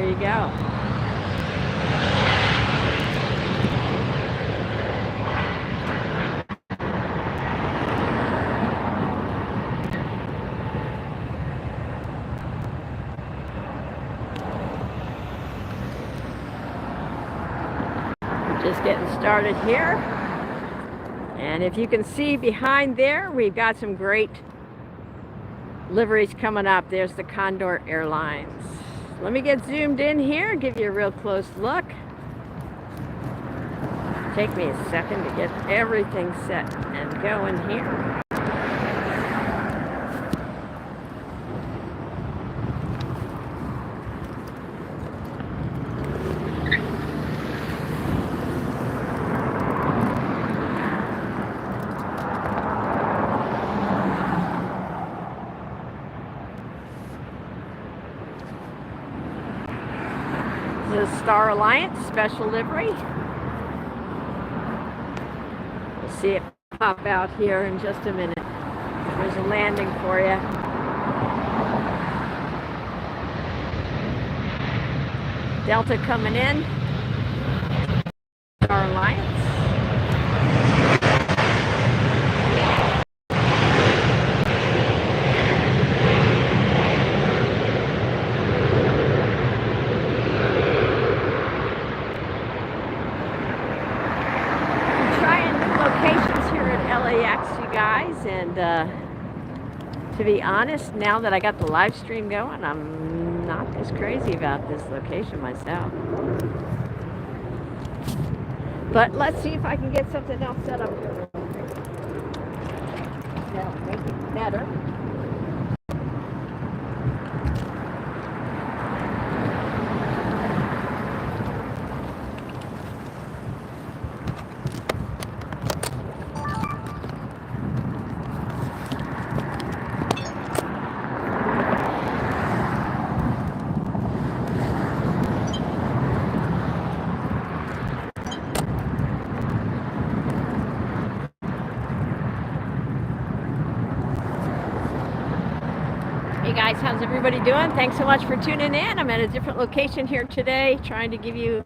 you go. Just getting started here. And if you can see behind there, we've got some great liveries coming up. There's the Condor Airlines. Let me get zoomed in here, give you a real close look. Take me a second to get everything set and going here. The Star Alliance special livery. We'll see it pop out here in just a minute. There's a landing for you. Delta coming in. Star Alliance. LAX, you guys, and to be honest, now that I got the live stream going, I'm not as crazy about this location myself. But let's see if I can get something else set up here. That'll make it better. Hey guys, how's everybody doing? Thanks so much for tuning in. I'm at a different location here today, trying to give you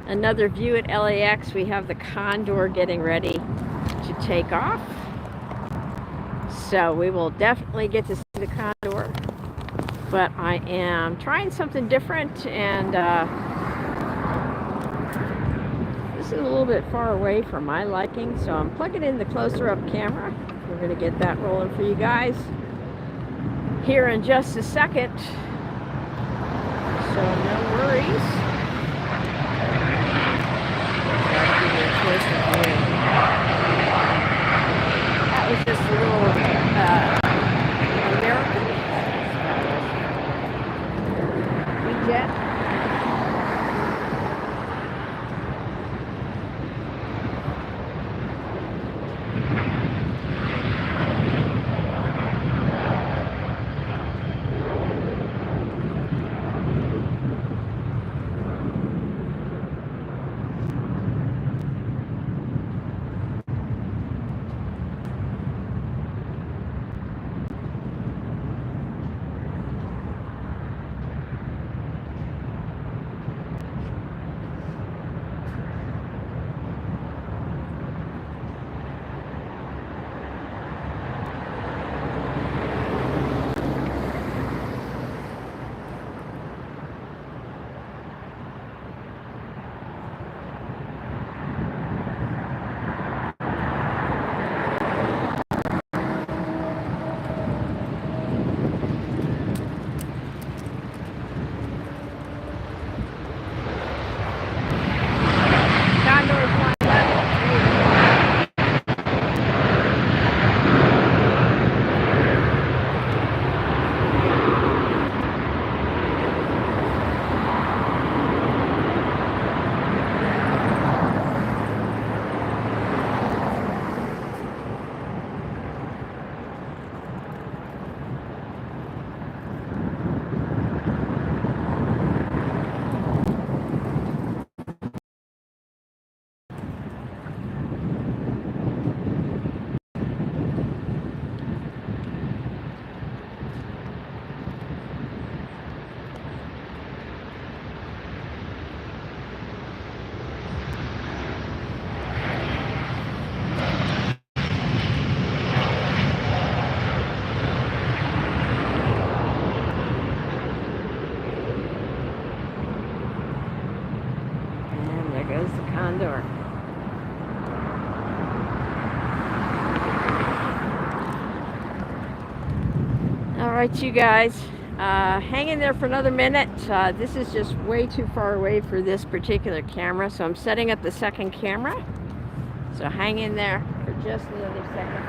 another view at LAX. We have the Condor getting ready to take off. So we will definitely get to see the Condor. But I am trying something different, and this is a little bit far away for my liking, so I'm plugging in the closer up camera. We're going to get that rolling for you guys here in just a second, so no worries. That was just a little American jet. goes the Condor. All right, you guys, hang in there for another minute. This is just way too far away for this particular camera, so I'm setting up the second camera. So hang in there for just another second.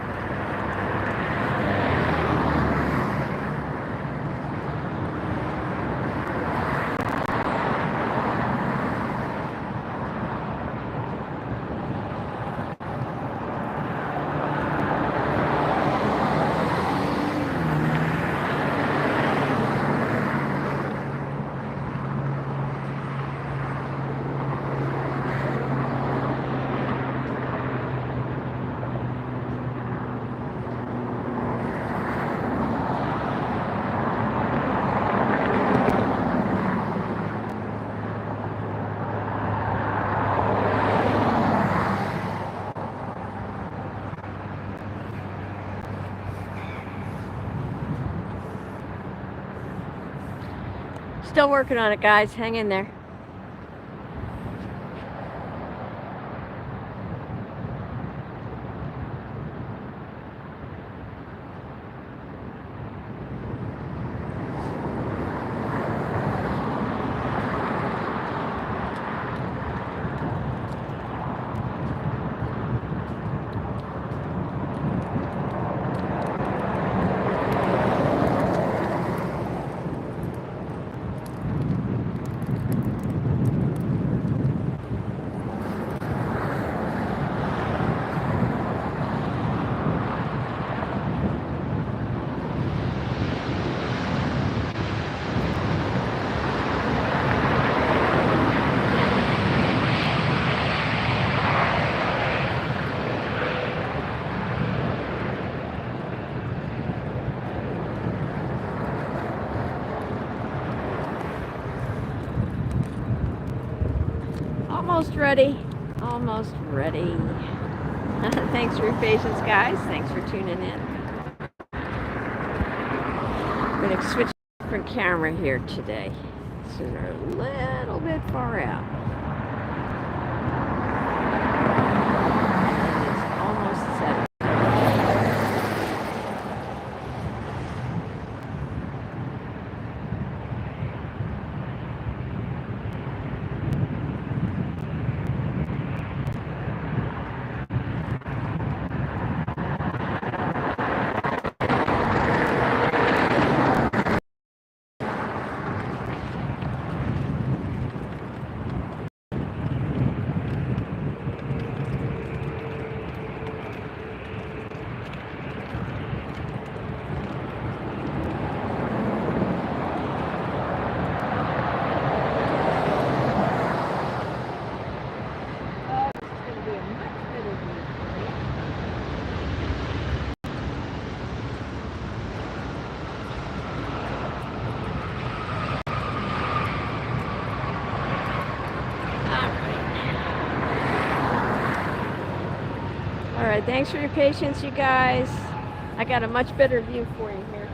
Still working on it, guys. Hang in there. Almost ready. Almost ready. Thanks for your patience, guys. Thanks for tuning in. I'm going to switch to a different camera here today. So they're a little bit far out. And it's almost set. Alright, thanks for your patience, you guys. I got a much better view for you here.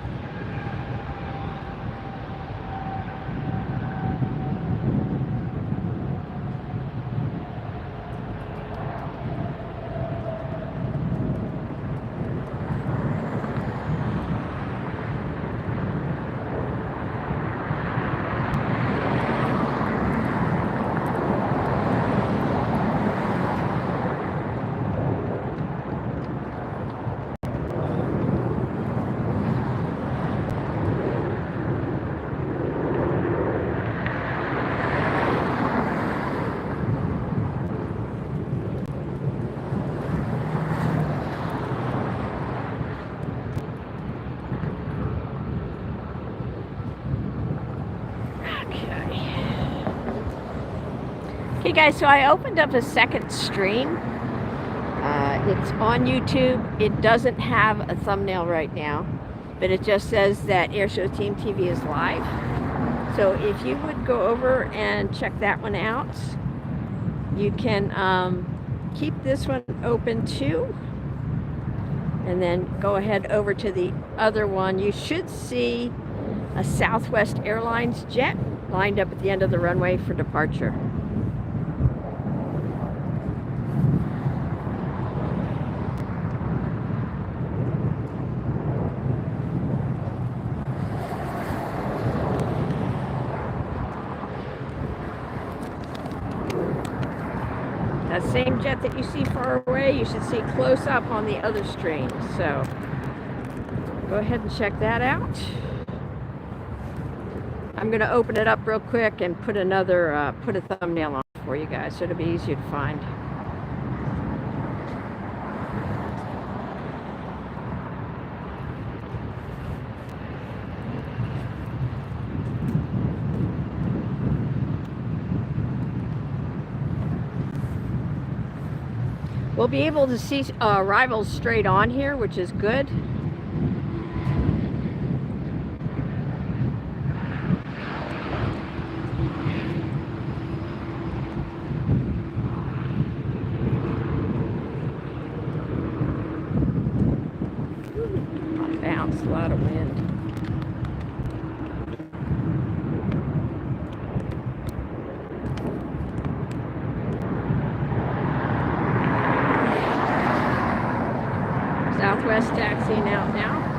Okay guys, so I opened up a second stream. It's on YouTube. It doesn't have a thumbnail right now, but it just says that AirshowTeamTV is live. So if you would go over and check that one out, you can keep this one open too, and then go ahead over to the other one. You should see a Southwest Airlines jet lined up at the end of the runway for departure. That same jet that you see far away, you should see close up on the other stream. So go ahead and check that out. I'm going to open it up real quick and put a thumbnail on for you guys so it'll be easier to find. We'll be able to see arrivals straight on here, which is good. Bounce, a lot of wind. Southwest taxiing out now.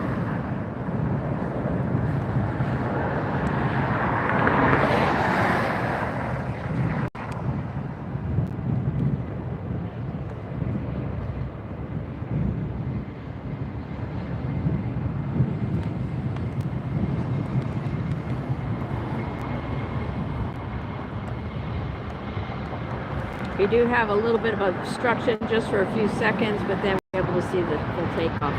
We do have a little bit of obstruction just for a few seconds, but then we're able to see the full takeoff.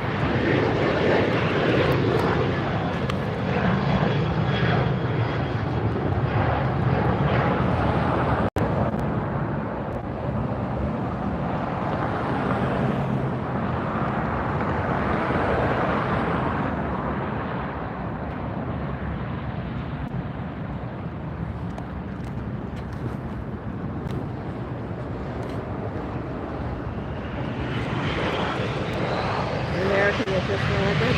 Just landed.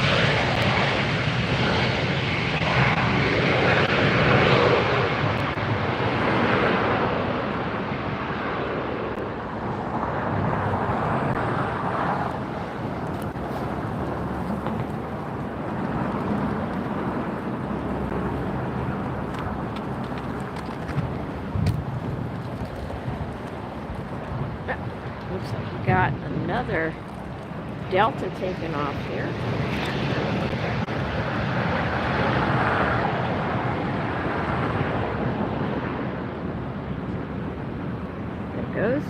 Looks like we got another Delta taking off here. There it goes.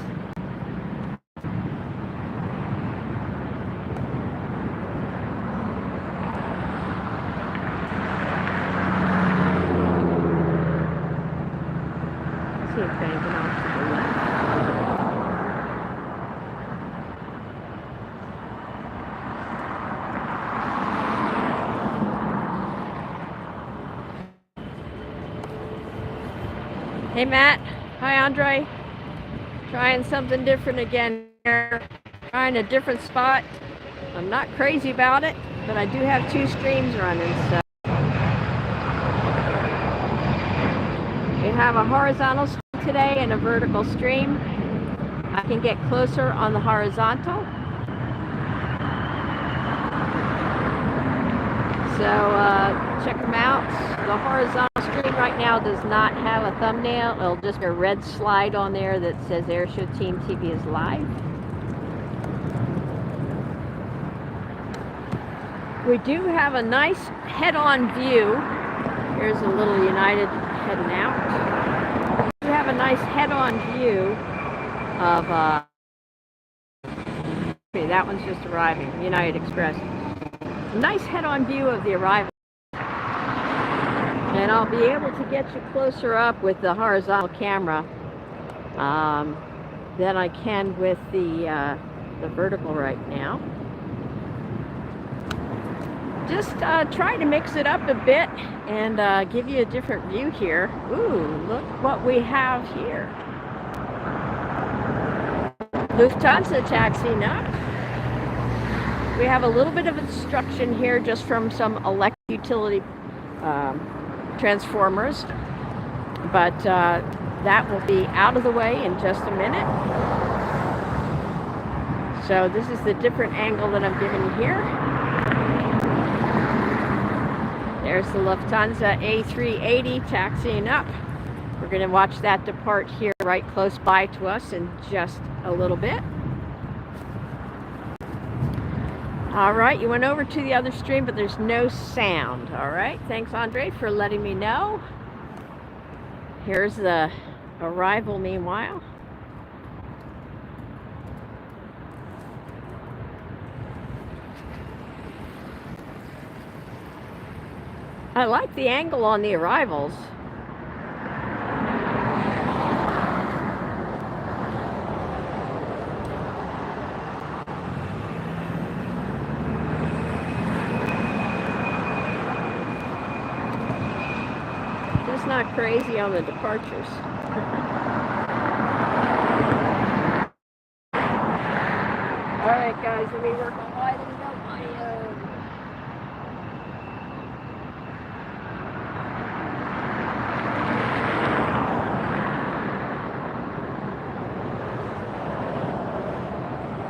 See it banking off to the left. Hey Matt, hi Andre. Trying something different again here. Trying a different spot. I'm not crazy about it, but I do have two streams running, so. We have a horizontal stream today and a vertical stream. I can get closer on the horizontal. So check them out. The horizontal stream right now does not have a thumbnail. It'll just be a red slide on there that says AirshowTeamTV is live. We do have a nice head-on view. Here's a little United heading out. We have a nice head-on view of okay, that one's just arriving, United Express. Nice head-on view of the arrival. And I'll be able to get you closer up with the horizontal camera than I can with the vertical right now. Just try to mix it up a bit and give you a different view here. Ooh, look what we have here. Lufthansa taxiing up. We have a little bit of obstruction here just from some electric utility transformers, but that will be out of the way in just a minute. So this is the different angle that I'm giving you here. There's the Lufthansa A380 taxiing up. We're going to watch that depart here right close by to us in just a little bit. All right, you went over to the other stream, but there's no sound. All right, thanks, Andre, for letting me know. Here's the arrival meanwhile. I like the angle on the arrivals. Just not crazy on the departures. All right, guys, let me work on widening up my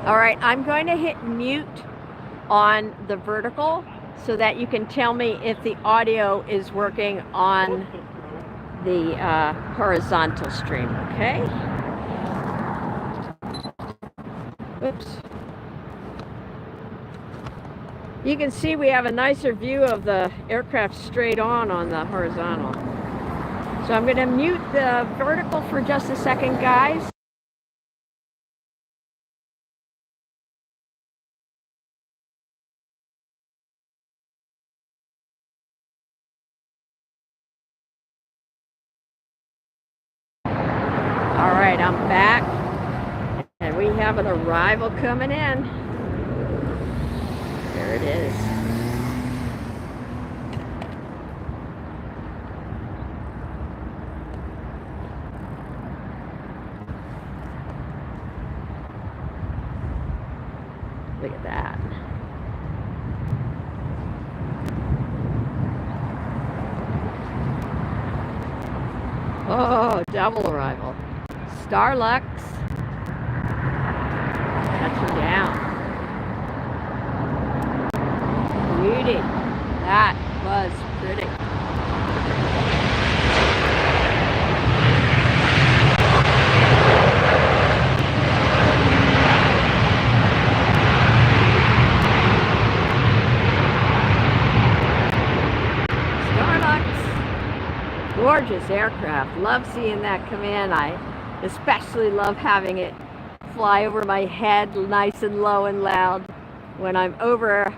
All right, I'm going to hit mute on the vertical so that you can tell me if the audio is working on the horizontal stream, okay? Oops. You can see we have a nicer view of the aircraft straight on the horizontal. So I'm going to mute the vertical for just a second, guys. All right, I'm back, and we have an arrival coming in. There it is. Look at that. Oh, double arrival. Starlux. Touching down. Beauty. That was pretty. Starlux. Gorgeous aircraft. Love seeing that come in. I especially love having it fly over my head nice and low and loud when I'm over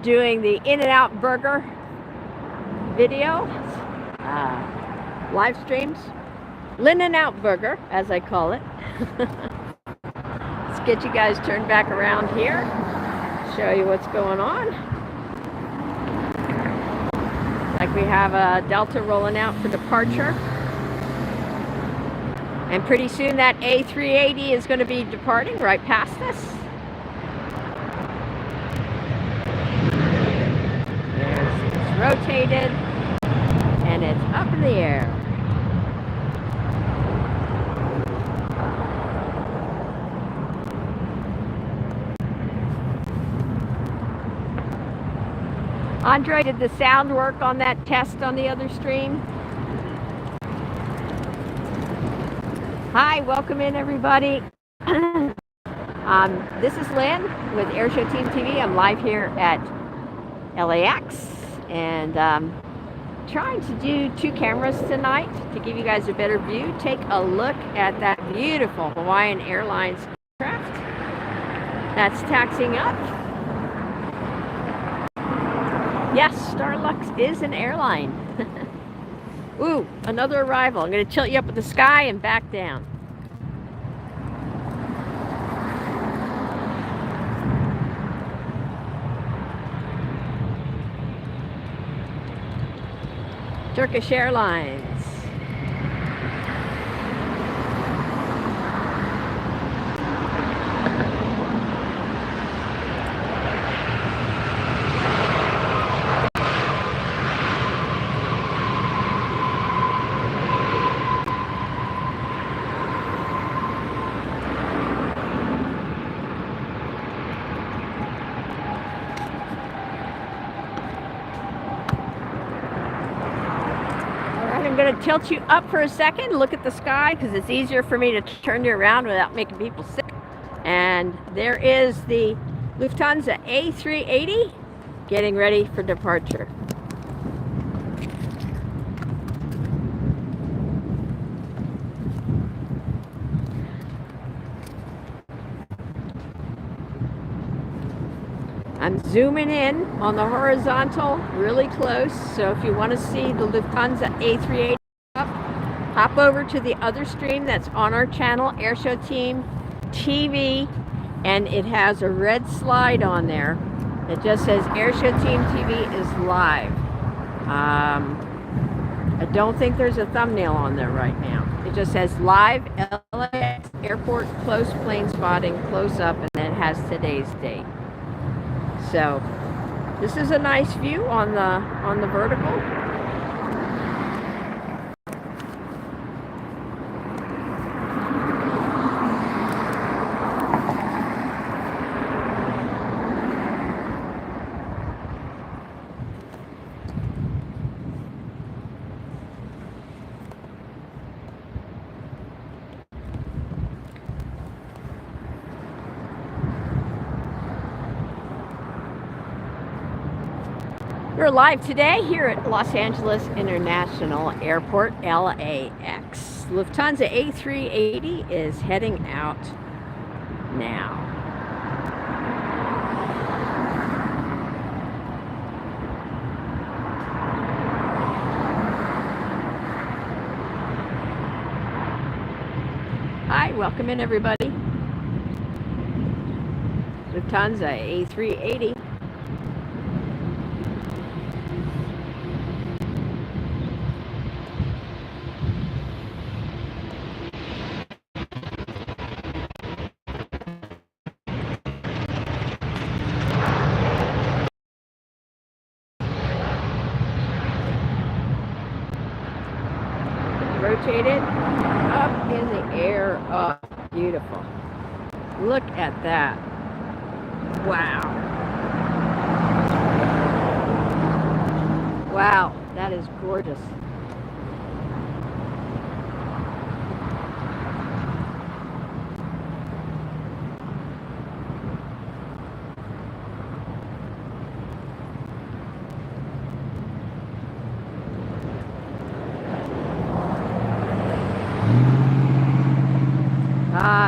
doing the In-N-Out Burger video, live streams. Lynn and Out Burger, as I call it. Let's get you guys turned back around here, show you what's going on. Like we have a Delta rolling out for departure. And pretty soon that A380 is going to be departing right past us. It's rotated and it's up in the air. Andre, did the sound work on that test on the other stream? Hi, welcome in everybody. This is Lynn with AirshowTeamTV. I'm live here at LAX and trying to do 2 cameras tonight to give you guys a better view. Take a look at that beautiful Hawaiian Airlines craft that's taxiing up. Yes, Starlux is an airline. Ooh, another arrival. I'm going to tilt you up with the sky and back down. Turkish Airlines. tilt you up for a second, look at the sky, because it's easier for me to turn you around without making people sick. And there is the Lufthansa A380 getting ready for departure. I'm zooming in on the horizontal really close, so if you want to see the Lufthansa A380 up, hop over to the other stream that's on our channel, AirshowTeamTV, and it has a red slide on there that just says AirshowTeamTV is live. I don't think there's a thumbnail on there right now. It just says live LAX airport close plane spotting close up, and then it has today's date. So this is a nice view on the vertical. We're live today here at Los Angeles International Airport, LAX. Lufthansa A380 is heading out now. Hi, welcome in everybody. Lufthansa A380. Rotate it up in the air. Oh, beautiful. Look at that. Wow. Wow, that is gorgeous.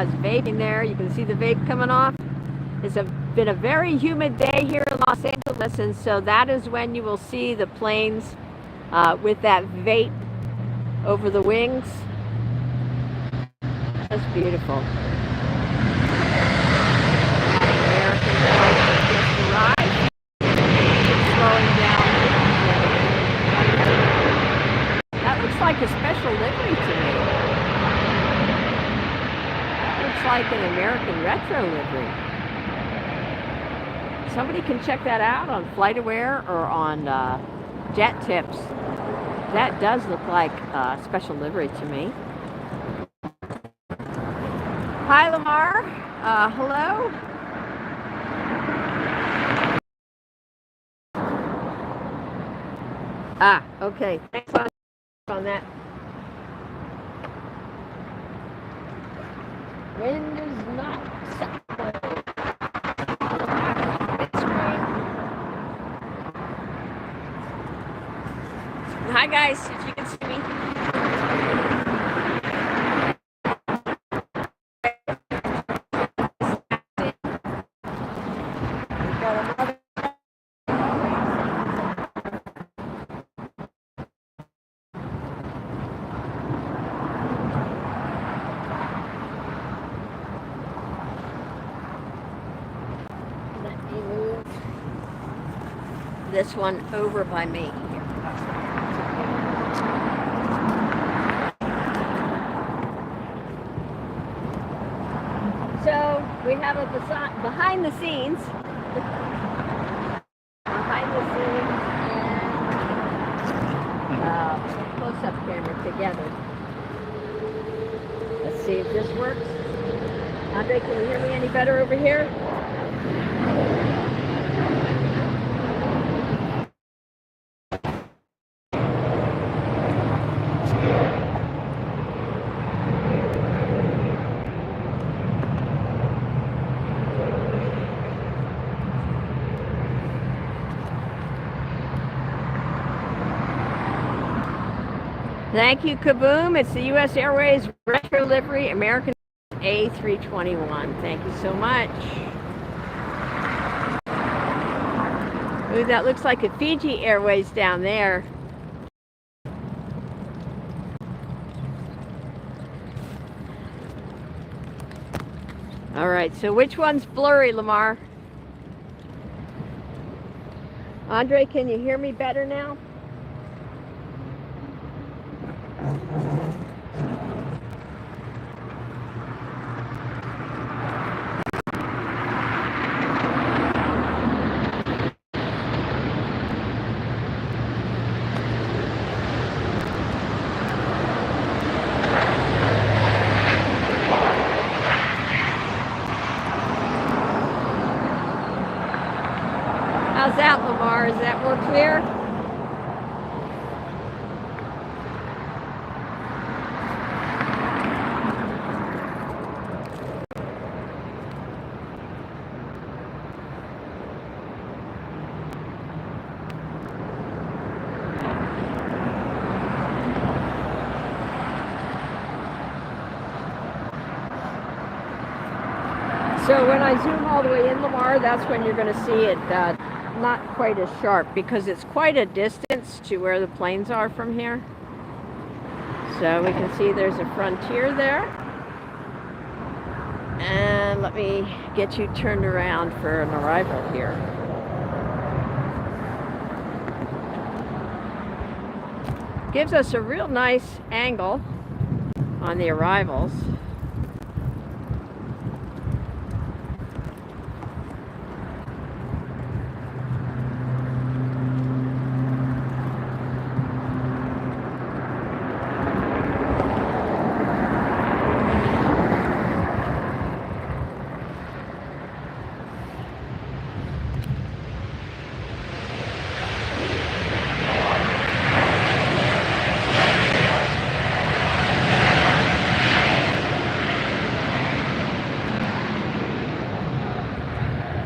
It's vaping there. You can see the vape coming off. It's been a very humid day here in Los Angeles, and so that is when you will see the planes with that vape over the wings. That's beautiful. American flight just arrived. Slowing down. That looks like a special livery to me. Like an American retro livery. Somebody can check that out on FlightAware or on Jet Tips. That does look like a special livery to me. Hi, Lamar. Hello. Ah, okay. Thanks on that. Wind is not settling. Hi guys, if you can see me. We've got another. This one over by me. So we have a behind the scenes and close-up camera together. Let's see if this works. Andre, can you hear me any better over here? Thank you, Kaboom. It's the U.S. Airways retro livery American A321. Thank you so much. Ooh, that looks like a Fiji Airways down there. All right, so which one's blurry, Lamar? Andre, can you hear me better now? How's that, Lamar? Is that more clear? So when I zoom all the way in, Lamar, that's when you're going to see it not quite as sharp, because it's quite a distance to where the planes are from here. So we can see there's a Frontier there. And let me get you turned around for an arrival here. Gives us a real nice angle on the arrivals.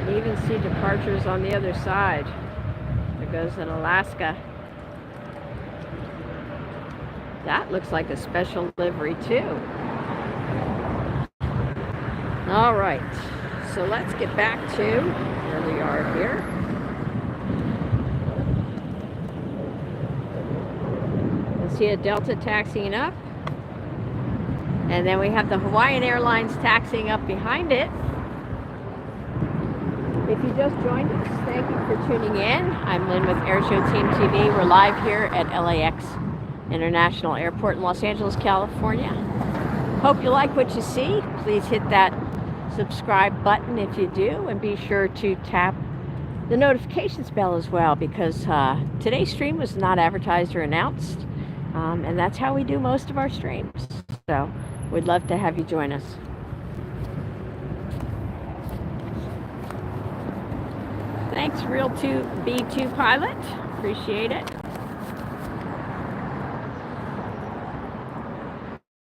Even see departures on the other side. There goes an Alaska. That looks like a special livery too. All right, so let's get back to where we are here. You see a Delta taxiing up, and then we have the Hawaiian Airlines taxiing up behind it. If you just joined us, thank you for tuning in. I'm Lynn with AirshowTeamTV. We're live here at LAX International Airport in Los Angeles, California. Hope you like what you see. Please hit that subscribe button if you do, and be sure to tap the notifications bell as well, because today's stream was not advertised or announced, and that's how we do most of our streams. So we'd love to have you join us. Thanks, Real 2 B2 pilot. Appreciate it.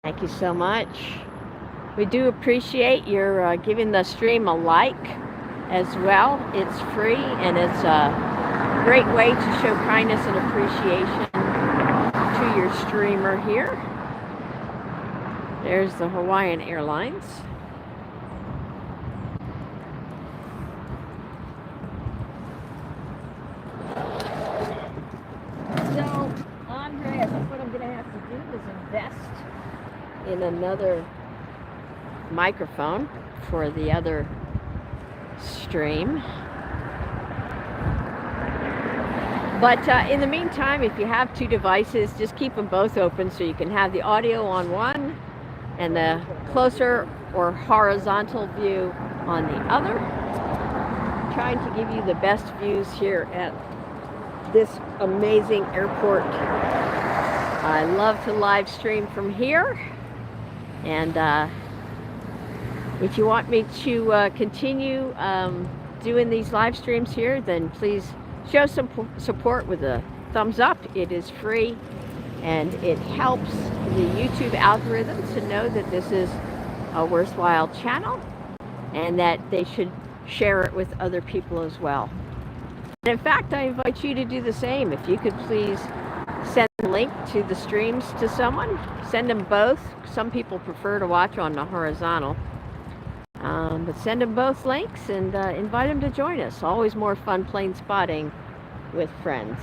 Thank you so much. We do appreciate your giving the stream a like as well. It's free, and it's a great way to show kindness and appreciation to your streamer here. There's the Hawaiian Airlines. So, Andre, I think what I'm going to have to do is invest in another microphone for the other stream. But in the meantime, if you have two devices, just keep them both open so you can have the audio on one and the closer or horizontal view on the other. Trying to give you the best views here at this amazing airport. I love to live stream from here, and if you want me to continue doing these live streams here, then please show some support with a thumbs up. It is free, and it helps the YouTube algorithm to know that this is a worthwhile channel and that they should share it with other people as well. And in fact, I invite you to do the same. If you could please send link to the streams to someone. Send them both. Some people prefer to watch on the horizontal. But send them both links and invite them to join us. Always more fun plane spotting with friends.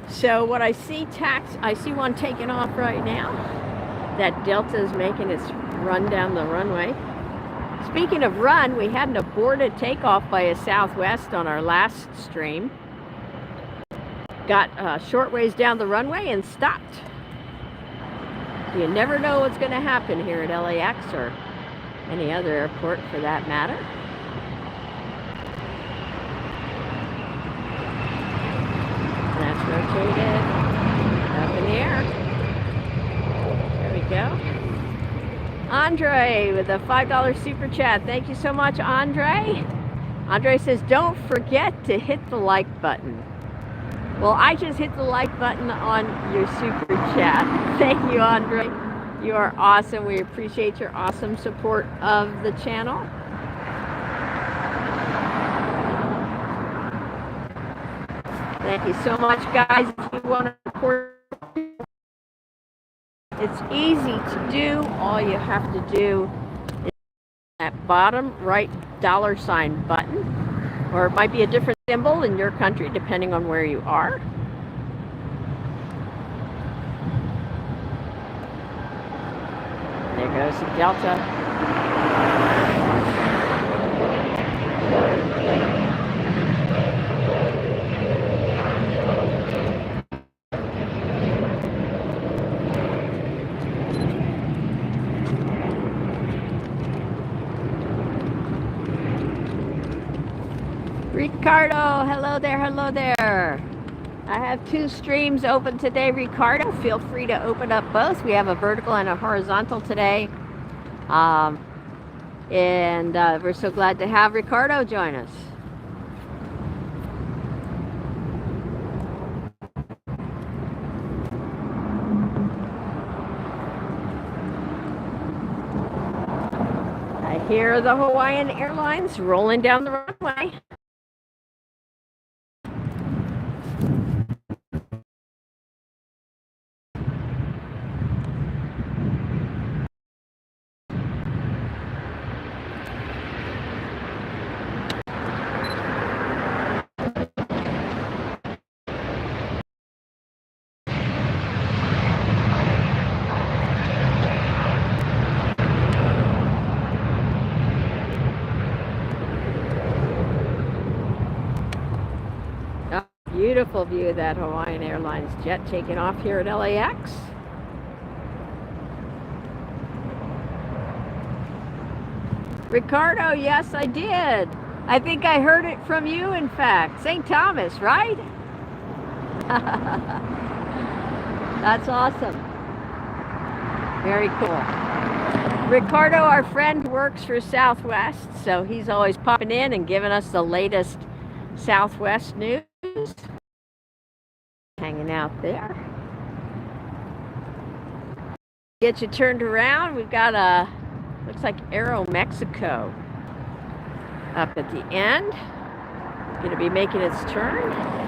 So what I see I see one taking off right now. That Delta is making its run down the runway. Speaking of run, we had an aborted takeoff by a Southwest on our last stream. Got short ways down the runway and stopped. You never know what's going to happen here at LAX or any other airport for that matter. That's rotated up in the air. There we go. Andre with a $5 super chat. Thank you so much, Andre. Andre says, don't forget to hit the like button. Well, I just hit the like button on your super chat. Thank you, Andre. You are awesome. We appreciate your awesome support of the channel. Thank you so much, guys. If you want to support, it's easy to do. All you have to do is that bottom right $sign button. Or it might be a different symbol in your country, depending on where you are. There goes the Delta. Ricardo, hello there, hello there. I have two streams open today, Ricardo. Feel free to open up both. We have a vertical and a horizontal today. We're so glad to have Ricardo join us. I hear the Hawaiian Airlines rolling down the runway. Beautiful view of that Hawaiian Airlines jet taking off here at LAX. Ricardo, yes, I did. I think I heard it from you, in fact. St. Thomas, right? That's awesome. Very cool. Ricardo, our friend, works for Southwest, so he's always popping in and giving us the latest Southwest news. Hanging out there. Get you turned around. We've got looks like Aero Mexico up at the end. Going to be making its turn.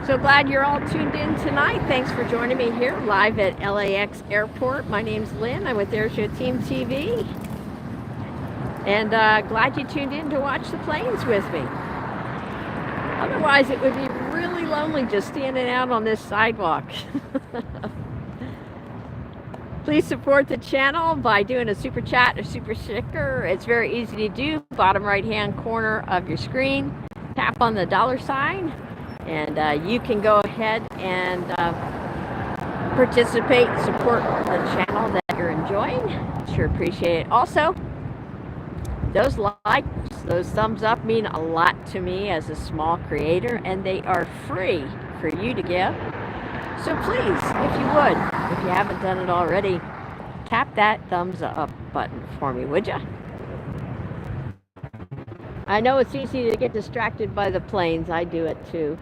So glad you're all tuned in tonight. Thanks for joining me here live at LAX Airport. My name's Lynn. I'm with AirshowTeamTV. And glad you tuned in to watch the planes with me. Otherwise, it would be really lonely just standing out on this sidewalk. Please support the channel by doing a super chat or super sticker. It's very easy to do. Bottom right-hand corner of your screen. Tap on the $sign. And you can go ahead and participate, support the channel that you're enjoying. Sure appreciate it. Also, those likes, those thumbs up mean a lot to me as a small creator, and they are free for you to give. So please, if you would, if you haven't done it already, tap that thumbs up button for me, would you? I know it's easy to get distracted by the planes. I do it too.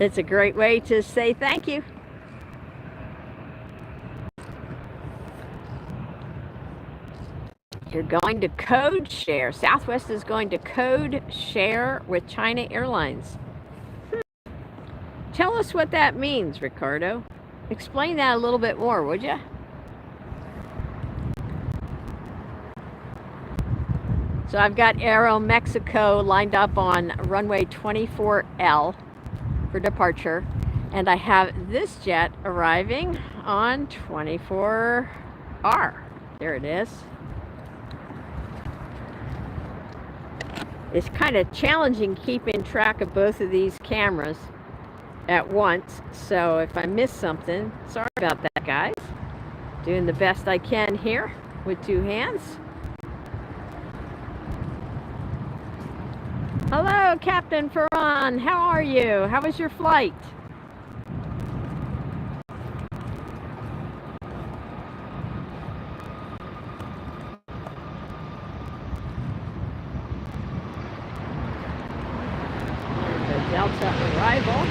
It's a great way to say thank you. You're going to code share. Southwest is going to code share with China Airlines. Tell us what that means, Ricardo. Explain that a little bit more, would you? So I've got Aero Mexico lined up on runway 24L for departure, and I have this jet arriving on 24R. There it is. It's kind of challenging keeping track of both of these cameras at once, so if I miss something, sorry about that, guys. Doing the best I can here with two hands. Hello, Captain Ferran. How are you? How was your flight? The Delta arrival.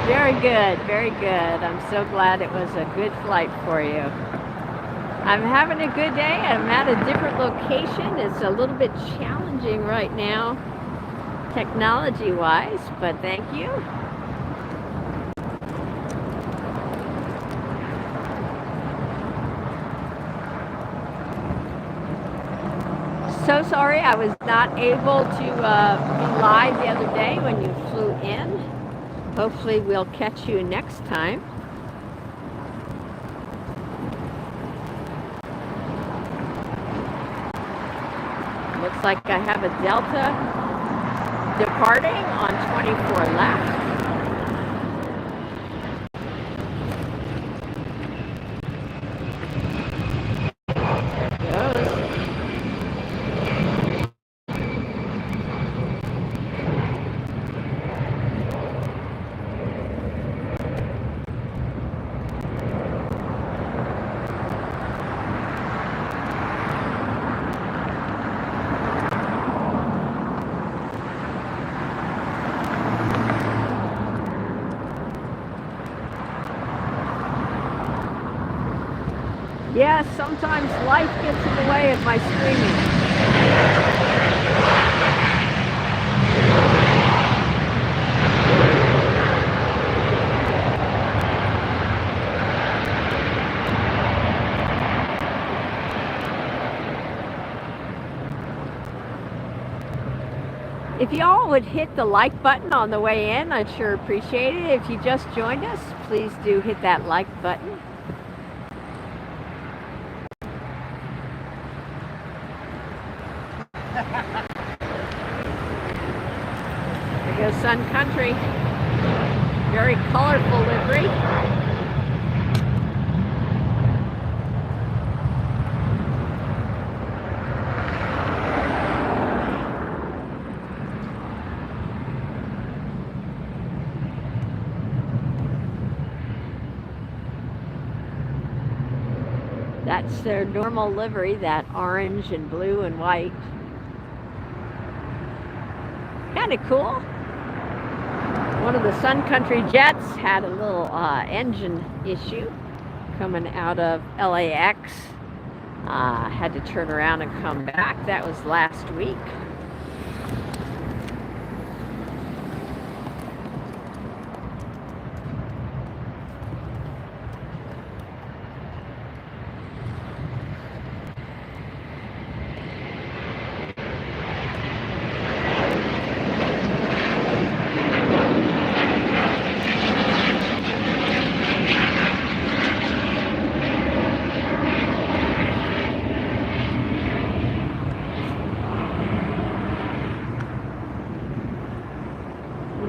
Very good, very good. I'm so glad it was a good flight for you. I'm having a good day. I'm at a different location. It's a little bit challenging right now, technology-wise, but thank you. So sorry I was not able to be live the other day when you flew in. Hopefully we'll catch you next time. Looks like I have a Delta departing on 24 left. Yes, sometimes life gets in the way of my screaming. If y'all would hit the like button on the way in, I'd sure appreciate it. If you just joined us, please do hit that like button. There goes Sun Country. Very colorful livery. That's their normal livery, that orange and blue and white. Kind of cool. One of the Sun Country jets had a little engine issue coming out of LAX. Had to turn around and come back. That was last week.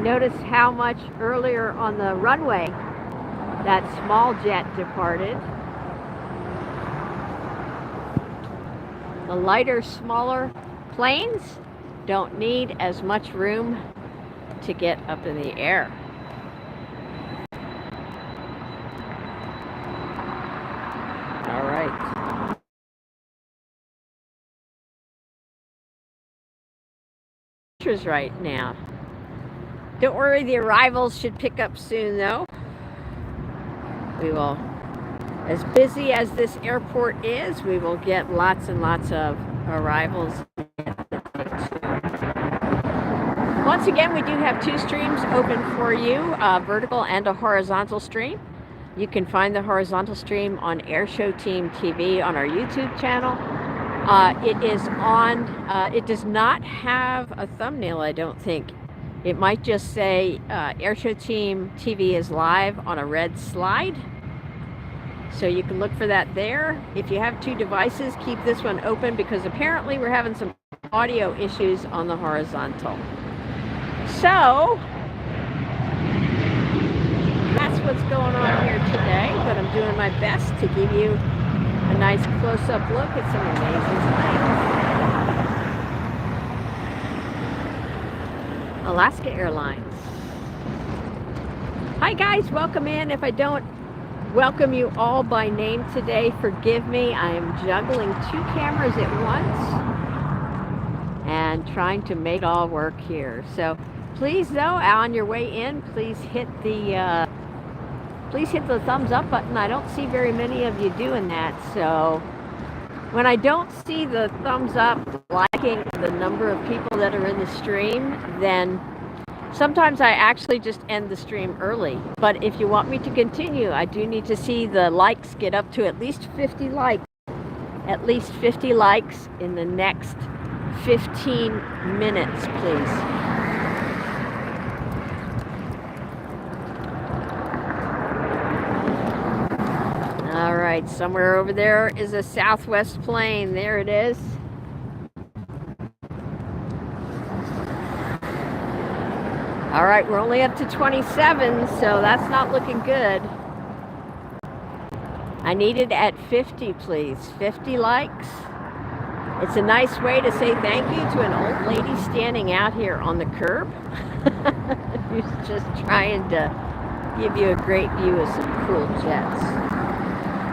Notice how much earlier on the runway that small jet departed. The lighter, smaller planes don't need as much room to get up in the air. All right. Right now. Don't worry, the arrivals should pick up soon though. We will, as busy as this airport is, we will get lots and lots of arrivals. Once again, we do have 2 streams open for you, a vertical and a horizontal stream. You can find the horizontal stream on AirshowTeamTV on our YouTube channel. It is on, it does not have a thumbnail, I don't think. It might just say AirshowTeamTV is live on a red slide. So you can look for that there. If you have 2 devices, keep this one open because apparently we're having some audio issues on the horizontal. So that's what's going on here today, but I'm doing my best to give you a nice close-up look at some amazing planes. Alaska Airlines. Hi guys, welcome in. If I don't welcome you all by name today, forgive me. I am juggling 2 cameras at once and trying to make it all work here. So please though, on your way in, please hit the thumbs up button. I don't see very many of you doing that, so when I don't see the thumbs up liking the number of people that are in the stream, then sometimes I actually just end the stream early. But if you want me to continue, I do need to see the likes get up to at least 50 likes. At least 50 likes in the next 15 minutes, please. All right, somewhere over there is a Southwest plane. There it is. All right, we're only up to 27, so that's not looking good. I need it at 50, please. 50 likes. It's a nice way to say thank you to an old lady standing out here on the curb. Who's just trying to give you a great view of some cool jets.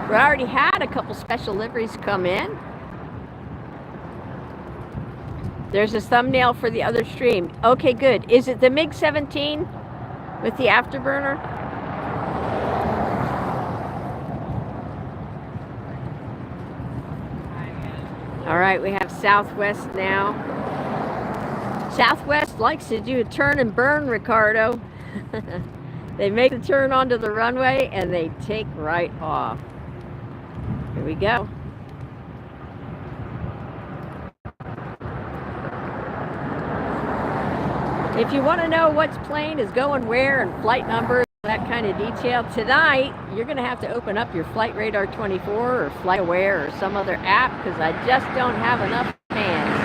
We already had a couple special liveries come in. There's a thumbnail for the other stream. Okay, good. Is it the MiG-17 with the afterburner? All right, we have Southwest now. Southwest likes to do a turn and burn, Ricardo. They make the turn onto the runway and they take right off. Here we go. If you want to know what plane is going where and flight numbers, that kind of detail, tonight you're going to have to open up your Flight Radar 24 or Flight Aware or some other app because I just don't have enough hands.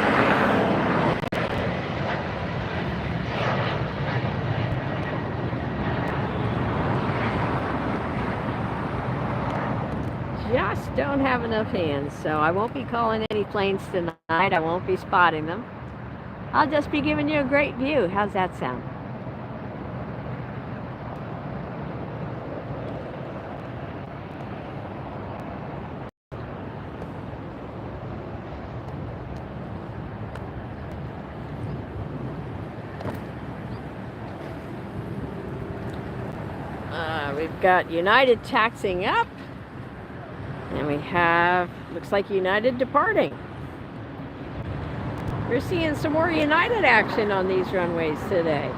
Just don't have enough hands, so I won't be calling any planes tonight. I won't be spotting them. I'll just be giving you a great view. How's that sound? We've got United taxing up. And we have, looks like United departing. We're seeing some more United action on these runways today.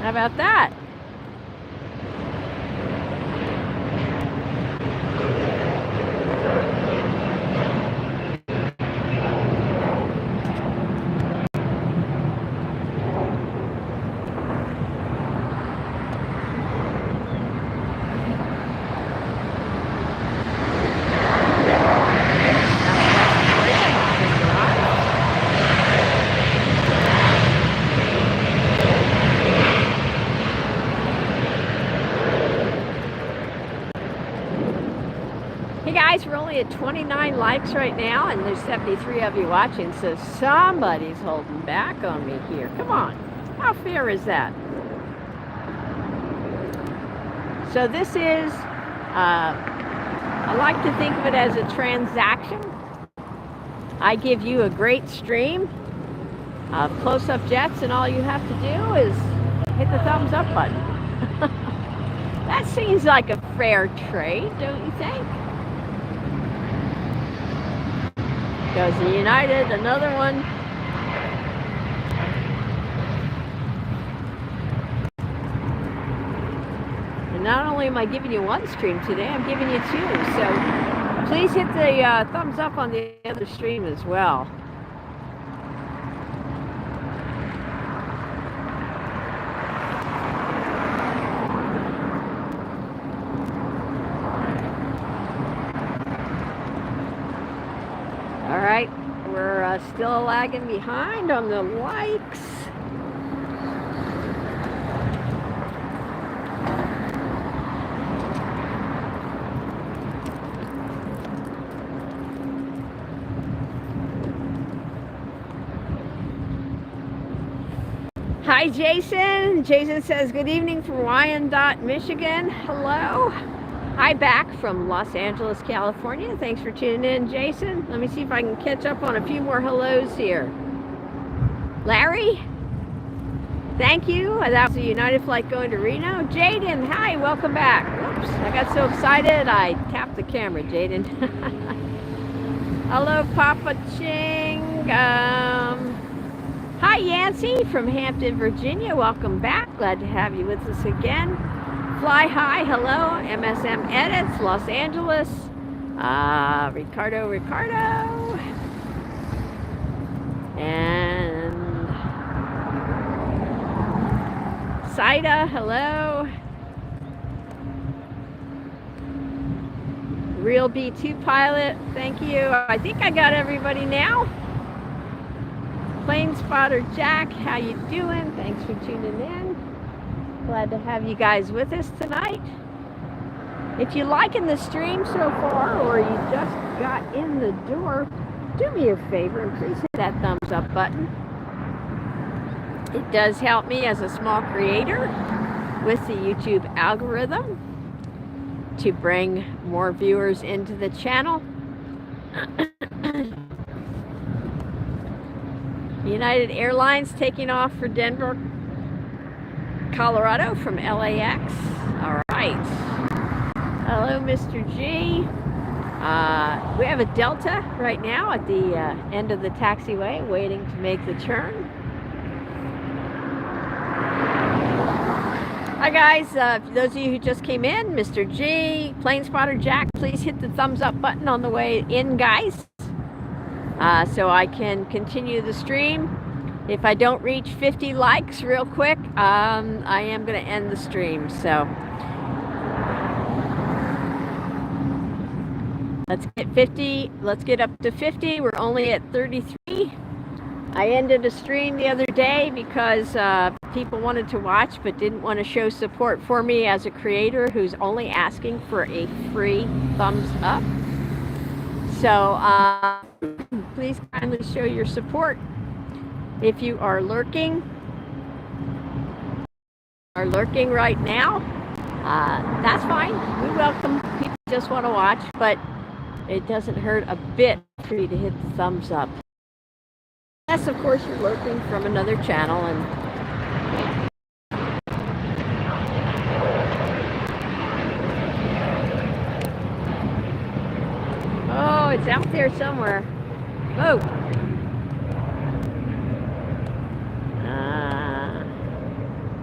How about that? guys, we're only at 29 likes right now, and there's 73 of you watching, so somebody's holding back on me here. Come on, how fair is that? So this is, I like to think of it as a transaction. I give you a great stream of close-up jets, and all you have to do is hit the thumbs up button. That seems like a fair trade, don't you think? Goes the United, another one. And not only am I giving you one stream today, I'm giving you two. So please hit the thumbs up on the other stream as well. All right, we're still lagging behind on the likes. Hi, Jason. Jason says, good evening from Wyandotte, Michigan. Hello. Hi, back from Los Angeles, California. Thanks for tuning in, Jason. Let me see if I can catch up on a few more hellos here. Larry, thank you. That was a United flight going to Reno. Jaden, hi, welcome back. Oops, I got so excited I tapped the camera, Jaden. Hello, Papa Ching. Hi, Yancy from Hampton, Virginia. Welcome back. Glad to have you with us again. Fly High, hello. MSM Edits, Los Angeles. Ricardo. And Saida, hello. Real B2 pilot, thank you. I think I got everybody now. Plane Spotter Jack, how you doing? Thanks for tuning in. Glad to have you guys with us tonight. If you're liking the stream so far, or you just got in the door, do me a favor and please hit that thumbs up button. It does help me as a small creator with the YouTube algorithm to bring more viewers into the channel. United Airlines taking off for Denver, Colorado from LAX. All right. Hello, Mr. G. We have a Delta right now at the end of the taxiway waiting to make the turn. Hi guys, for those of you who just came in, Mr. G, Plane Spotter Jack, please hit the thumbs up button on the way in, guys. So I can continue the stream. If I don't reach 50 likes real quick, I am going to end the stream. So let's get 50. Let's get up to 50. We're only at 33. I ended a stream the other day because people wanted to watch but didn't want to show support for me as a creator who's only asking for a free thumbs up. So please kindly show your support. If you are lurking right now, that's fine. We welcome people who just want to watch, but it doesn't hurt a bit for you to hit the thumbs up. Unless, of course, you're lurking from another channel and oh, it's out there somewhere. Whoa.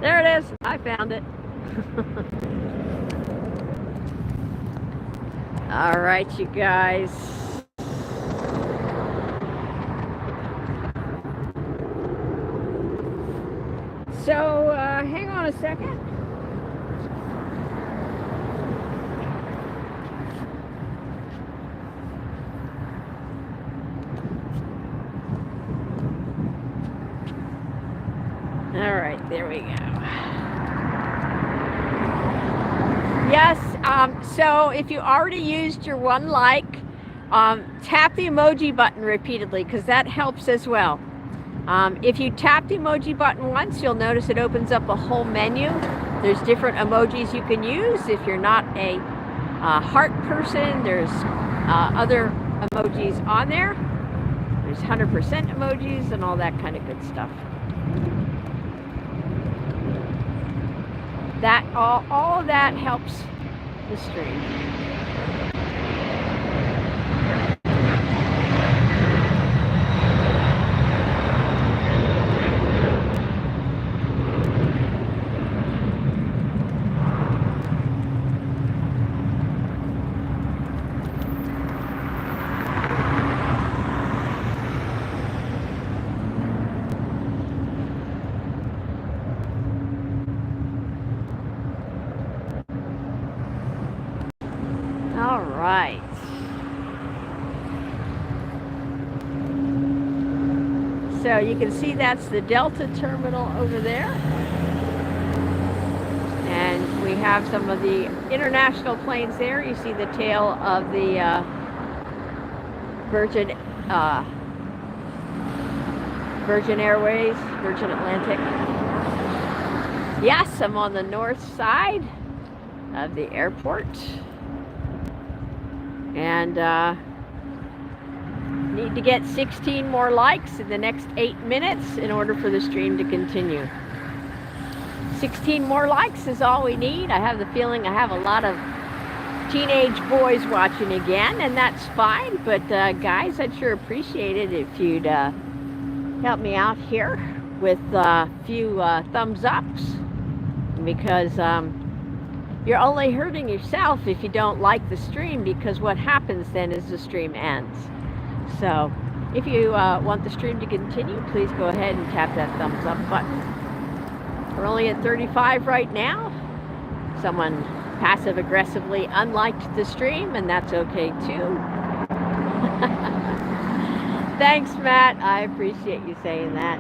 There it is. I found it. All right, you guys. So, hang on a second. All right, there we go. Yes, So if you already used your one like, tap the emoji button repeatedly because that helps as well. If you tap the emoji button once, you'll notice it opens up a whole menu. There's different emojis you can use. If you're not a heart person, there's other emojis on there. There's 100% emojis and all that kind of good stuff. That all of that helps the stream. All right. So you can see that's the Delta terminal over there. And we have some of the international planes there. You see the tail of the Virgin Airways, Virgin Atlantic. Yes, I'm on the north side of the airport. And need to get 16 more likes in the next 8 minutes in order for the stream to continue. 16 more likes is all we need. I have the feeling I have a lot of teenage boys watching again, and that's fine. But guys, I'd sure appreciate it if you'd help me out here with a few thumbs ups, because you're only hurting yourself if you don't like the stream, because what happens then is the stream ends. So if you want the stream to continue, please go ahead and tap that thumbs up button. We're only at 35 right now. Someone passive aggressively unliked the stream, and that's okay too. Thanks, Matt. I appreciate you saying that.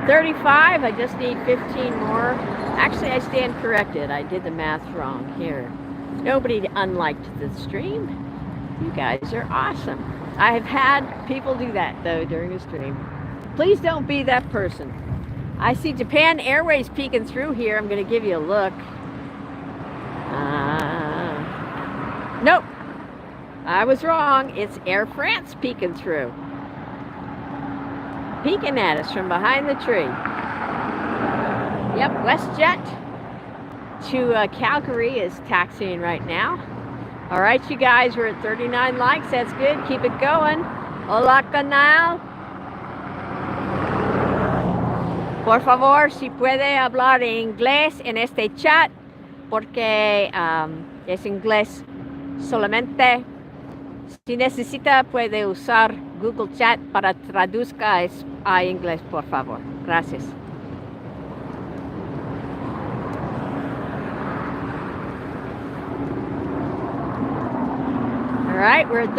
35, I just need 15 more. Actually, I stand corrected. I did the math wrong here. Nobody unliked the stream. You guys are awesome. I have had people do that, though, during the stream. Please don't be that person. I see Japan Airways peeking through here. I'm going to give you a look. Nope. I was wrong. It's Air France peeking through. Peeking at us from behind the tree. Yep, WestJet to Calgary is taxiing right now. All right, you guys, we're at 39 likes. That's good. Keep it going. Hola, canal. Por favor, si puede hablar inglés en este chat, porque es inglés solamente. Si necesita, puede usar Google Chat para traduzca a inglés, por favor. Gracias. All right, we're at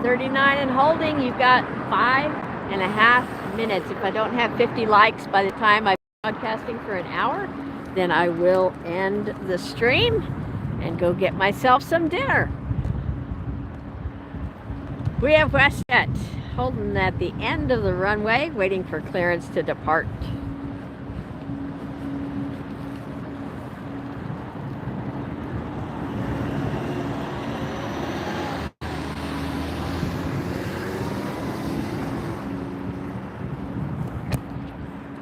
39 and holding. You've got 5.5 minutes. If I don't have 50 likes by the time I'm broadcasting for an hour, then I will end the stream and go get myself some dinner. We have WestJet holding at the end of the runway, waiting for clearance to depart.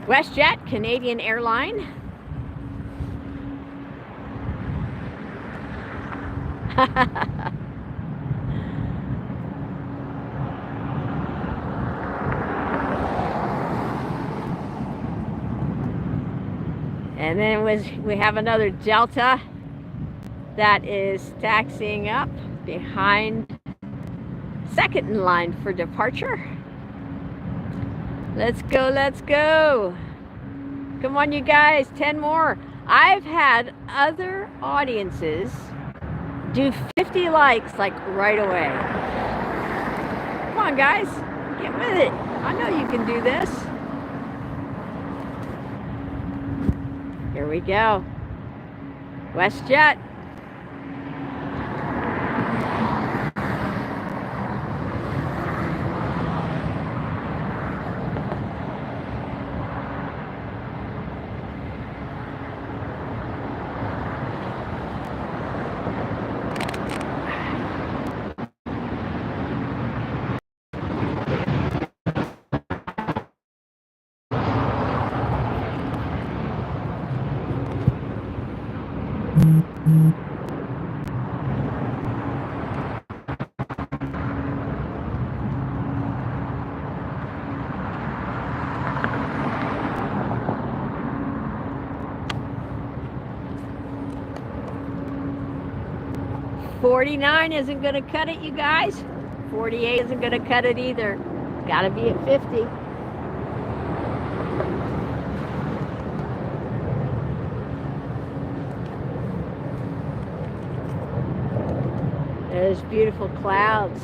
WestJet, Canadian airline. And then we have another Delta that is taxiing up behind, second in line for departure. Let's go, let's go. Come on, you guys, 10 more. I've had other audiences do 50 likes like right away. Come on, guys, get with it. I know you can do this. Here we go. WestJet, $49 isn't going to cut it, you guys. $48 isn't going to cut it either. Got to be at $50. There's beautiful clouds.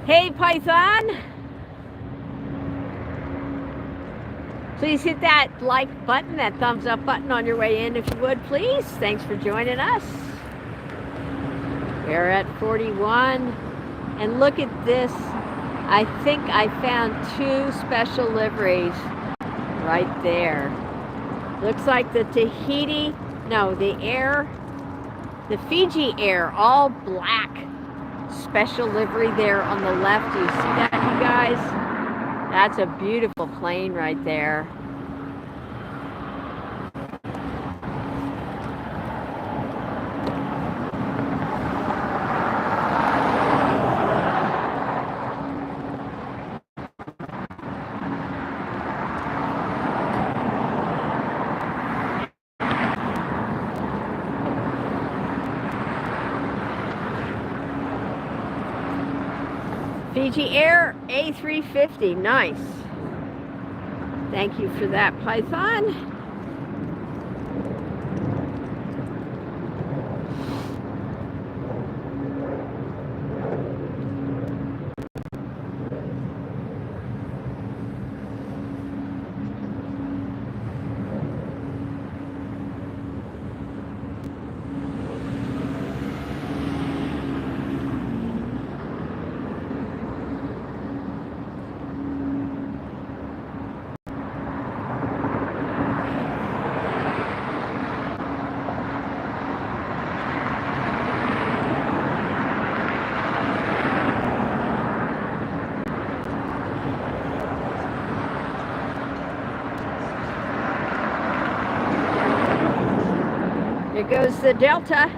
Hey, Python. Please hit that like button, that thumbs up button on your way in if you would, please. Thanks for joining us. We're at 41. And look at this. I think I found 2 special liveries right there. Looks like the Tahiti, no, the Fiji Air, all black special livery there on the left. Do you see that, you guys? That's a beautiful plane right there. Fiji Air A350, nice. Thank you for that, Python. Here goes the Delta.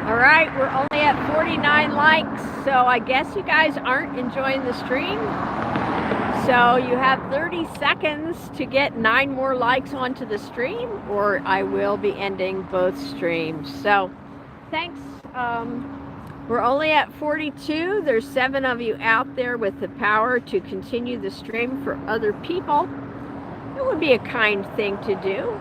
Alright, we're only at 49 likes, so I guess you guys aren't enjoying the stream. So you have 30 seconds to get 9 more likes onto the stream, or I will be ending both streams. So thanks. We're only at 42. There's 7 of you out there with the power to continue the stream for other people. It would be a kind thing to do.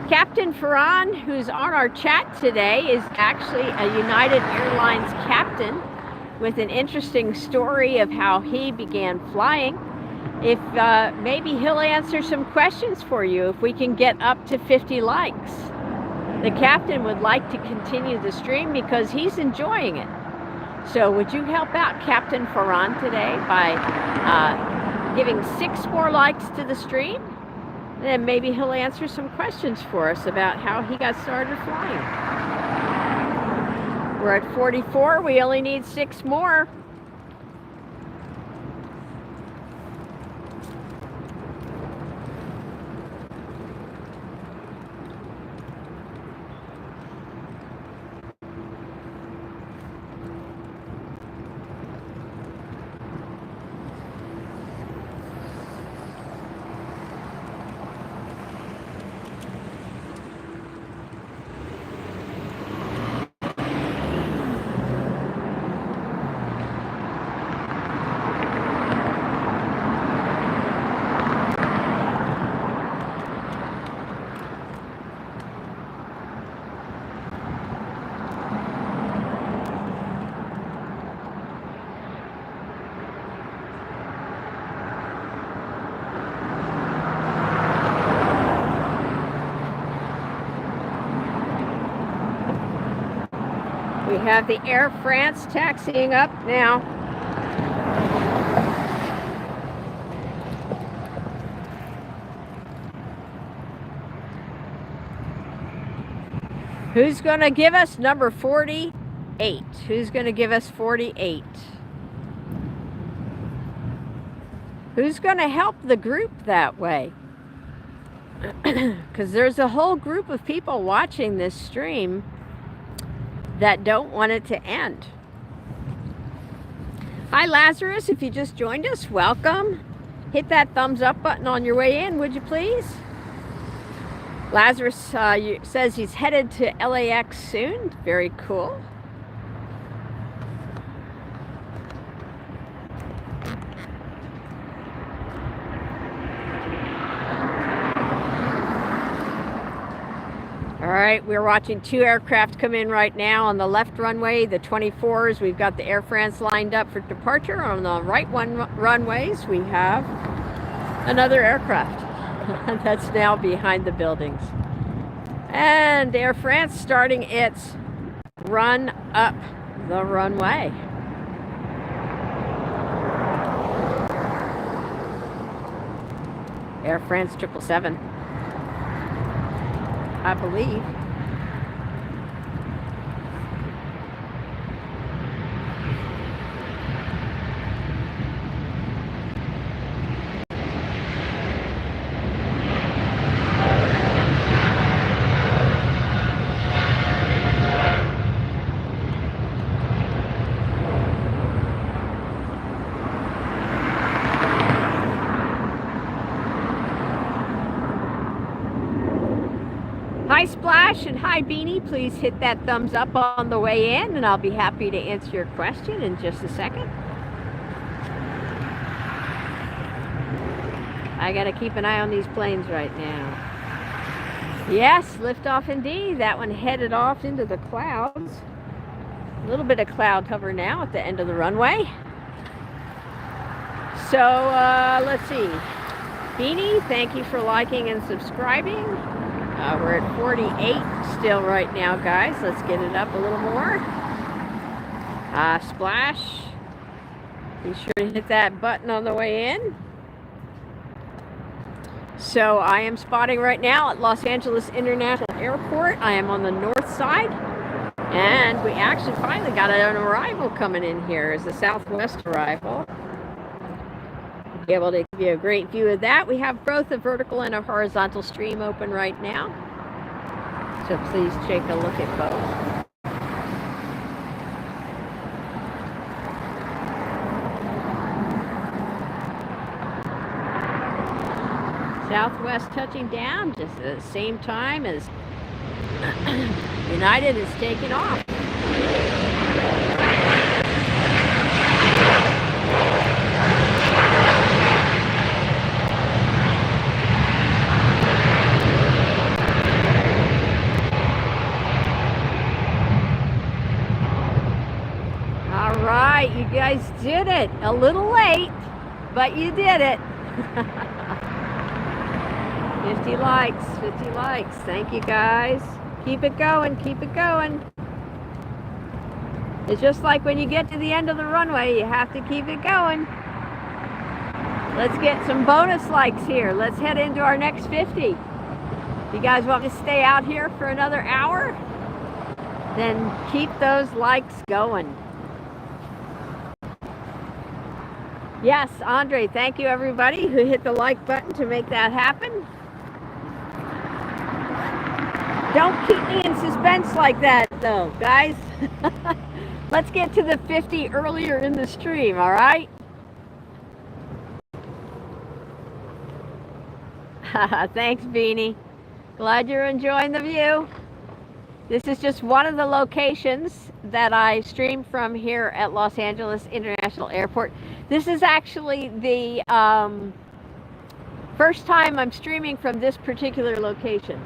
Captain Farhan, who's on our chat today, is actually a United Airlines captain with an interesting story of how he began flying. If maybe he'll answer some questions for you if we can get up to 50 likes. The captain would like to continue the stream because he's enjoying it. So would you help out Captain Farhan today by giving 6 more likes to the stream? Then maybe he'll answer some questions for us about how he got started flying. We're at 44. We only need 6 more. We have the Air France taxiing up now. Who's going to give us number 48? Who's going to give us 48? Who's going to help the group that way? Because there's a whole group of people watching this stream that don't want it to end. Hi Lazarus, if you just joined us, welcome. Hit that thumbs up button on your way in, would you please? Lazarus says he's headed to LAX soon. Very cool. All right, we're watching 2 aircraft come in right now on the left runway, the 24s. We've got the Air France lined up for departure. On the right runways, we have another aircraft that's now behind the buildings. And Air France starting its run up the runway. Air France 777. I believe. Hi Splash and hi Beanie, please hit that thumbs up on the way in and I'll be happy to answer your question in just a second. I gotta keep an eye on these planes right now. Yes, liftoff indeed. That one headed off into the clouds. A little bit of cloud cover now at the end of the runway. So let's see. Beanie, thank you for liking and subscribing. We're at 48 still right now, guys. Let's get it up a little more. Splash. Be sure to hit that button on the way in. So I am spotting right now at Los Angeles International Airport. I am on the north side. And we actually finally got an arrival coming in here. It's a Southwest arrival. Be able to give you a great view of that. We have both a vertical and a horizontal stream open right now. So please take a look at both. Southwest touching down just at the same time as United is taking off. Right, you guys did it. A little late, but you did it. 50 likes, 50 likes. Thank you guys. Keep it going, keep it going. It's just like when you get to the end of the runway, you have to keep it going. Let's get some bonus likes here. Let's head into our next 50. If you guys want me to stay out here for another hour, then keep those likes going. Yes, Andre, thank you everybody who hit the like button to make that happen. Don't keep me in suspense like that though, guys. Let's get to the 50 earlier in the stream, all right? Thanks, Beanie. Glad you're enjoying the view. This is just one of the locations that I stream from here at Los Angeles International Airport. This is actually the first time I'm streaming from this particular location.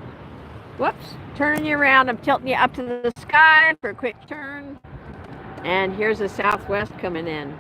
Whoops, turning you around. I'm tilting you up to the sky for a quick turn. And here's a Southwest coming in.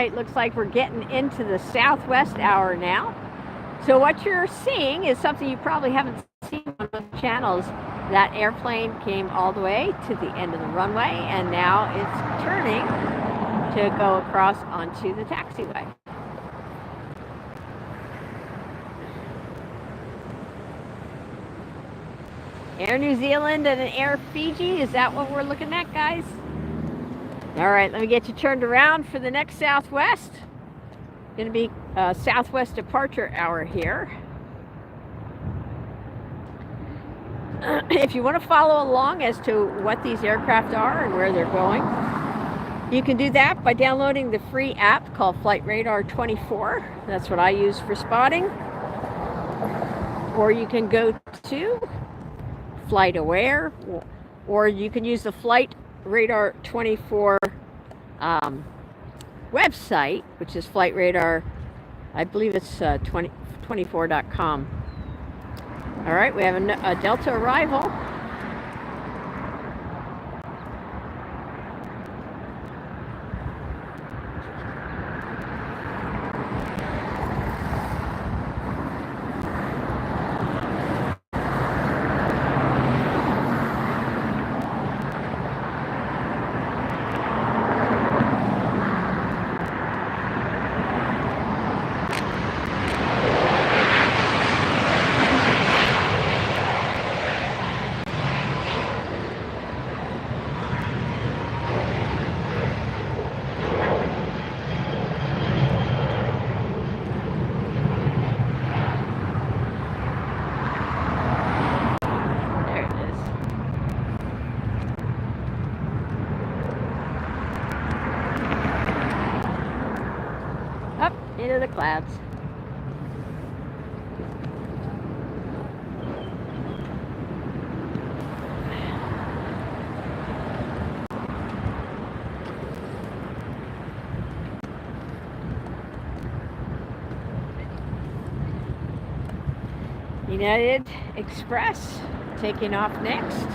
right, looks like we're getting into the southwest hour now. So what you're seeing is something you probably haven't seen on the channels. That airplane came all the way to the end of the runway, and now it's turning to go across onto the taxiway. Air New Zealand and an Air Fiji, is that what we're looking at, guys? All right, let me get you turned around for the next southwest. Going to be southwest departure hour here. If you want to follow along as to what these aircraft are and where they're going, you can do that by downloading the free app called Flight Radar 24. That's what I use for spotting. Or you can go to Flight Aware, or you can use the Flight Radar 24 website, which is Flight Radar, I believe it's 24.com. All right, we have a Delta arrival. Into the clouds. United Express taking off next.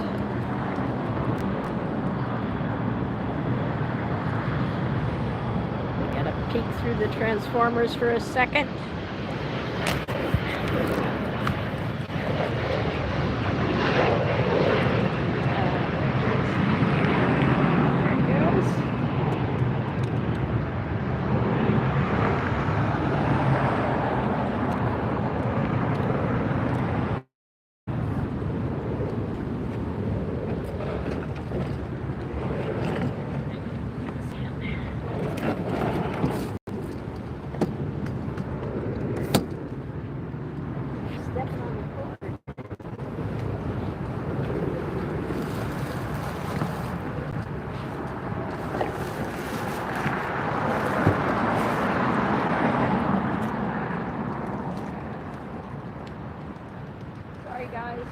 Peek through the transformers for a second. There it goes.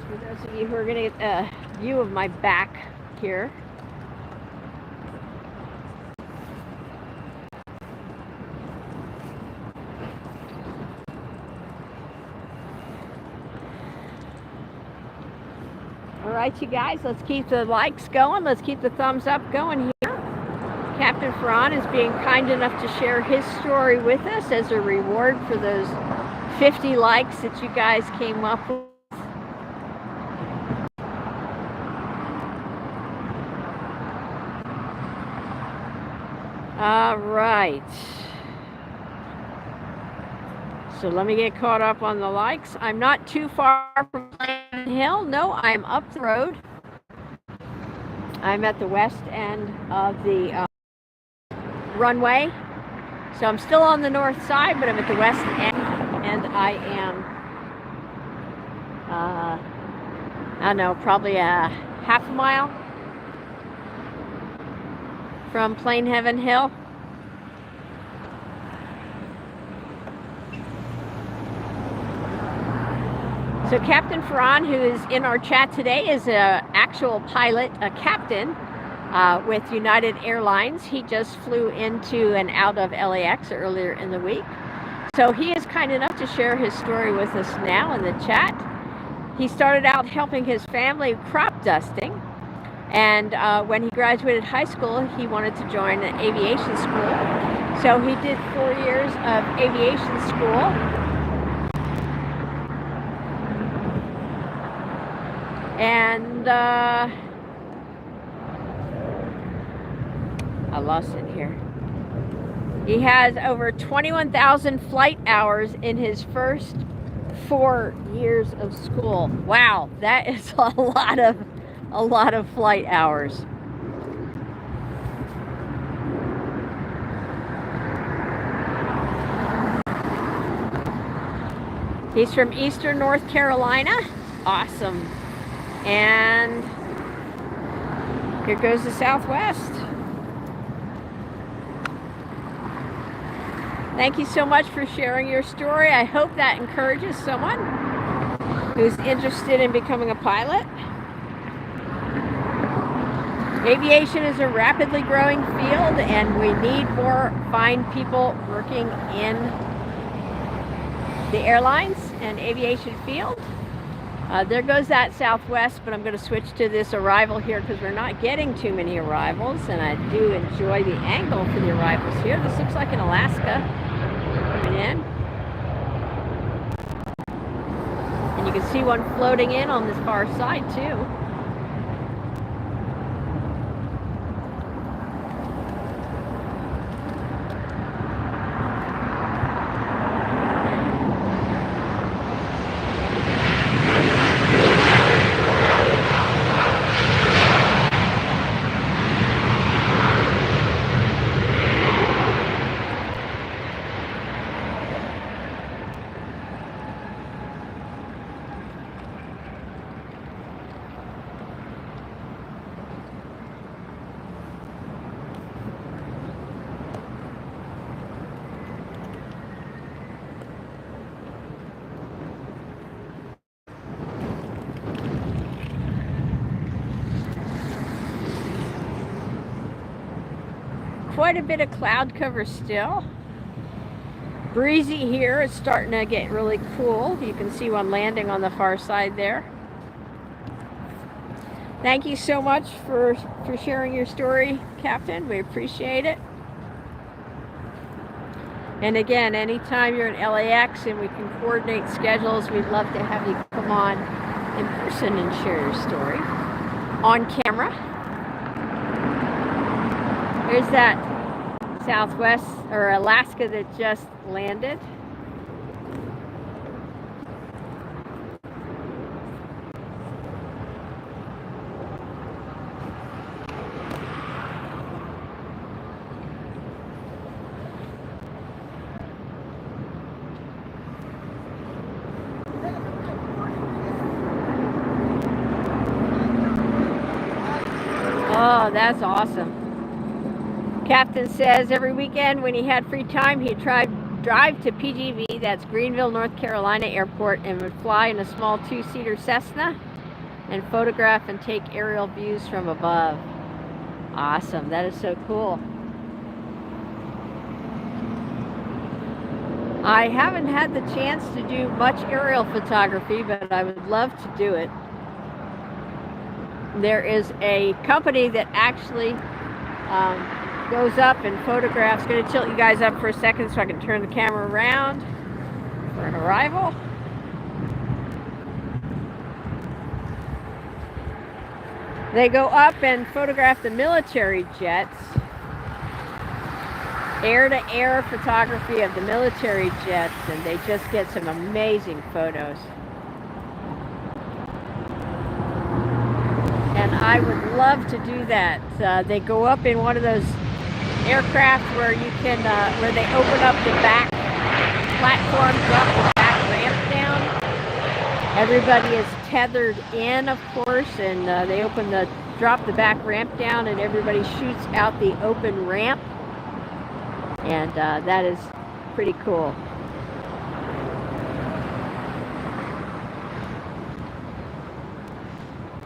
For those of you who are going to get a view of my back here. All right, you guys, let's keep the likes going. Let's keep the thumbs up going here. Captain Ferran is being kind enough to share his story with us as a reward for those 50 likes that you guys came up with. All right. So let me get caught up on the likes. I'm not too far from Plain Hill. No, I'm up the road. I'm at the west end of the runway. So I'm still on the north side, but I'm at the west end, and I am, I don't know, probably a half a mile from Plain Heaven Hill. So Captain Ferran, who is in our chat today, is an actual pilot, a captain with United Airlines. He just flew into and out of LAX earlier in the week. So he is kind enough to share his story with us now in the chat. He started out helping his family crop dusting. And when he graduated high school, he wanted to join an aviation school. So he did 4 years of aviation school. And I lost it here. He has over 21,000 flight hours in his first 4 years of school. Wow, that is a lot of flight hours. He's from Eastern North Carolina. Awesome. And here goes the Southwest. Thank you so much for sharing your story. I hope that encourages someone who's interested in becoming a pilot. Aviation is a rapidly growing field, and we need more fine people working in the airlines and aviation field. There goes that Southwest, but I'm going to switch to this arrival here because we're not getting too many arrivals, and I do enjoy the angle for the arrivals here. This looks like an Alaska coming in. And you can see one floating in on this far side too. Quite a bit of cloud cover still. Breezy here. It's starting to get really cool. You can see one landing on the far side there. Thank you so much for sharing your story, Captain. We appreciate it. And again, anytime you're in LAX and we can coordinate schedules, we'd love to have you come on in person and share your story on camera. There's that Southwest or Alaska that just landed. Oh, that's awesome. Captain says every weekend when he had free time, he'd drive to PGV, that's Greenville, North Carolina Airport, and would fly in a small 2-seater Cessna and photograph and take aerial views from above. Awesome. That is so cool. I haven't had the chance to do much aerial photography, but I would love to do it. There is a company that actually goes up and photographs. Going to tilt you guys up for a second so I can turn the camera around for an arrival. They go up and photograph the military jets, air-to-air photography of the military jets, and they just get some amazing photos. And I would love to do that. They go up in one of those aircraft where you can, where they open up the back platform, drop the back ramp down. Everybody is tethered in, of course, and they drop the back ramp down, and everybody shoots out the open ramp, and that is pretty cool.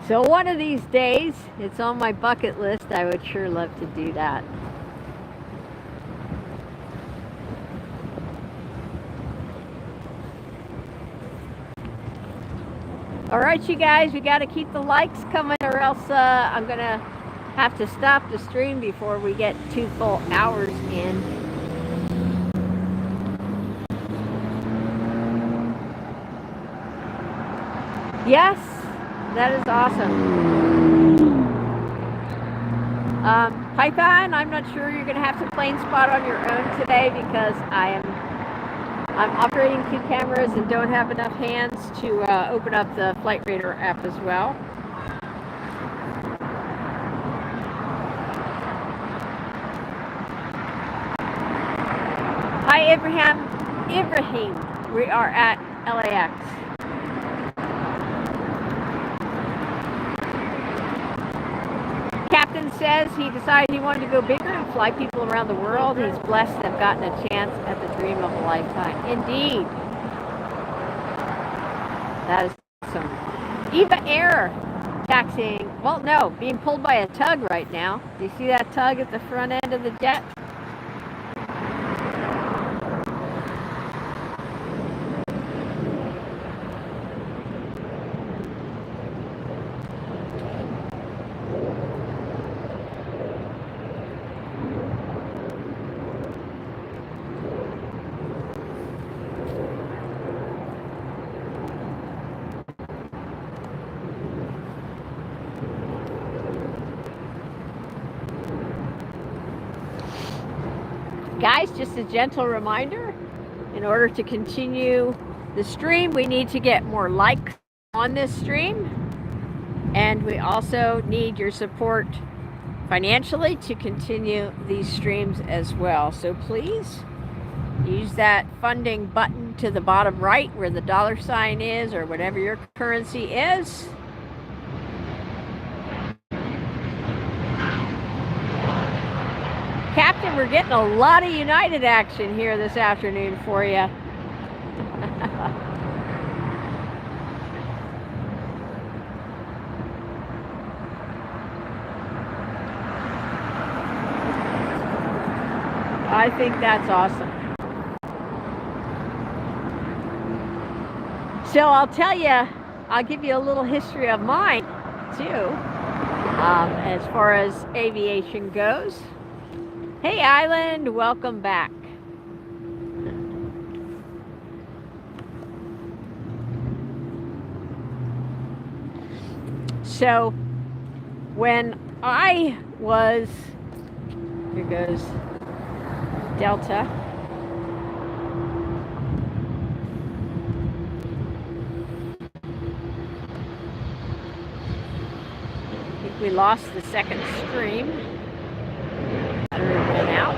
So one of these days, it's on my bucket list. I would sure love to do that. All right, you guys, we got to keep the likes coming, or else I'm going to have to stop the stream before we get 2 full hours in. Yes, that is awesome. Python, I'm not sure you're going to have to plane spot on your own today because I'm operating 2 cameras and don't have enough hands to open up the Flight Radar app as well. Hi, Ibrahim. We are at LAX. Captain says he decided he wanted to go bigger and fly people around the world. He's blessed to have gotten a chance at the dream of a lifetime. Indeed. That is awesome. Eva Air taxiing. Well, no, being pulled by a tug right now. Do you see that tug at the front end of the jet? Guys, just a gentle reminder, in order to continue the stream, we need to get more likes on this stream. And we also need your support financially to continue these streams as well. So please use that funding button to the bottom right where the $sign is, or whatever your currency is. Captain, we're getting a lot of United action here this afternoon for you. I think that's awesome. So I'll tell you, I'll give you a little history of mine too, as far as aviation goes. Hey Island, welcome back. So when I was, here goes Delta. I think we lost the second stream. Went out.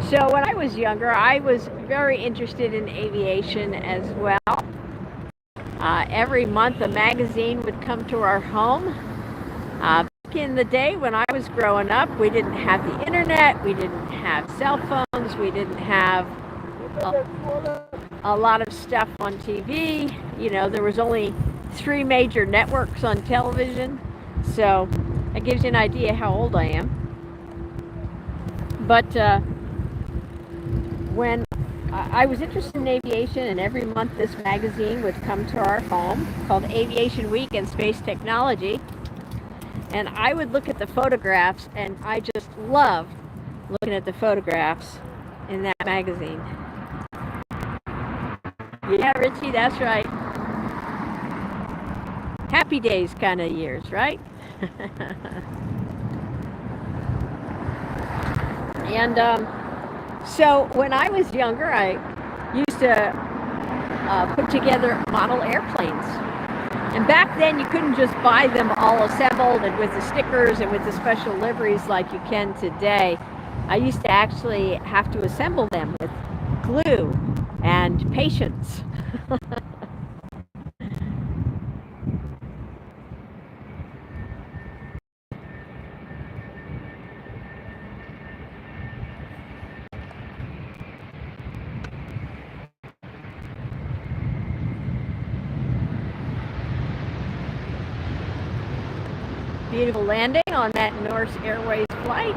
So when I was younger, I was very interested in aviation as well. Every month a magazine would come to our home. In the day when I was growing up, we didn't have the internet, we didn't have cell phones, we didn't have a lot of stuff on TV. You know, there was only 3 major networks on television, so that gives you an idea how old I am. But when I was interested in aviation, and every month this magazine would come to our home called Aviation Week and Space Technology. And I would look at the photographs, and I just loved looking at the photographs in that magazine. Yeah, Richie, that's right. Happy days kind of years, right? And so when I was younger, I used to put together model airplanes. And back then, you couldn't just buy them all assembled and with the stickers and with the special liveries like you can today. I used to actually have to assemble them with glue and patience. Beautiful landing on that Norse Airways flight.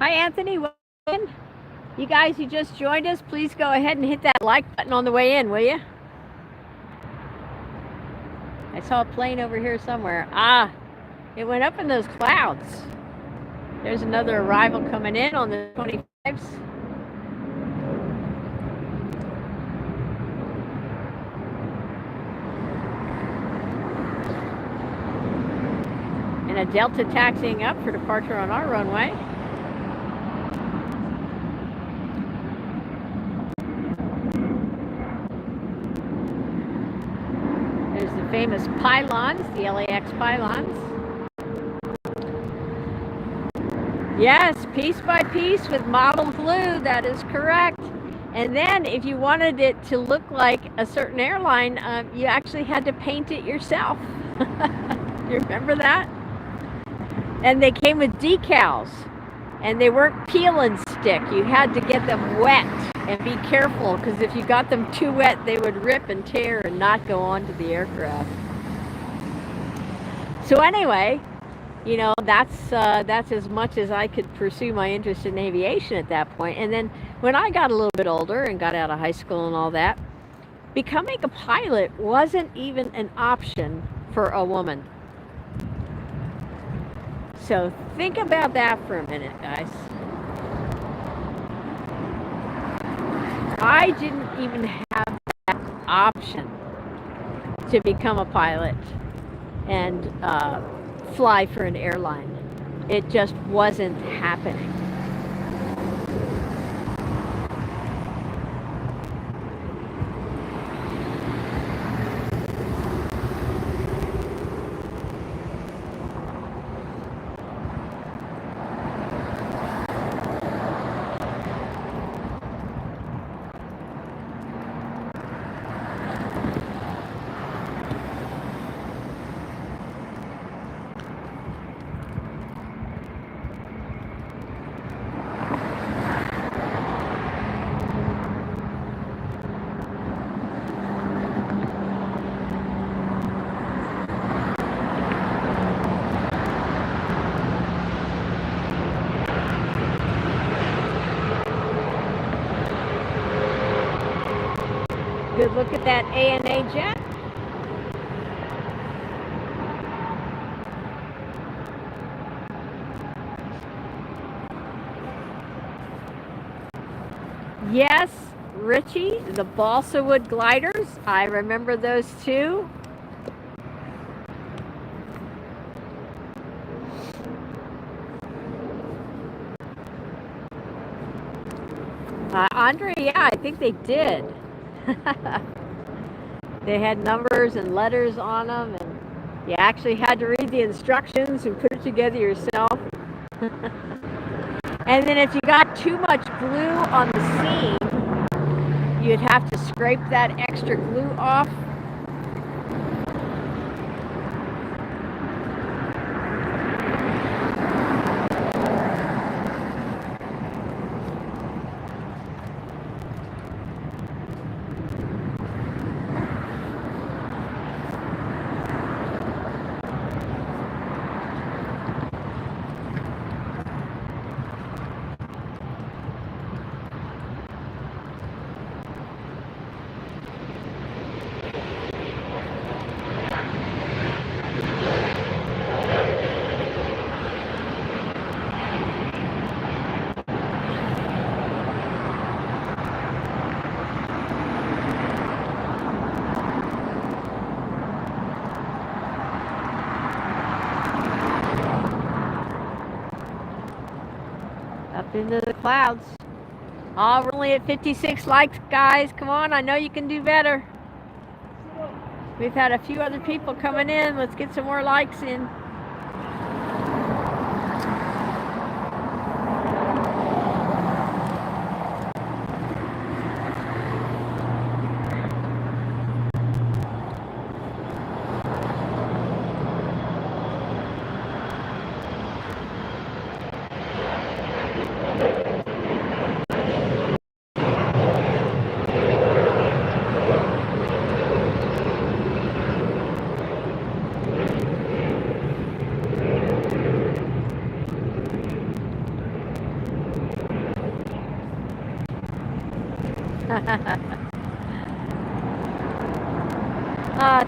Hi, Anthony. Welcome. You guys who just joined us, please go ahead and hit that like button on the way in, will you? I saw a plane over here somewhere. Ah, it went up in those clouds. There's another arrival coming in on the 25s. And a Delta taxiing up for departure on our runway. There's the famous pylons, the LAX pylons. Yes, piece by piece with modeled glue, that is correct. And then if you wanted it to look like a certain airline, you actually had to paint it yourself. You remember that? And they came with decals, and they weren't peel and stick. You had to get them wet, and be careful, because if you got them too wet, they would rip and tear and not go onto the aircraft. So anyway, you know, that's as much as I could pursue my interest in aviation at that point. And then when I got a little bit older and got out of high school and all that, becoming a pilot wasn't even an option for a woman. So think about that for a minute, guys. I didn't even have that option to become a pilot and fly for an airline. It just wasn't happening. Good look at that ANA jet. Yes, Richie, the balsa wood gliders. I remember those too. Andre, yeah, I think they did. They had numbers and letters on them, and you actually had to read the instructions and put it together yourself. And then if you got too much glue on the seam, you'd have to scrape that extra glue off. Up into the clouds. Oh, we're only at 56 likes, guys. Come on, I know you can do better. We've had a few other people coming in. Let's get some more likes in.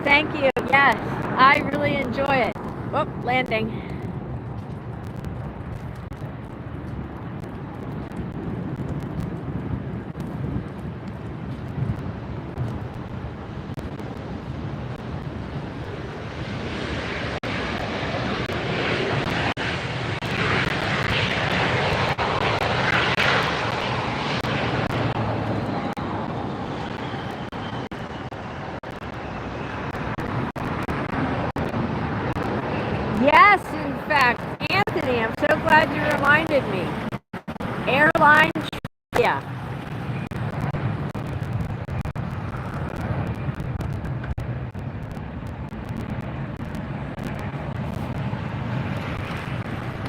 Thank you. Yes, I really enjoy it. Whoop, landing. Yes, in fact, Anthony, I'm so glad you reminded me. Airline, yeah.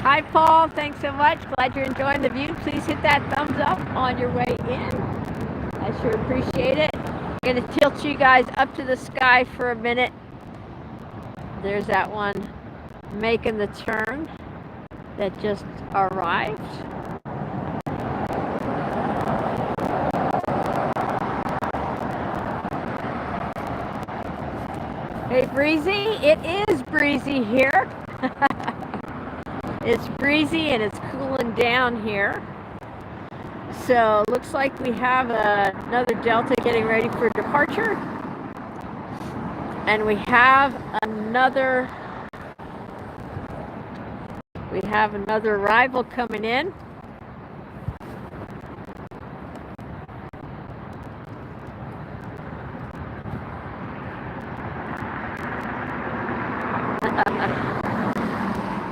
Hi, Paul. Thanks so much. Glad you're enjoying the view. Please hit that thumbs up on your way in. I sure appreciate it. I'm going to tilt you guys up to the sky for a minute. There's that one making the turn that just arrived. Hey, Breezy. It is breezy here. It's breezy and it's cooling down here. So looks like we have another Delta getting ready for departure. And we have another arrival coming in.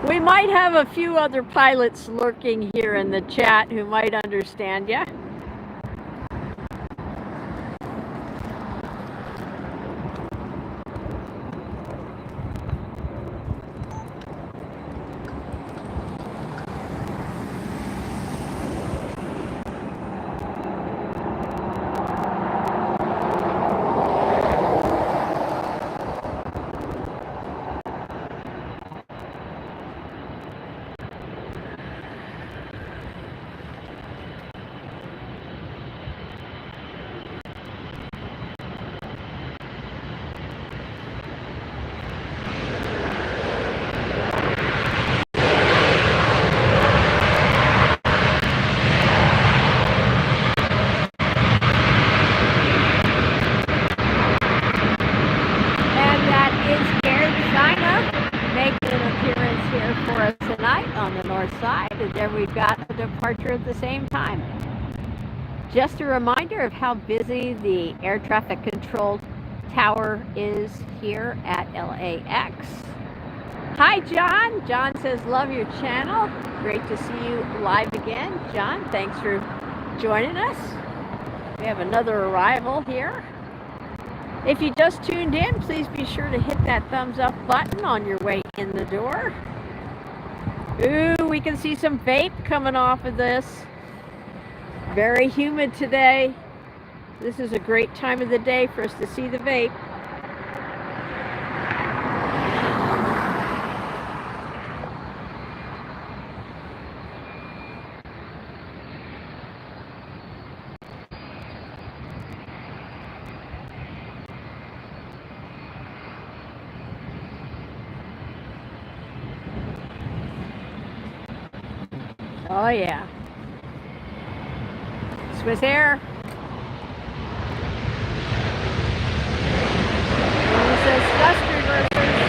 We might have a few other pilots lurking here in the chat who might understand you. We've got a departure at the same time. Just a reminder of how busy the air traffic control tower is here at LAX. Hi, John. John says, love your channel. Great to see you live again. John, thanks for joining us. We have another arrival here. If you just tuned in, please be sure to hit that thumbs up button on your way in the door. Ooh, we can see some vape coming off of this. Very humid today. This is a great time of the day for us to see the vape. Oh yeah. Swiss Air. It says thrust reversers.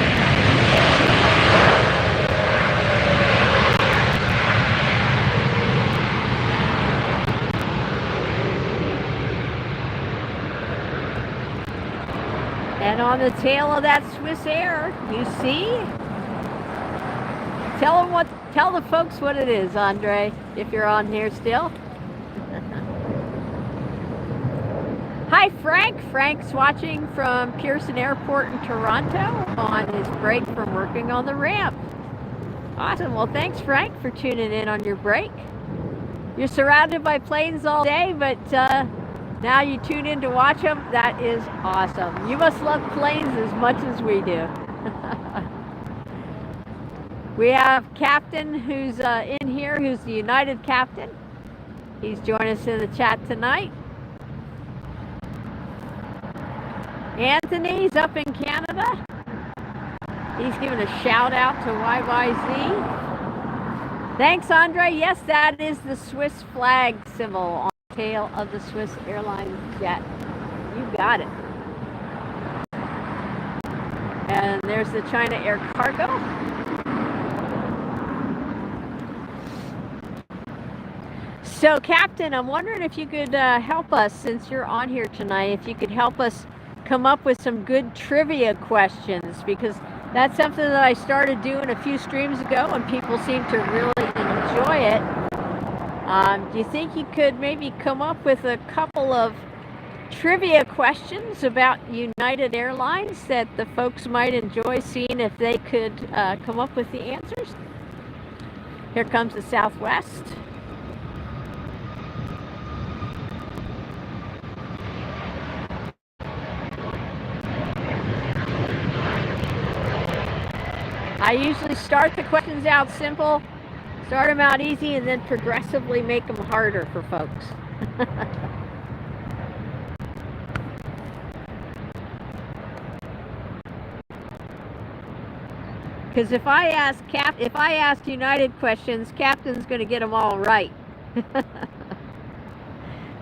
And on the tail of that Swiss Air, you see? Tell the folks what it is, Andre, if you're on here still. Hi, Frank. Frank's watching from Pearson Airport in Toronto on his break from working on the ramp. Awesome. Well, thanks, Frank, for tuning in on your break. You're surrounded by planes all day, but now you tune in to watch them. That is awesome. You must love planes as much as we do. We have Captain who's in here, who's the United Captain. He's joining us in the chat tonight. Anthony's up in Canada. He's giving a shout out to YYZ. Thanks, Andre. Yes, that is the Swiss flag symbol on the tail of the Swiss airline jet. You got it. And there's the China Air Cargo. So, Captain, I'm wondering if you could help us, since you're on here tonight, if you could help us come up with some good trivia questions, because that's something that I started doing a few streams ago and people seem to really enjoy it. Do you think you could maybe come up with a couple of trivia questions about United Airlines that the folks might enjoy seeing if they could come up with the answers? Here comes the Southwest. I usually start the questions out simple, start them out easy, and then progressively make them harder for folks. Because if I ask United questions, Captain's going to get them all right.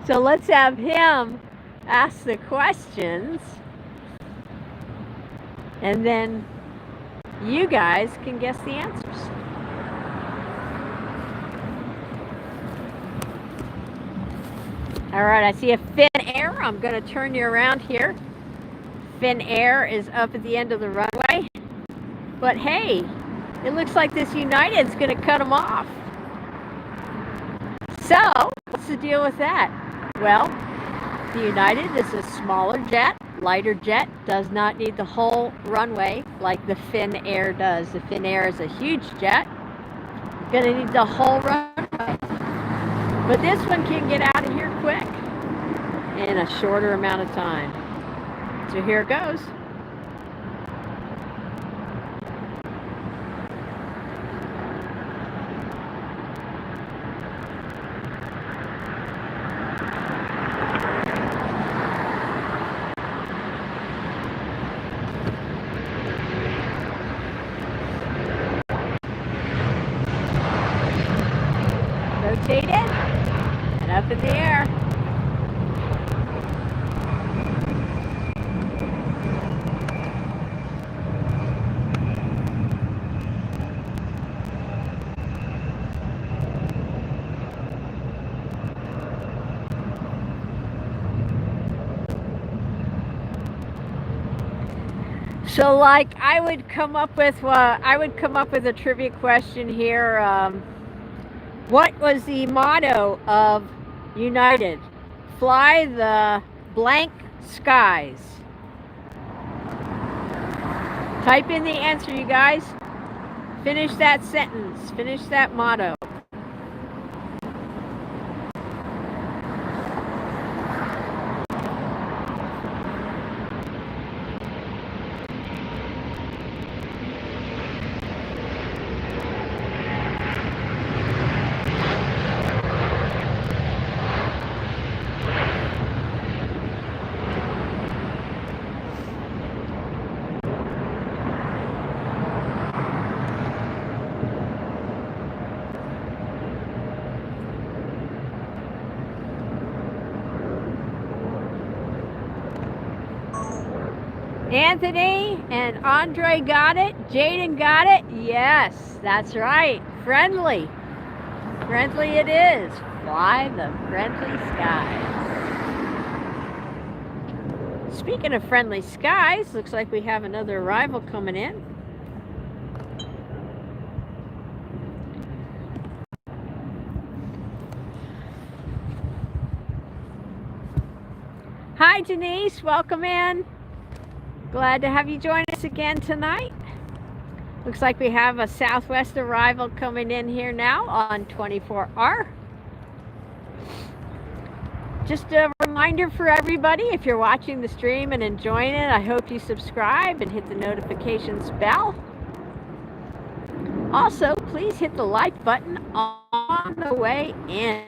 So let's have him ask the questions, and then you guys can guess the answers. All right, I see a Finn Air. I'm going to turn you around here. Finn Air is up at the end of the runway. But hey, it looks like this United's going to cut them off. So, what's the deal with that? Well, the United is a smaller jet, lighter jet, does not need the whole runway like the Finn Air does. The Finn Air is a huge jet, going to need the whole runway. But this one can get out of here quick in a shorter amount of time. So here it goes. Rotated and up in the air. So, like, I would come up with a trivia question here. What was the motto of United? Fly the blank skies. Type in the answer, you guys. Finish that sentence. Finish that motto. Anthony and Andre got it. Jaden got it. Yes, that's right. Friendly. Friendly it is. Fly the friendly skies. Speaking of friendly skies, looks like we have another arrival coming in. Hi, Denise. Welcome in. Glad to have you join us again tonight. Looks like we have a Southwest arrival coming in here now on 24R. Just a reminder for everybody, if you're watching the stream and enjoying it, I hope you subscribe and hit the notifications bell. Also, please hit the like button on the way in.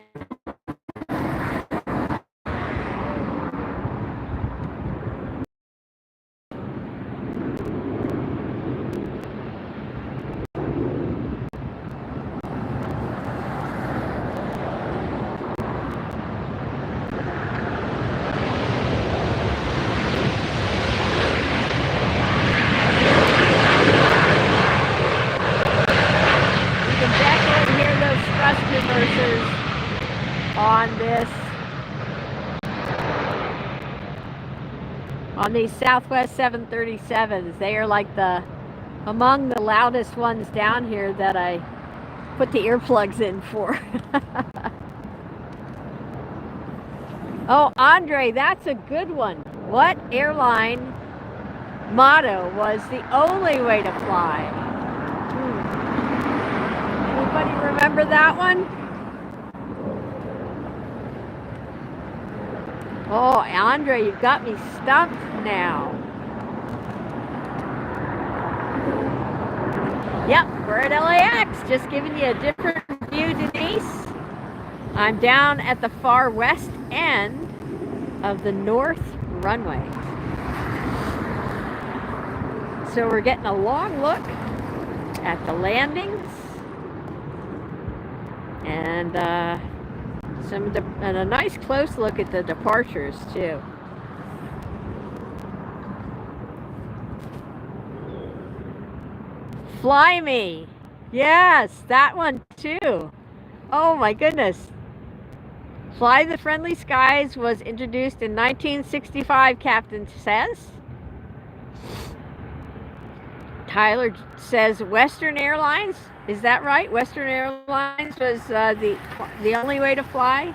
on this. On these Southwest 737s, they are like among the loudest ones down here that I put the earplugs in for. Oh, Andre, that's a good one. What airline motto was the only way to fly? Anybody remember that one? Oh, Andre, you've got me stumped now. Yep, we're at LAX. Just giving you a different view, Denise. I'm down at the far west end of the north runway. So we're getting a long look at the landings and a nice close look at the departures too. Fly Me. Yes, that one too. Oh my goodness. Fly the Friendly Skies was introduced in 1965, Captain says. Tyler says Western Airlines. Is that right? Western Airlines was the only way to fly?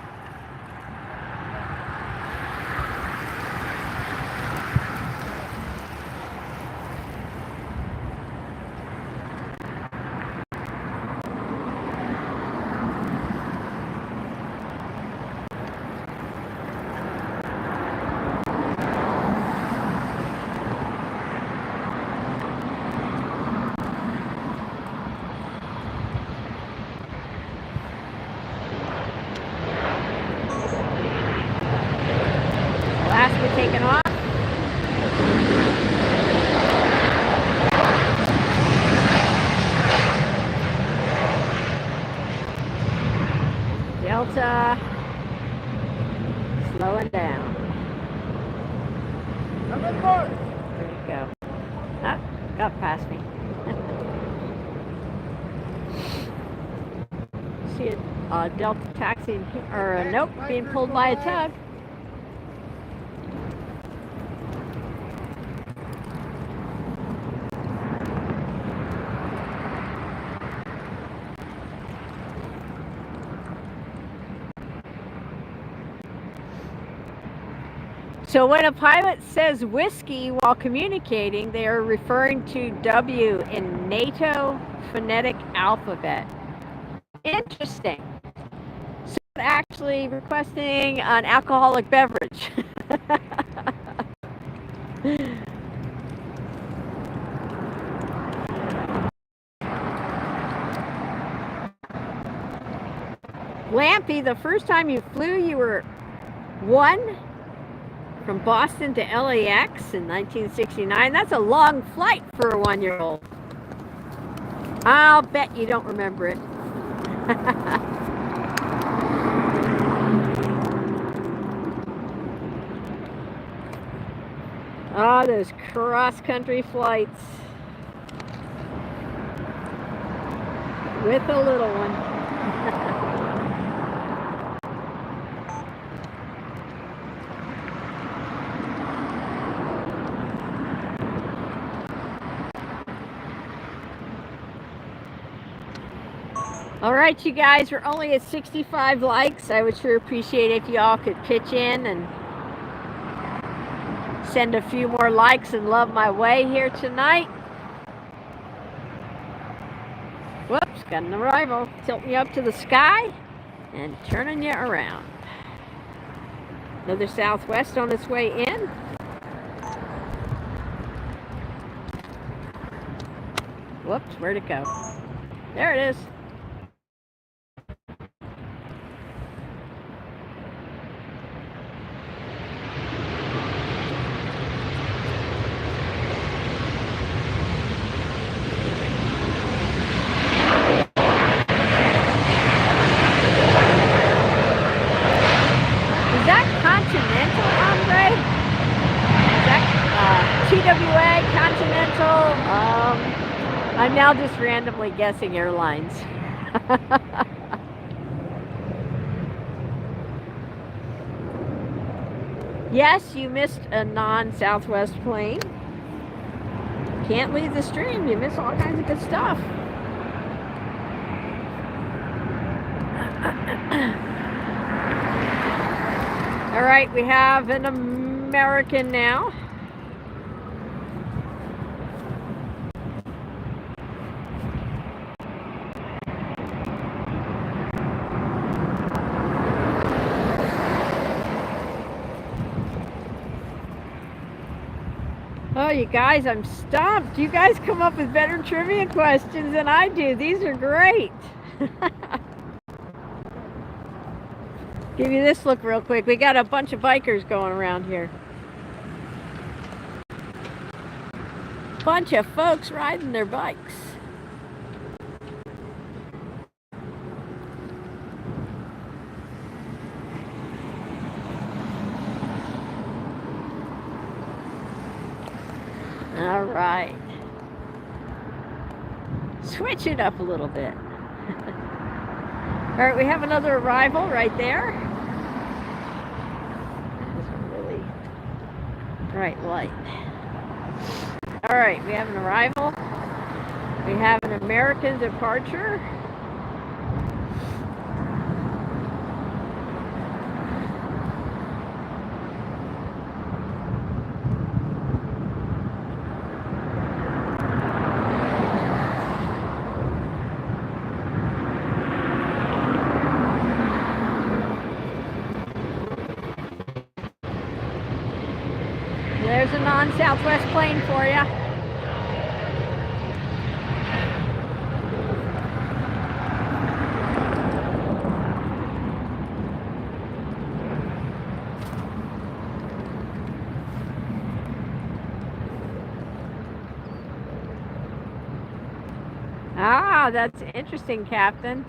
Taking off. Delta slowing down. There you go. Ah, got past me. See a Delta taxi, or nope, being pulled by a tug. So when a pilot says whiskey while communicating, they are referring to W in NATO phonetic alphabet. Interesting. So actually requesting an alcoholic beverage. Lampy, the first time you flew, you were 1 from Boston to LAX in 1969. That's a long flight for a 1-year-old. I'll bet you don't remember it. Oh, those cross-country flights with a little one. All right, you guys, we're only at 65 likes. I would sure appreciate if you all could pitch in and send a few more likes and love my way here tonight. Whoops, got an arrival. Tilting you up to the sky and turning you around. Another Southwest on its way in. Whoops, where'd it go? There it is. I'm now just randomly guessing airlines. Yes, you missed a non-Southwest plane. Can't leave the stream. You miss all kinds of good stuff. All right, we have an American now. Oh, you guys, I'm stumped. You guys come up with better trivia questions than I do. These are great. Give you this look real quick. We got a bunch of bikers going around here. Bunch of folks riding their bikes. All right. Switch it up a little bit. All right, we have another arrival right there. That is a really bright light. All right, we have an arrival. We have an American departure. There's a non-Southwest plane for you. Ah, that's interesting, Captain.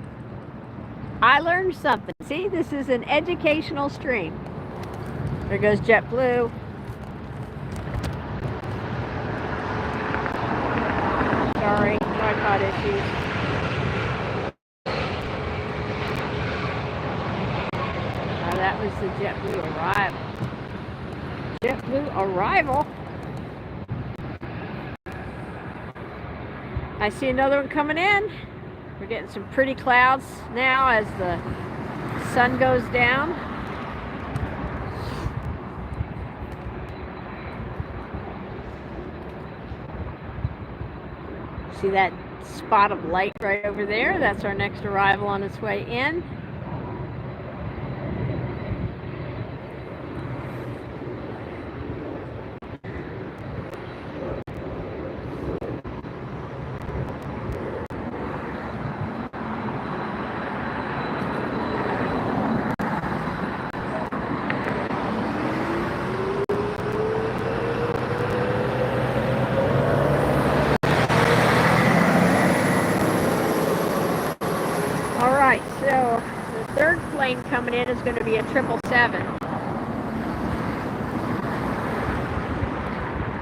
I learned something. See, this is an educational stream. There goes JetBlue. Sorry, tripod issues. That was the JetBlue arrival. JetBlue arrival. I see another one coming in. We're getting some pretty clouds now as the sun goes down. See that spot of light right over there? That's our next arrival on its way in. Coming in is going to be a 777.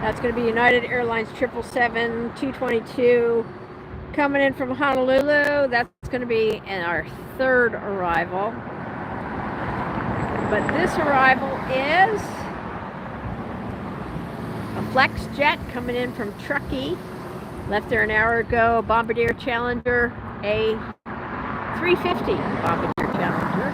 That's going to be United Airlines 777-222 coming in from Honolulu. That's going to be in our third arrival. But this arrival is a flex jet coming in from Truckee. Left there an hour ago. Bombardier Challenger A350 Bombardier Challenger.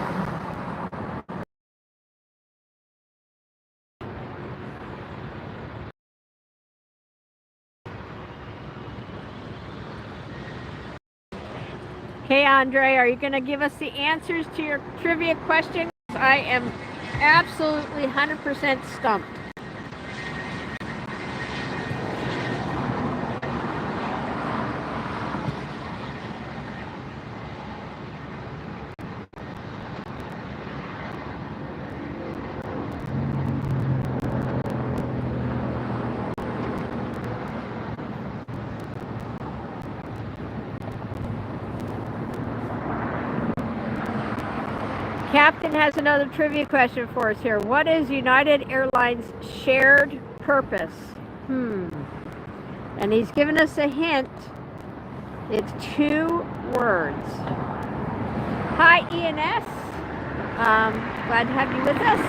Okay, Andre, are you going to give us the answers to your trivia question? I am absolutely 100% stumped. Captain has another trivia question for us here. What is United Airlines' shared purpose? And he's given us a hint. It's 2 words. Hi, ENS. Glad to have you with us.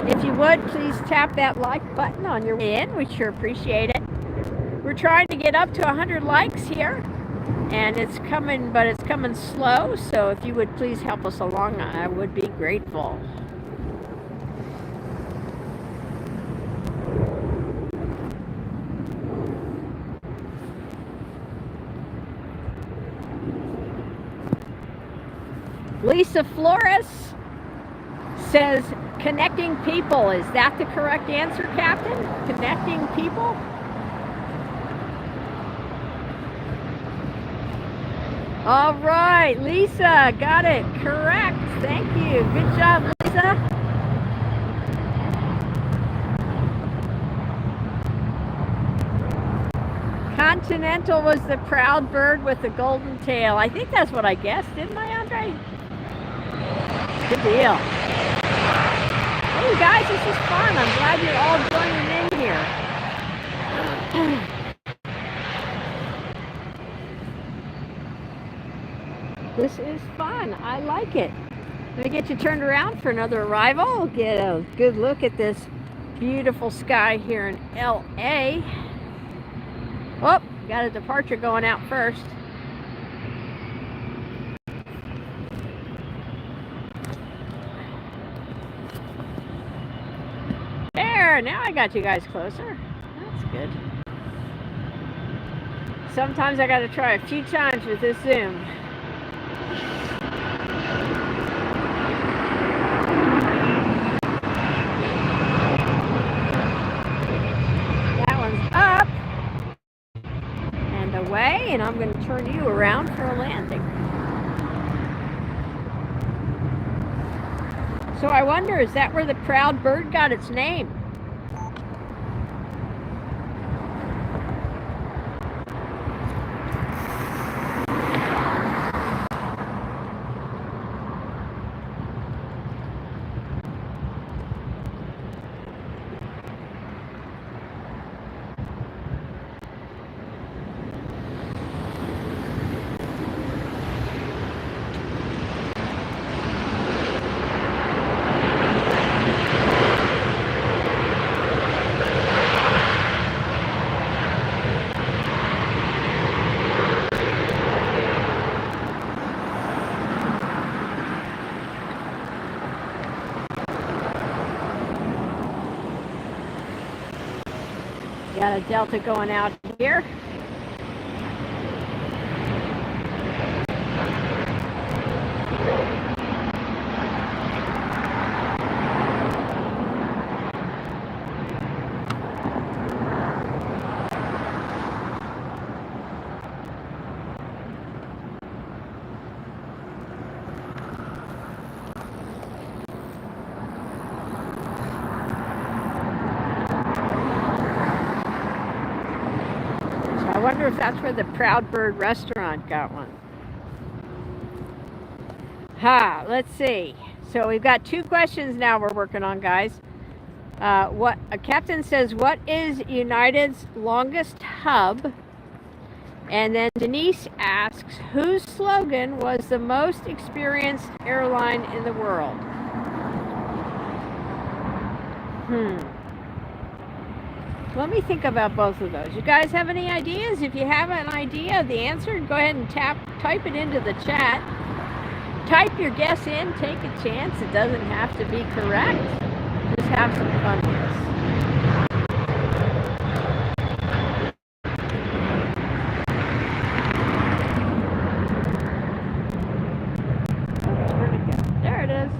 If you would, please tap that like button on your way in. We sure appreciate it. We're trying to get up to 100 likes here, and it's coming, but it's coming slow. So if you would please help us along, I would be grateful. Lisa Flores says, connecting people. Is that the correct answer, Captain? Connecting people? All right, Lisa, got it correct. Thank you. Good job, Lisa. Continental was the proud bird with the golden tail. I think that's what I guessed, didn't I, Andre? Good deal. Hey, you guys, this is fun. I'm glad you're all joining in here. This is fun. I like it. Let me get you turned around for another arrival. Get a good look at this beautiful sky here in LA. Oh, got a departure going out first. There, now I got you guys closer. That's good. Sometimes I got to try a few times with this zoom. That one's up and away, and I'm going to turn you around for a landing. So I wonder, is that where the proud bird got its name? Got a Delta going out here. I wonder if that's where the Proud Bird restaurant got one. Let's see. So we've got 2 questions now we're working on, guys. What a captain says, what is United's longest hub? And then Denise asks, whose slogan was the most experienced airline in the world? Let me think about both of those. You guys have any ideas? If you have an idea of the answer, go ahead and type it into the chat. Type your guess in, take a chance. It doesn't have to be correct. Just have some fun with this. Where'd it go? There it is.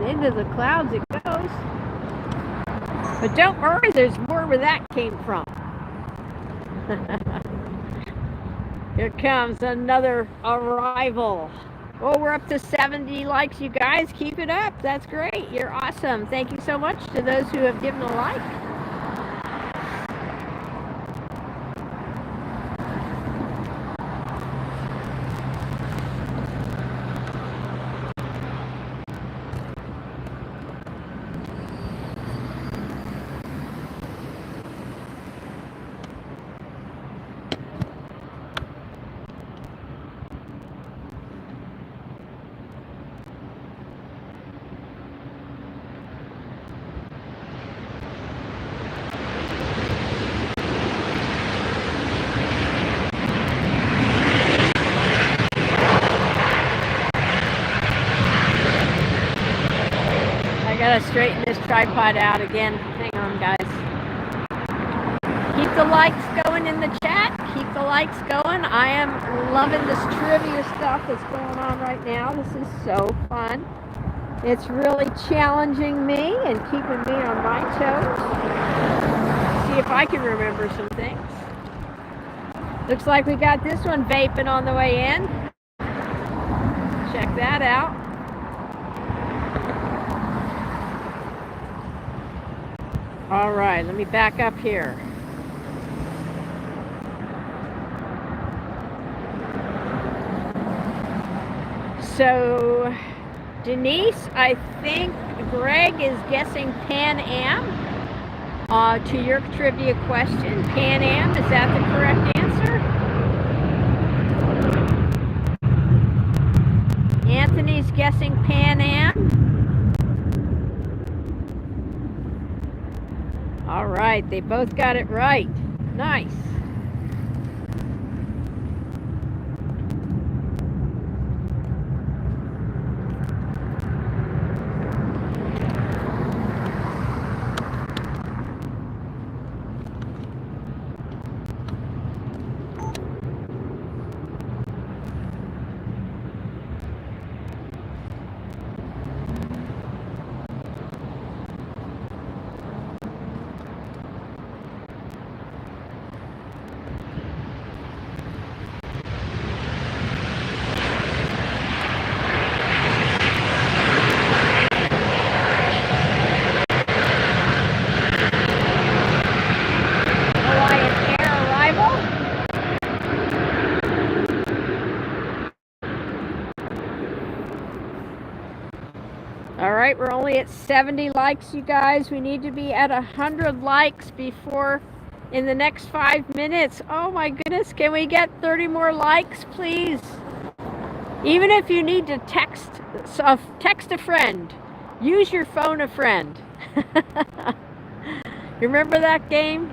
Into the clouds it goes. But don't worry, there's more where that came from. Here comes another arrival. Oh, we're up to 70 likes, you guys. Keep it up. That's great. You're awesome. Thank you so much to those who have given a like. gotta straighten this tripod out again. Hang on, guys. Keep the likes going in the chat. Keep the likes going. I am loving this trivia stuff that's going on right now. This is so fun. It's really challenging me and keeping me on my toes. See if I can remember some things. Looks like we got this one vaping on the way in. Check that out. All right, let me back up here. So, Denise, I think Greg is guessing Pan Am. To your trivia question, Pan Am, is that the correct answer? Anthony's guessing Pan Am. All right, they both got it right. Nice. Alright, we're only at 70 likes, you guys. We need to be at 100 likes before in the next 5 minutes. Oh my goodness, can we get 30 more likes, please? Even if you need to text a friend. Use your phone a friend. Remember that game?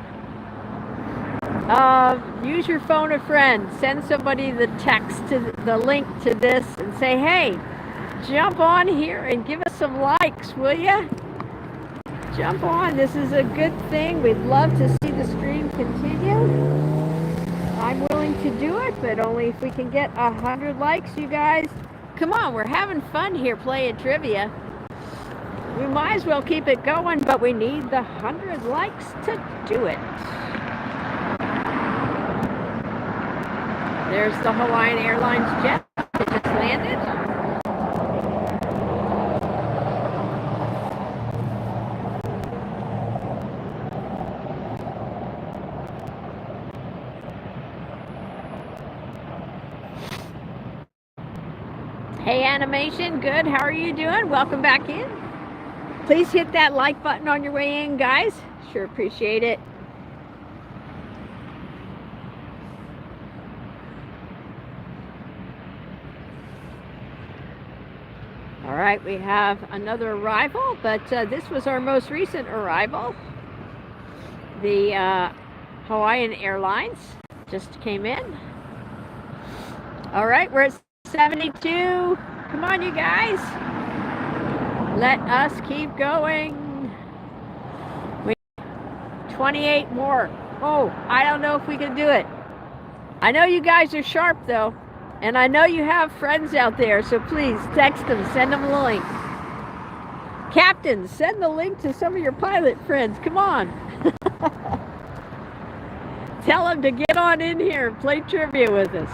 Use your phone a friend. Send somebody the text to the link to this and say, hey, jump on here and give us some likes, will ya? Jump on. This is a good thing. We'd love to see the stream continue. I'm willing to do it, but only if we can get 100 likes, you guys. Come on, we're having fun here playing trivia. We might as well keep it going, but we need the 100 likes to do it. There's the Hawaiian Airlines jet that just landed. Hey Animation, good. How are you doing? Welcome back in. Please hit that like button on your way in, guys. Sure appreciate it. All right, we have another arrival, but this was our most recent arrival. The Hawaiian Airlines just came in. All right, we're at 72. Come on, you guys. Let us keep going. We 28 more. Oh, I don't know if we can do it. I know you guys are sharp, though. And I know you have friends out there, so please text them, send them a link. Captain, send the link to some of your pilot friends. Come on. Tell them to get on in here and play trivia with us.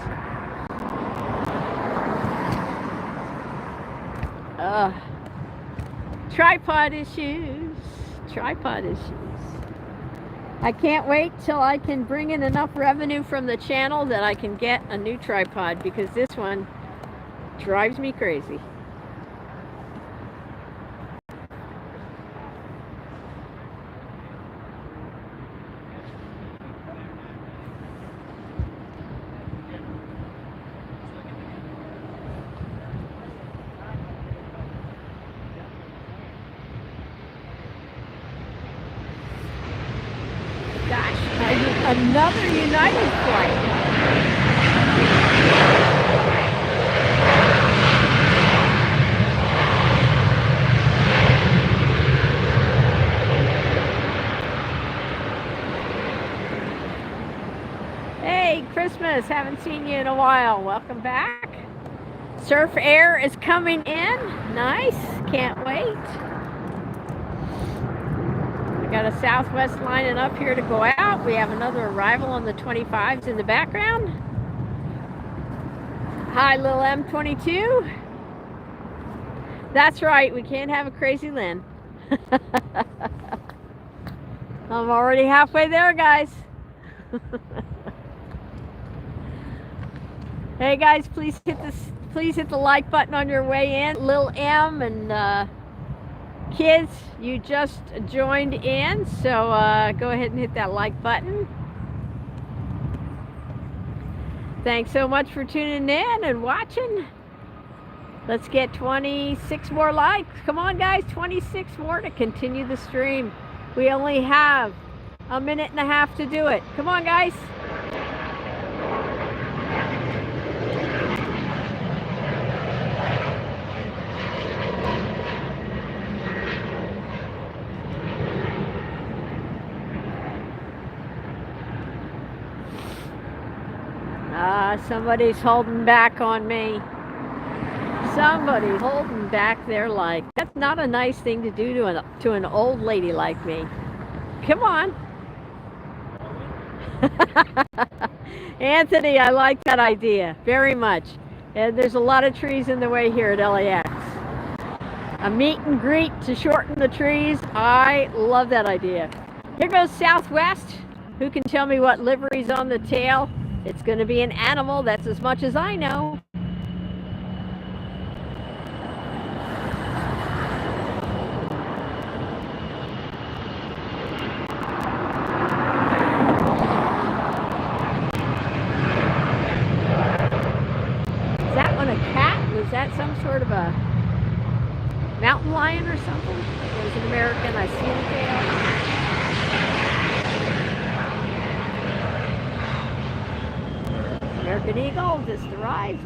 Tripod issues. Tripod issues. I can't wait till I can bring in enough revenue from the channel that I can get a new tripod, because this one drives me crazy. Another United flight. Hey, Christmas, haven't seen you in a while. Welcome back. Surf Air is coming in. Nice, can't wait. We got a Southwest lining up here to go out. We have another arrival on the 25s in the background. Hi, little M22. That's right, we can't have a crazy Lynn. I'm already halfway there, guys. Hey guys, please hit the like button on your way in. Lil M and kids, you just joined in, so go ahead and hit that like button. Thanks so much for tuning in and watching. Let's get 26 more likes. Come on guys, 26 more to continue the stream. We only have a minute and a half to do it. Come on guys. Somebody's holding back on me. Somebody's holding back their like. That's not a nice thing to do to an old lady like me. Come on. Anthony, I like that idea very much. And there's a lot of trees in the way here at LAX. A meet and greet to shorten the trees. I love that idea. Here goes Southwest. Who can tell me what livery's on the tail? It's going to be an animal. That's as much as I know. Is that one a cat? Was that some sort of a mountain lion or something? It was an American. I see the tail. American Eagle just arrived.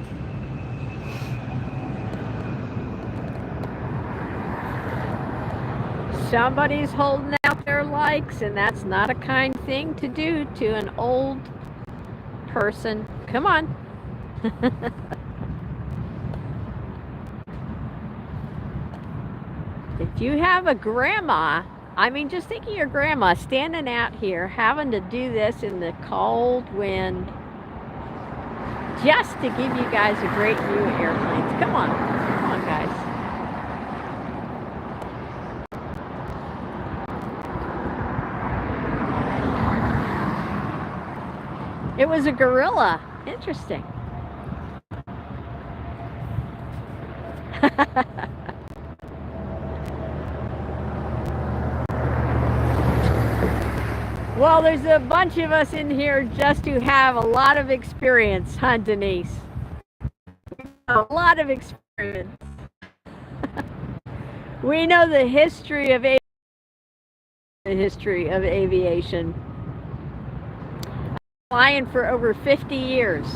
Somebody's holding out their likes, and that's not a kind thing to do to an old person. Come on. If you have a grandma, I mean, just think of your grandma standing out here having to do this in the cold wind, just to give you guys a great view of airplanes. Come on guys. It was a gorilla. Interesting. Well, there's a bunch of us in here just who have a lot of experience, huh, Denise? A lot of experience. We know the history of aviation. I'm flying for over 50 years.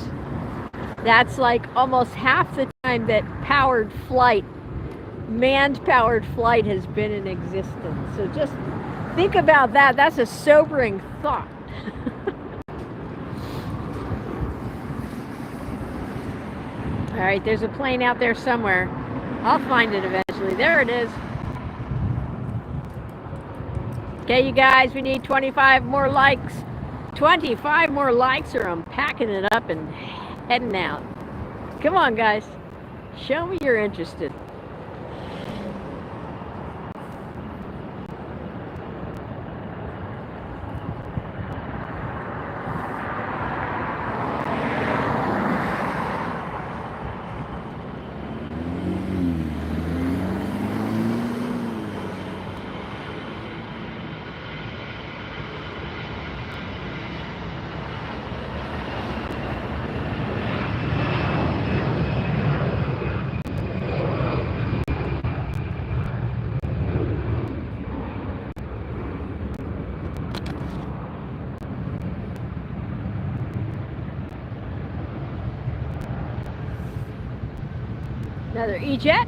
That's like almost half the time that manned powered flight has been in existence. So just think about that. That's a sobering thought. All right, there's a plane out there somewhere. I'll find it eventually. There it is. Okay, you guys, we need 25 more likes. 25 more likes or I'm packing it up and heading out. Come on, guys. Show me you're interested. Another E-Jet.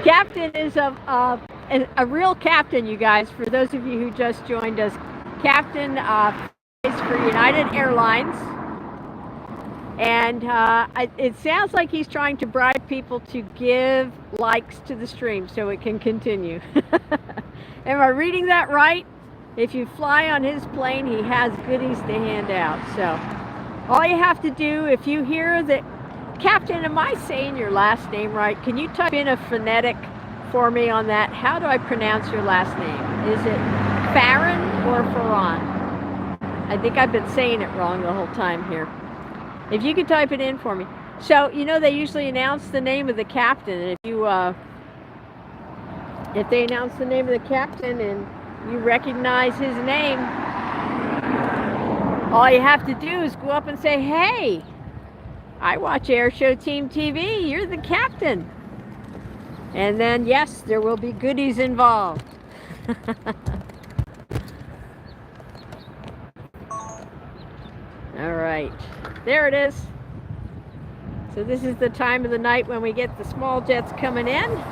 Captain is a real captain, you guys. For those of you who just joined us, Captain is for United Airlines. And it sounds like he's trying to bribe people to give likes to the stream so it can continue. Am I reading that right? If you fly on his plane, he has goodies to hand out. So all you have to do, if you hear that, Captain, am I saying your last name right? Can you type in a phonetic for me on that? How do I pronounce your last name? Is it Farron or Farron? I think I've been saying it wrong the whole time here. If you could type it in for me. So, you know, they usually announce the name of the captain. And if they announce the name of the captain and you recognize his name, all you have to do is go up and say, hey, I watch AirshowTeamTV. You're the captain. And then, yes, there will be goodies involved. All right. There it is. So this is the time of the night when we get the small jets coming in.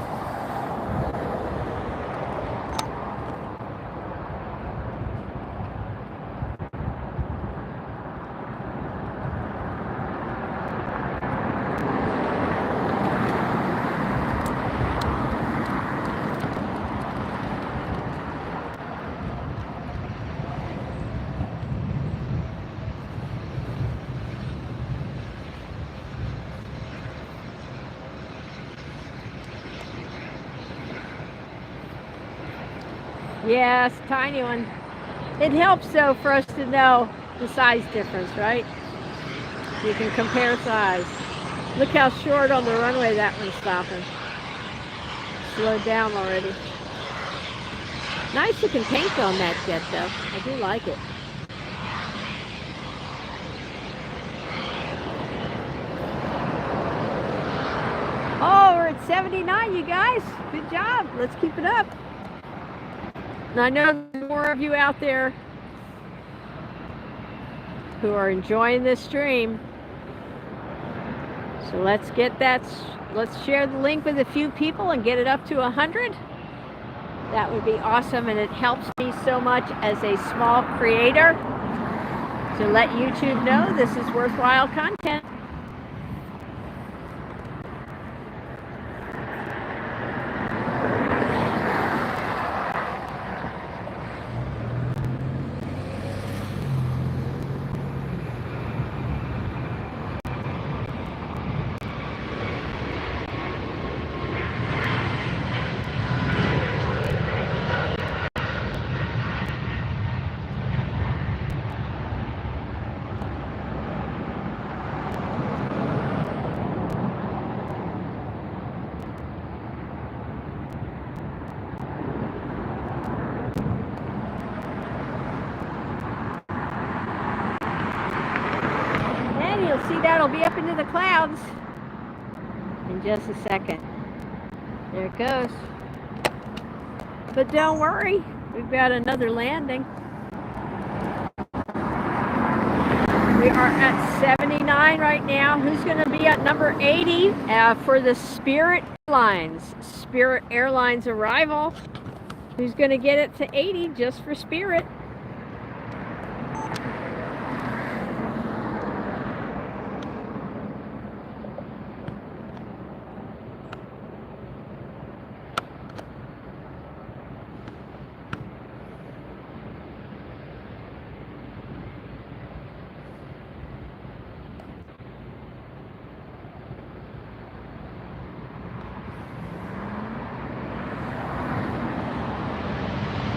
Yes, tiny one. It helps though for us to know the size difference, right? You can compare size. Look how short on the runway that one's stopping. Slowed down already. Nice looking paint on that jet though. I do like it. Oh, we're at 79, you guys. Good job. Let's keep it up. And I know there's more of you out there who are enjoying this stream. So let's get that, let's share the link with a few people and get it up to 100. That would be awesome, and it helps me so much as a small creator to let YouTube know this is worthwhile content. That'll be up into the clouds in just a second. There it goes. But don't worry, we've got another landing. We are at 79 right now. Who's going to be at number 80 for the Spirit Airlines? Spirit Airlines arrival. Who's going to get it to 80 just for Spirit?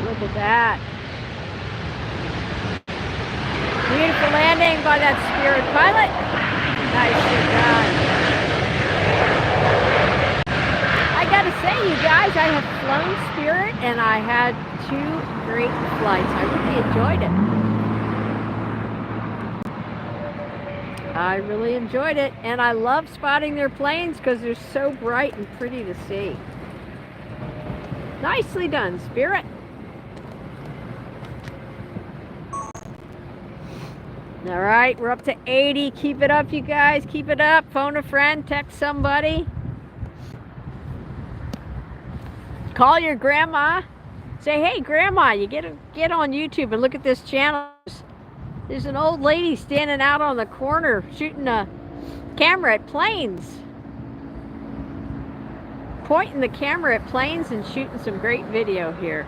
Look at that. Beautiful landing by that Spirit pilot. Nicely done. I gotta say, you guys, I have flown Spirit and I had 2 great flights. I really enjoyed it. I really enjoyed it, and I love spotting their planes because they're so bright and pretty to see. Nicely done, Spirit. All right, we're up to 80. Keep it up, you guys. Keep it up. Phone a friend, text somebody. Call your grandma. Say, hey, grandma, you get on YouTube and look at this channel. There's an old lady standing out on the corner shooting a camera at planes. Pointing the camera at planes and shooting some great video here.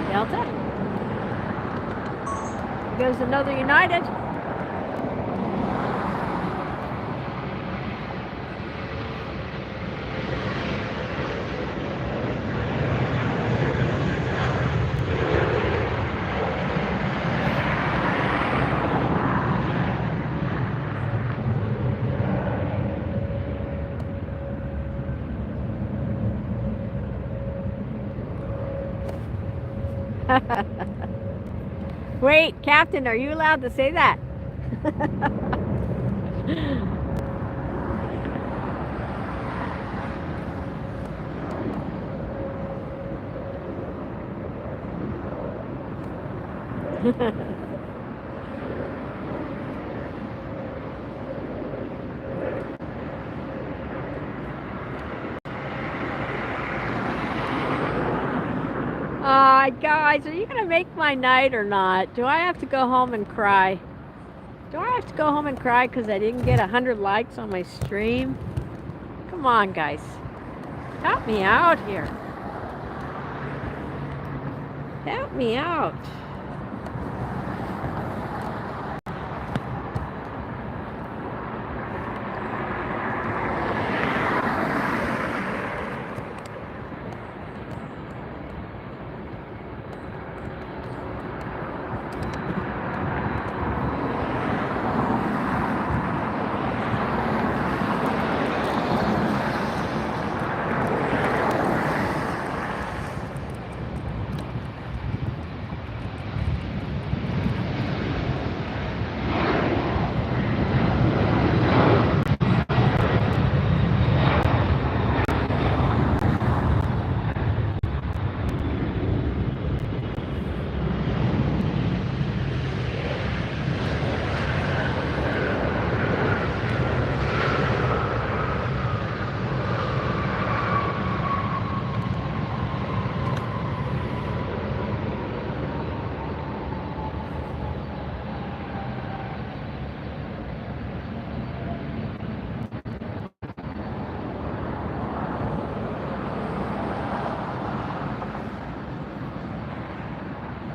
Delta. Here goes another United. Wait, Captain, are you allowed to say that? Guys, are you going to make my night or not? Do I have to go home and cry? Do I have to go home and cry because I didn't get 100 likes on my stream? Come on, guys. Help me out here. Help me out.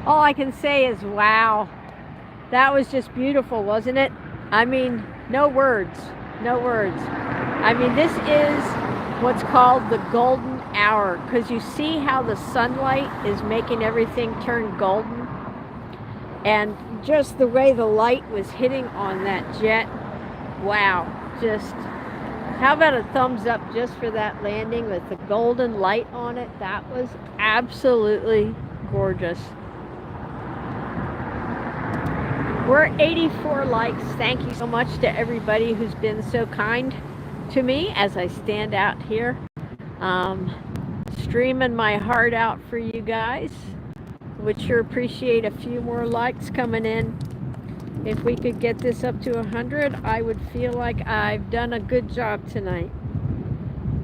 All I can say is, wow, that was just beautiful, wasn't it? I mean, no words, no words. I mean, this is what's called the golden hour, because you see how the sunlight is making everything turn golden, and just the way the light was hitting on that jet. Wow, just how about a thumbs up just for that landing with the golden light on it? That was absolutely gorgeous. We're at 84 likes. Thank you so much to everybody who's been so kind to me as I stand out here, streaming my heart out for you guys. Would sure appreciate a few more likes coming in. If we could get this up to 100, I would feel like I've done a good job tonight.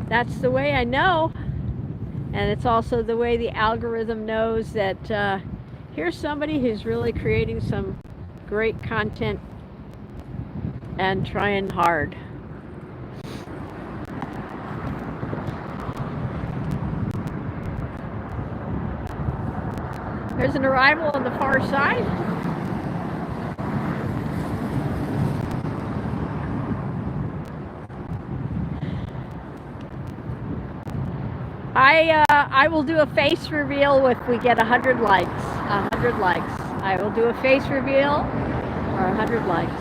That's the way I know, and it's also the way the algorithm knows that here's somebody who's really creating some great content and trying hard. There's an arrival on the far side. I will do a face reveal if we get 100 likes. 100 likes. I will do a face reveal or 100 likes.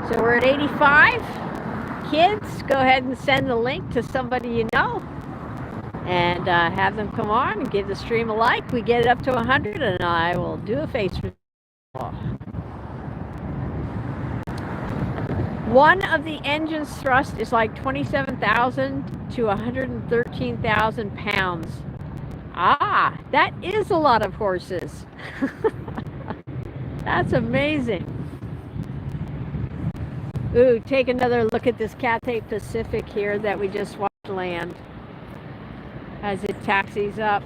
So we're at 85. Kids, go ahead and send the link to somebody you know and have them come on and give the stream a like. We get it up to 100 and I will do a face reveal. One of the engine's thrust is like 27,000 to 113,000 pounds. Ah, that is a lot of horses. That's amazing. Ooh, take another look at this Cathay Pacific here that we just watched land as it taxis up.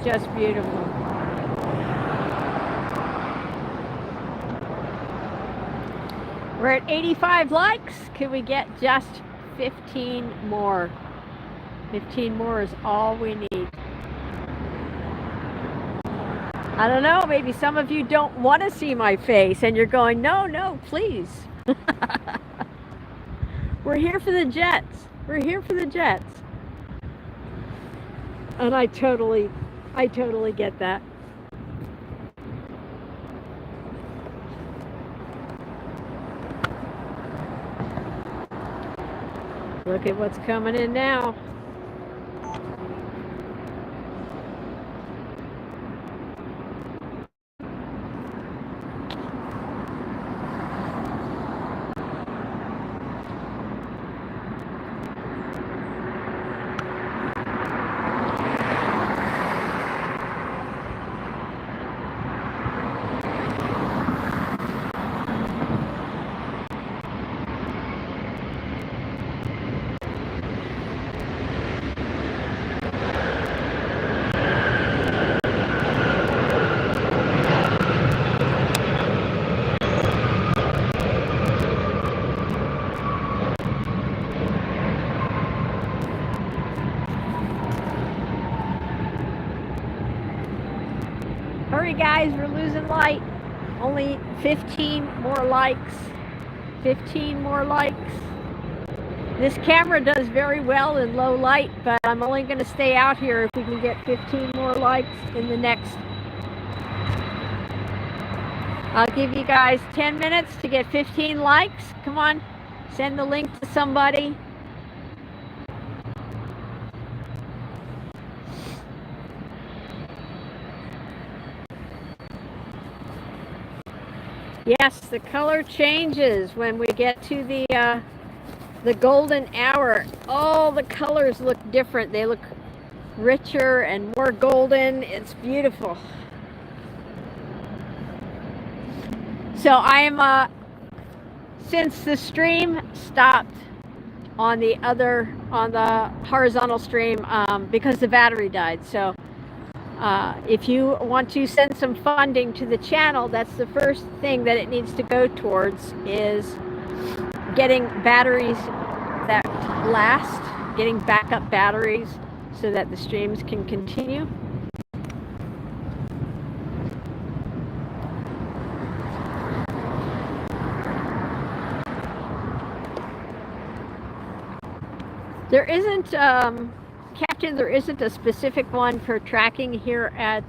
Just beautiful. We're at 85 likes. Can we get just 15 more? 15 more is all we need. I don't know, maybe some of you don't want to see my face and you're going, no, no, please. We're here for the jets. We're here for the jets. And I totally get that. Look at what's coming in now. Hurry guys, we're losing light. Only 15 more likes. 15 more likes. This camera does very well in low light, but I'm only going to stay out here if we can get 15 more likes in the next. I'll give you guys 10 minutes to get 15 likes. Come on, send the link to somebody. Yes, the color changes when we get to the golden hour. All the colors look different. They look richer and more golden. It's beautiful. So I am, since the stream stopped on the horizontal stream because the battery died. So if you want to send some funding to the channel, that's the first thing that it needs to go towards, is getting batteries that last, getting backup batteries so that the streams can continue. There isn't, Captain, there isn't a specific one for tracking here at,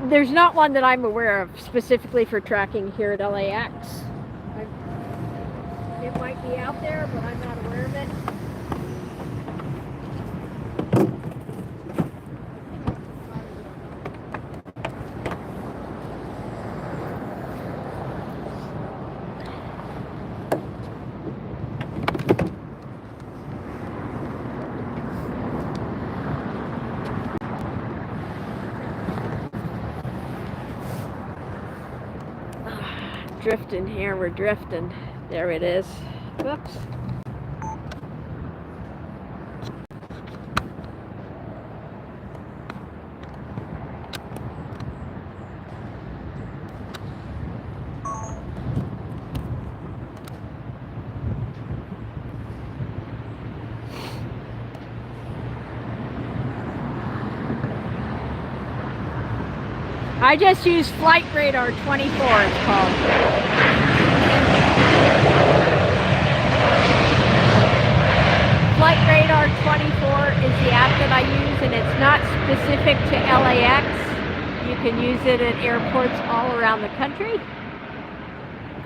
there's not one that I'm aware of specifically for tracking here at LAX. It might be out there, but I'm not aware of it. Drifting here, we're drifting. There it is. Whoops. I just use Flight Radar 24, it's called. Flight Radar 24 is the app that I use, and it's not specific to LAX. You can use it at airports all around the country.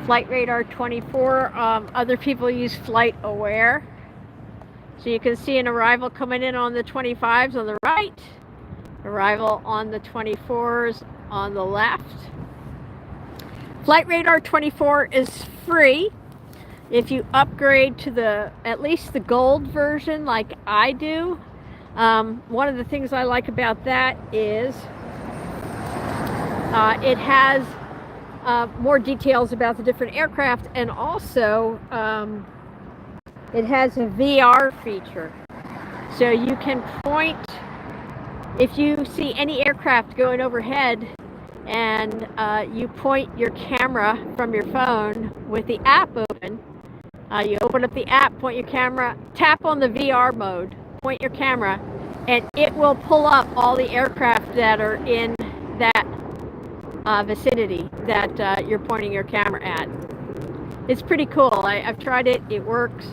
Flight Radar 24, other people use Flight Aware. So you can see an arrival coming in on the 25s on the right, arrival on the 24s on the left. Flight Radar 24 is free. If you upgrade to at least the gold version like I do, one of the things I like about that is it has more details about the different aircraft, and also it has a VR feature. So you can point, if you see any aircraft going overhead, and you point your camera from your phone with the app open. You open up the app, point your camera, tap on the VR mode, point your camera, and it will pull up all the aircraft that are in that vicinity that you're pointing your camera at. It's pretty cool. I've tried it. It works.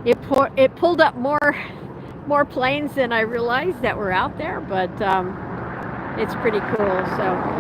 It pulled up more planes than I realized that were out there, but it's pretty cool. So.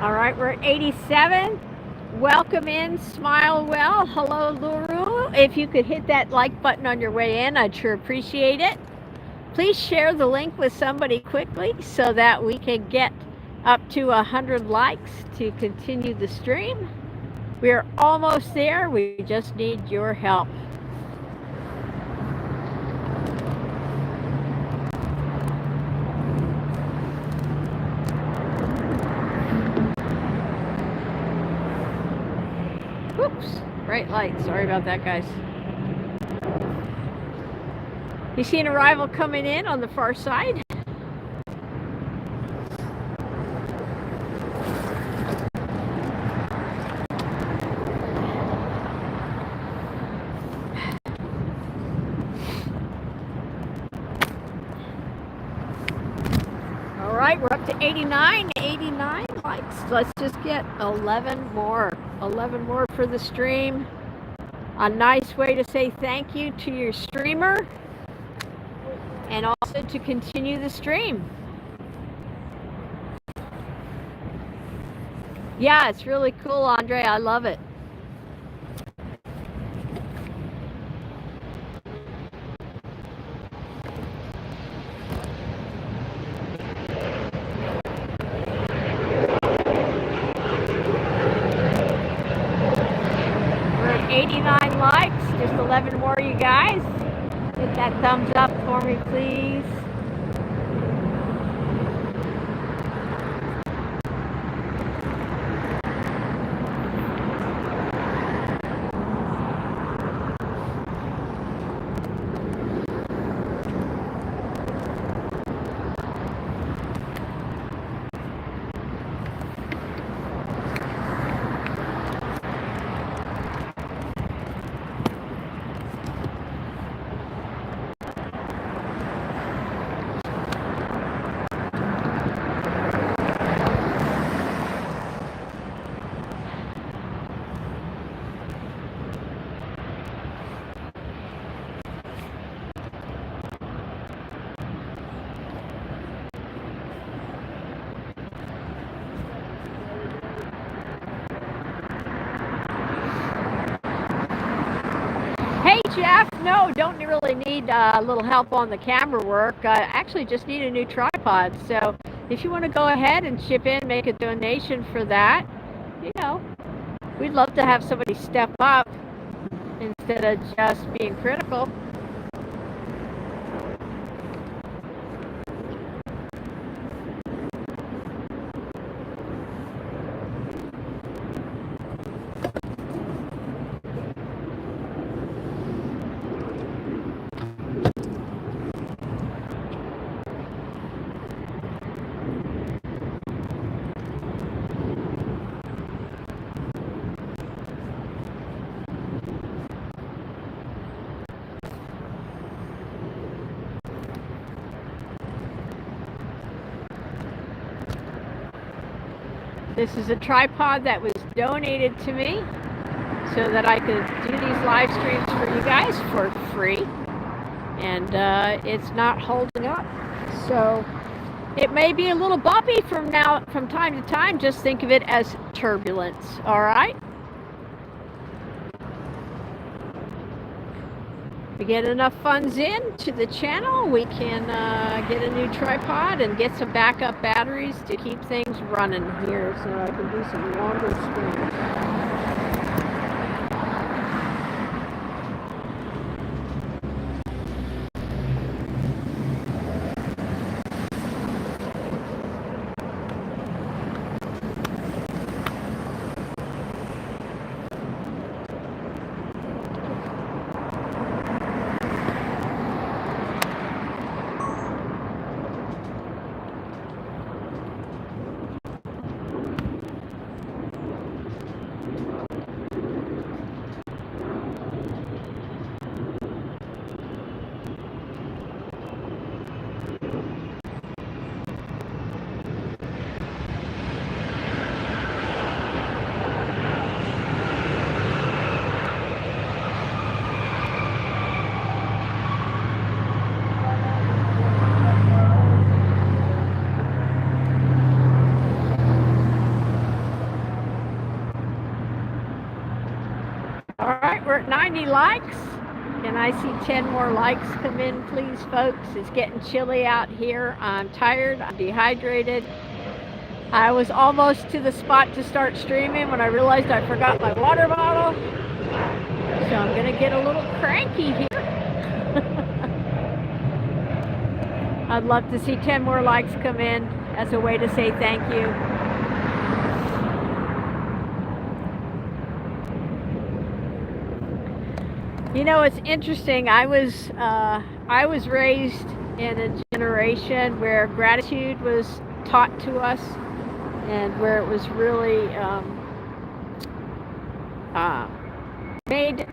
All right, we're at 87. Welcome in, smile well. Hello, Luru. If you could hit that like button on your way in, I'd sure appreciate it. Please share the link with somebody quickly so that we can get up to 100 likes to continue the stream. We're almost there. We just need your help. Oops, bright light. Sorry about that, guys. You see an arrival coming in on the far side? All right, we're up to 89 likes. Let's just get 11 more. 11 more for the stream. A nice way to say thank you to your streamer and also to continue the stream. Yeah, it's really cool, Andre. I love it. We're at 89 likes. Just 11 more, you guys. Hit that thumbs up for me, please. Hey Jeff, no, don't really need a little help on the camera work. I actually just need a new tripod. So if you want to go ahead and chip in, make a donation for that, you know, we'd love to have somebody step up instead of just being critical. This is a tripod that was donated to me so that I could do these live streams for you guys for free. And it's not holding up. So it may be a little bumpy from time to time. Just think of it as turbulence, all right? We get enough funds in to the channel, we can get a new tripod and get some backup batteries to keep things running here so I can do some longer streams. We're at 90 likes. Can I see 10 more likes come in, please, folks? It's getting chilly out here. I'm tired. I'm dehydrated. I was almost to the spot to start streaming when I realized I forgot my water bottle. So I'm going to get a little cranky here. I'd love to see 10 more likes come in as a way to say thank you. You know, it's interesting. I was raised in a generation where gratitude was taught to us, and where it was really made.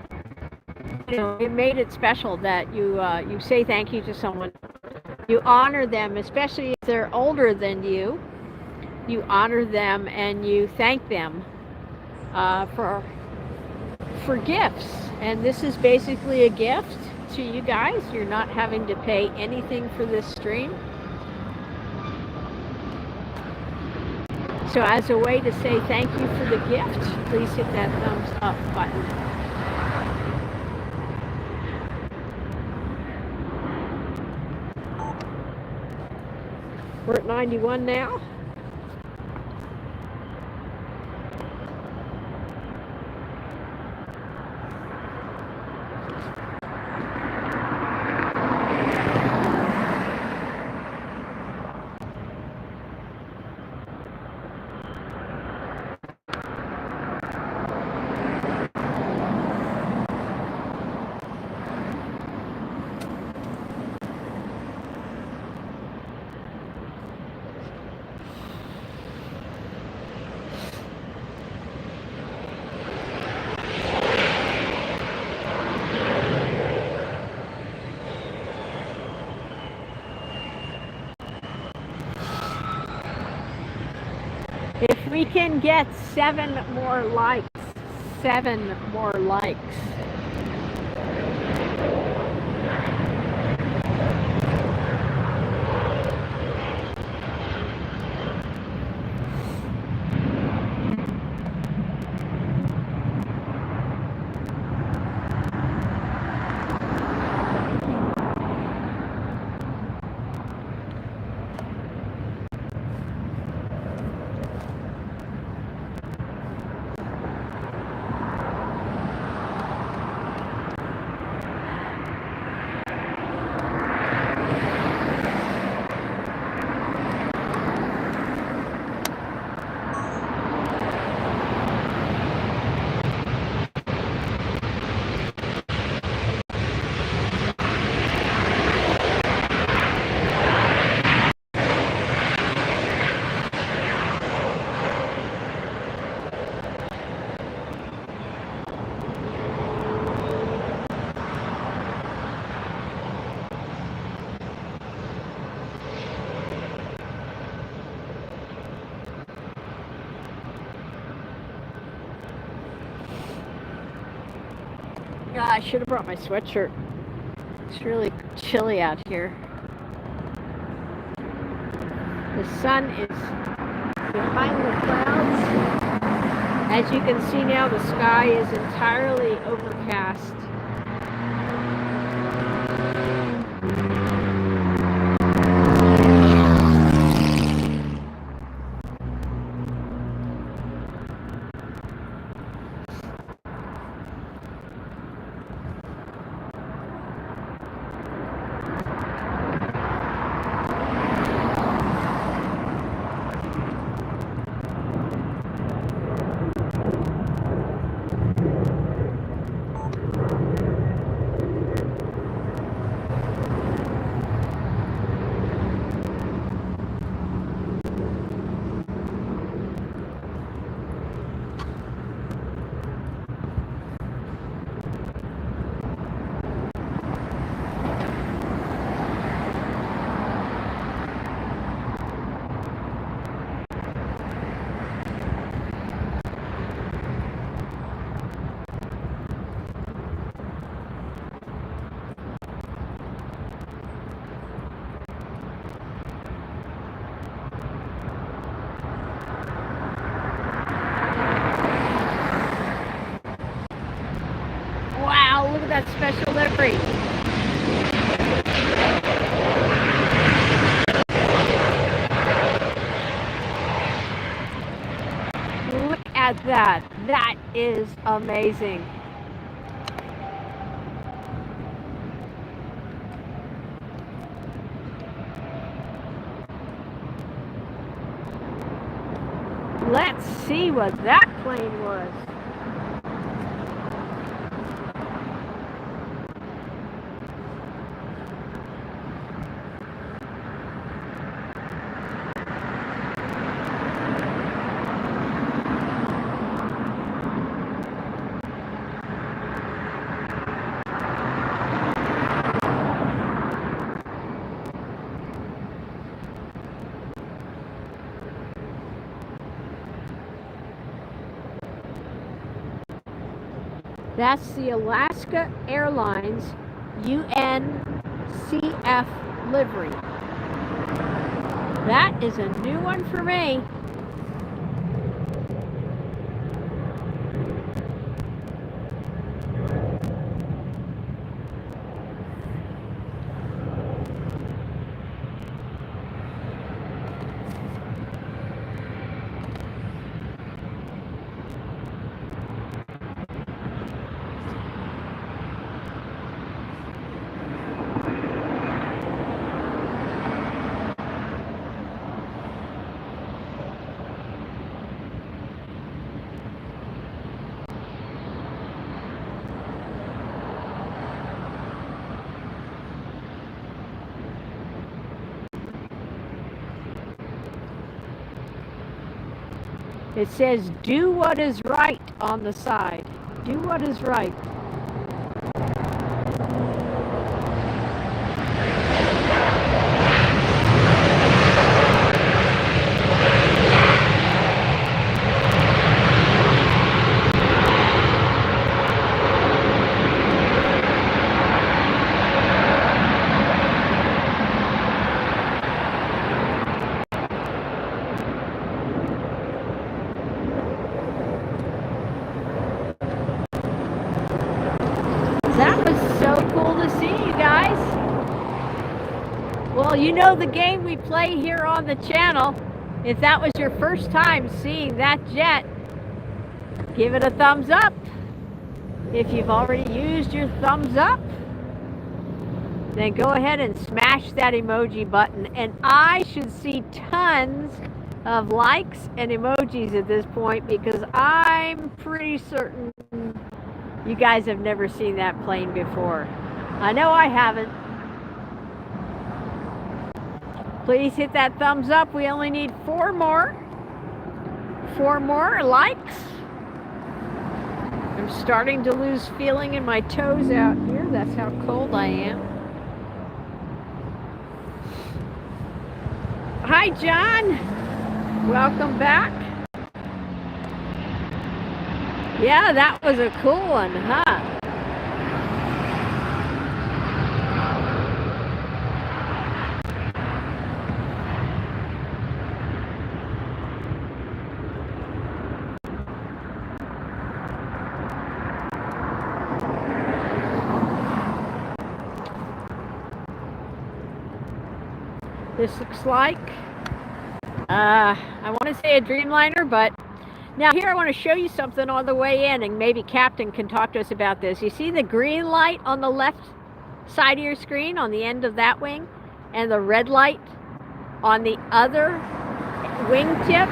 You know, it made it special that you say thank you to someone. You honor them, especially if they're older than you. You honor them and you thank them for gifts. And this is basically a gift to you guys. You're not having to pay anything for this stream. So as a way to say thank you for the gift, please hit that thumbs up button. We're at 91 now. If we can get 7 more likes, 7 more likes. I should have brought my sweatshirt. It's really chilly out here. The sun is behind the clouds. As you can see now, the sky is entirely overcast. Look at that special livery. Look at that. That is amazing. Let's see what that plane was. That's the Alaska Airlines UNCF livery. That is a new one for me. It says, do what is right on the side. Do what is right. Well, you know the game we play here on the channel. If that was your first time seeing that jet, give it a thumbs up. If you've already used your thumbs up, then go ahead and smash that emoji button. And I should see tons of likes and emojis at this point, because I'm pretty certain you guys have never seen that plane before. I know I haven't. Please hit that thumbs up. We only need 4 more. 4 more likes. I'm starting to lose feeling in my toes out here. That's how cold I am. Hi, John. Welcome back. Yeah, that was a cool one, huh? this looks like. I want to say a Dreamliner, but now here I want to show you something on the way in, and maybe Captain can talk to us about this. You see the green light on the left side of your screen on the end of that wing, and the red light on the other wingtip?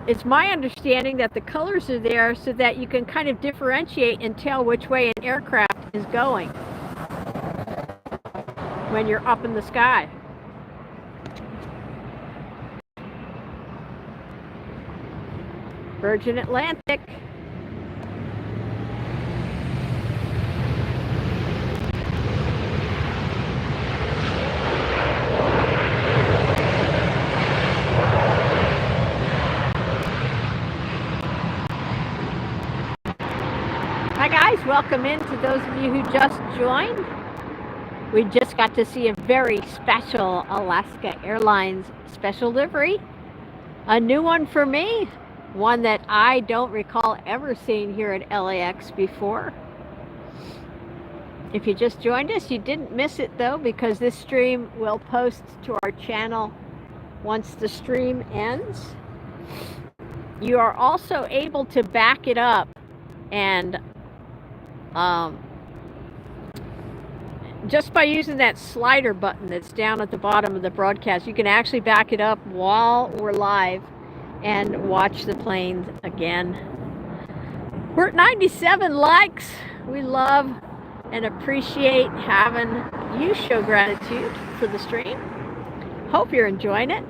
It's my understanding that the colors are there so that you can kind of differentiate and tell which way an aircraft is going when you're up in the sky. Virgin Atlantic. Hi guys, welcome in to those of you who just joined. We just got to see a very special Alaska Airlines special livery. A new one for me, one that I don't recall ever seeing here at LAX before. If you just joined us, you didn't miss it though, because this stream will post to our channel once the stream ends. You are also able to back it up and just by using that slider button that's down at the bottom of the broadcast, you can actually back it up while we're live and watch the planes again. We're at 97 likes. We love and appreciate having you show gratitude for the stream. Hope you're enjoying it.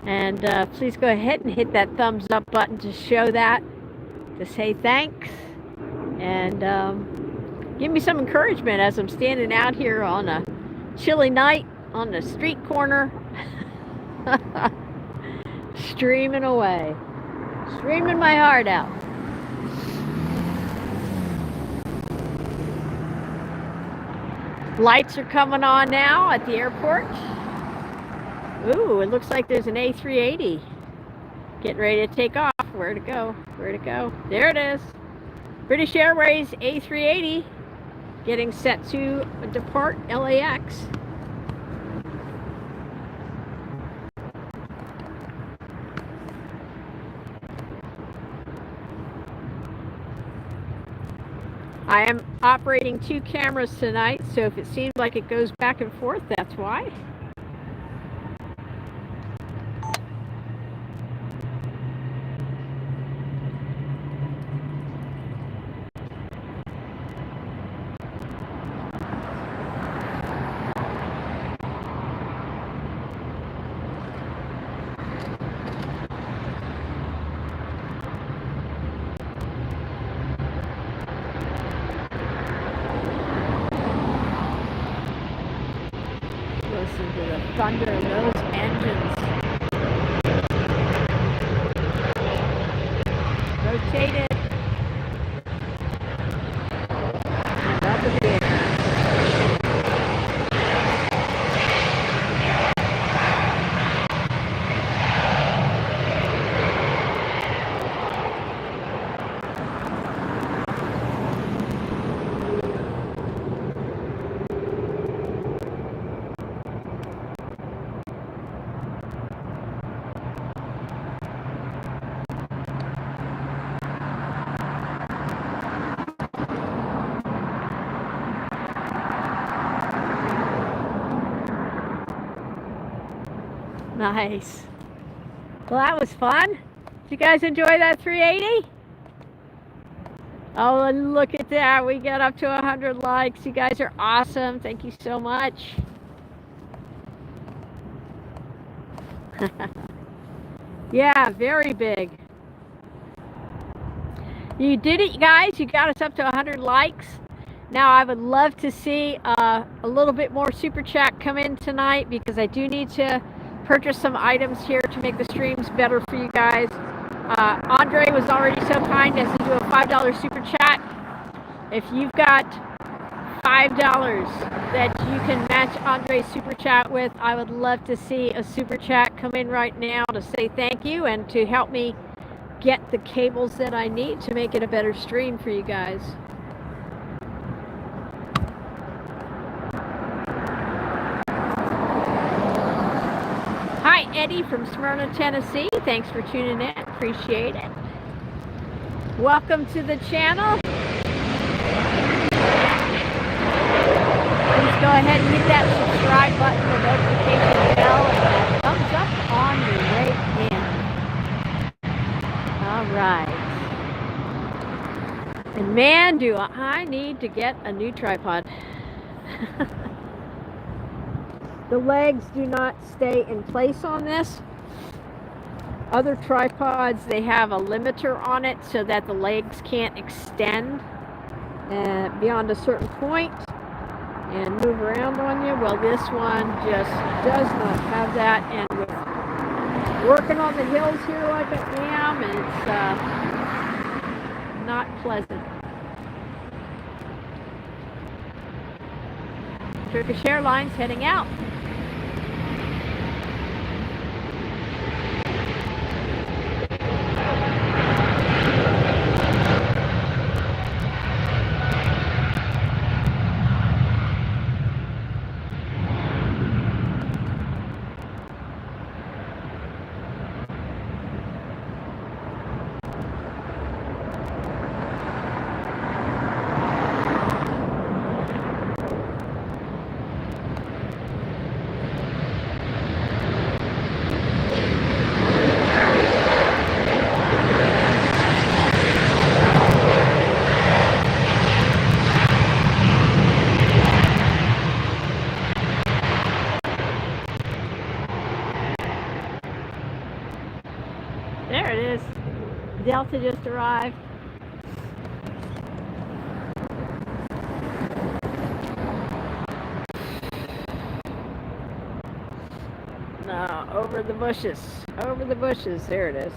And please go ahead and hit that thumbs up button to show that, to say thanks. And give me some encouragement as I'm standing out here on a chilly night on the street corner, streaming away, streaming my heart out. Lights are coming on now at the airport. Ooh, it looks like there's an A380 getting ready to take off. Where to go? Where to go? There it is. British Airways A380 getting set to depart LAX. I am operating 2 cameras tonight, so if it seems like it goes back and forth, that's why. Listen to the thunder of those engines. Rotated. And up in the air. Nice. Well, that was fun. Did you guys enjoy that 380? Oh, and look at that. We got up to 100 likes. You guys are awesome. Thank you so much. Yeah, very big. You did it, you guys. You got us up to 100 likes. Now, I would love to see a little bit more super chat come in tonight, because I do need to purchase some items here to make the streams better for you guys. Andre was already so kind as to do a $5 super chat. If you've got $5 that you can match Andre's super chat with, I would love to see a super chat come in right now to say thank you and to help me get the cables that I need to make it a better stream for you guys. Eddie from Smyrna, Tennessee. Thanks for tuning in. Appreciate it. Welcome to the channel. Please go ahead and hit that subscribe button, the notification bell, and that thumbs up on your way in. All right. And man, do I need to get a new tripod. The legs do not stay in place on this. Other tripods, they have a limiter on it so that the legs can't extend beyond a certain point and move around on you. Well, this one just does not have that, and we're working on the hills here like I am, and it's not pleasant. Turkish Airlines heading out. There it is. Delta just arrived. No, over the bushes. Over the bushes. There it is.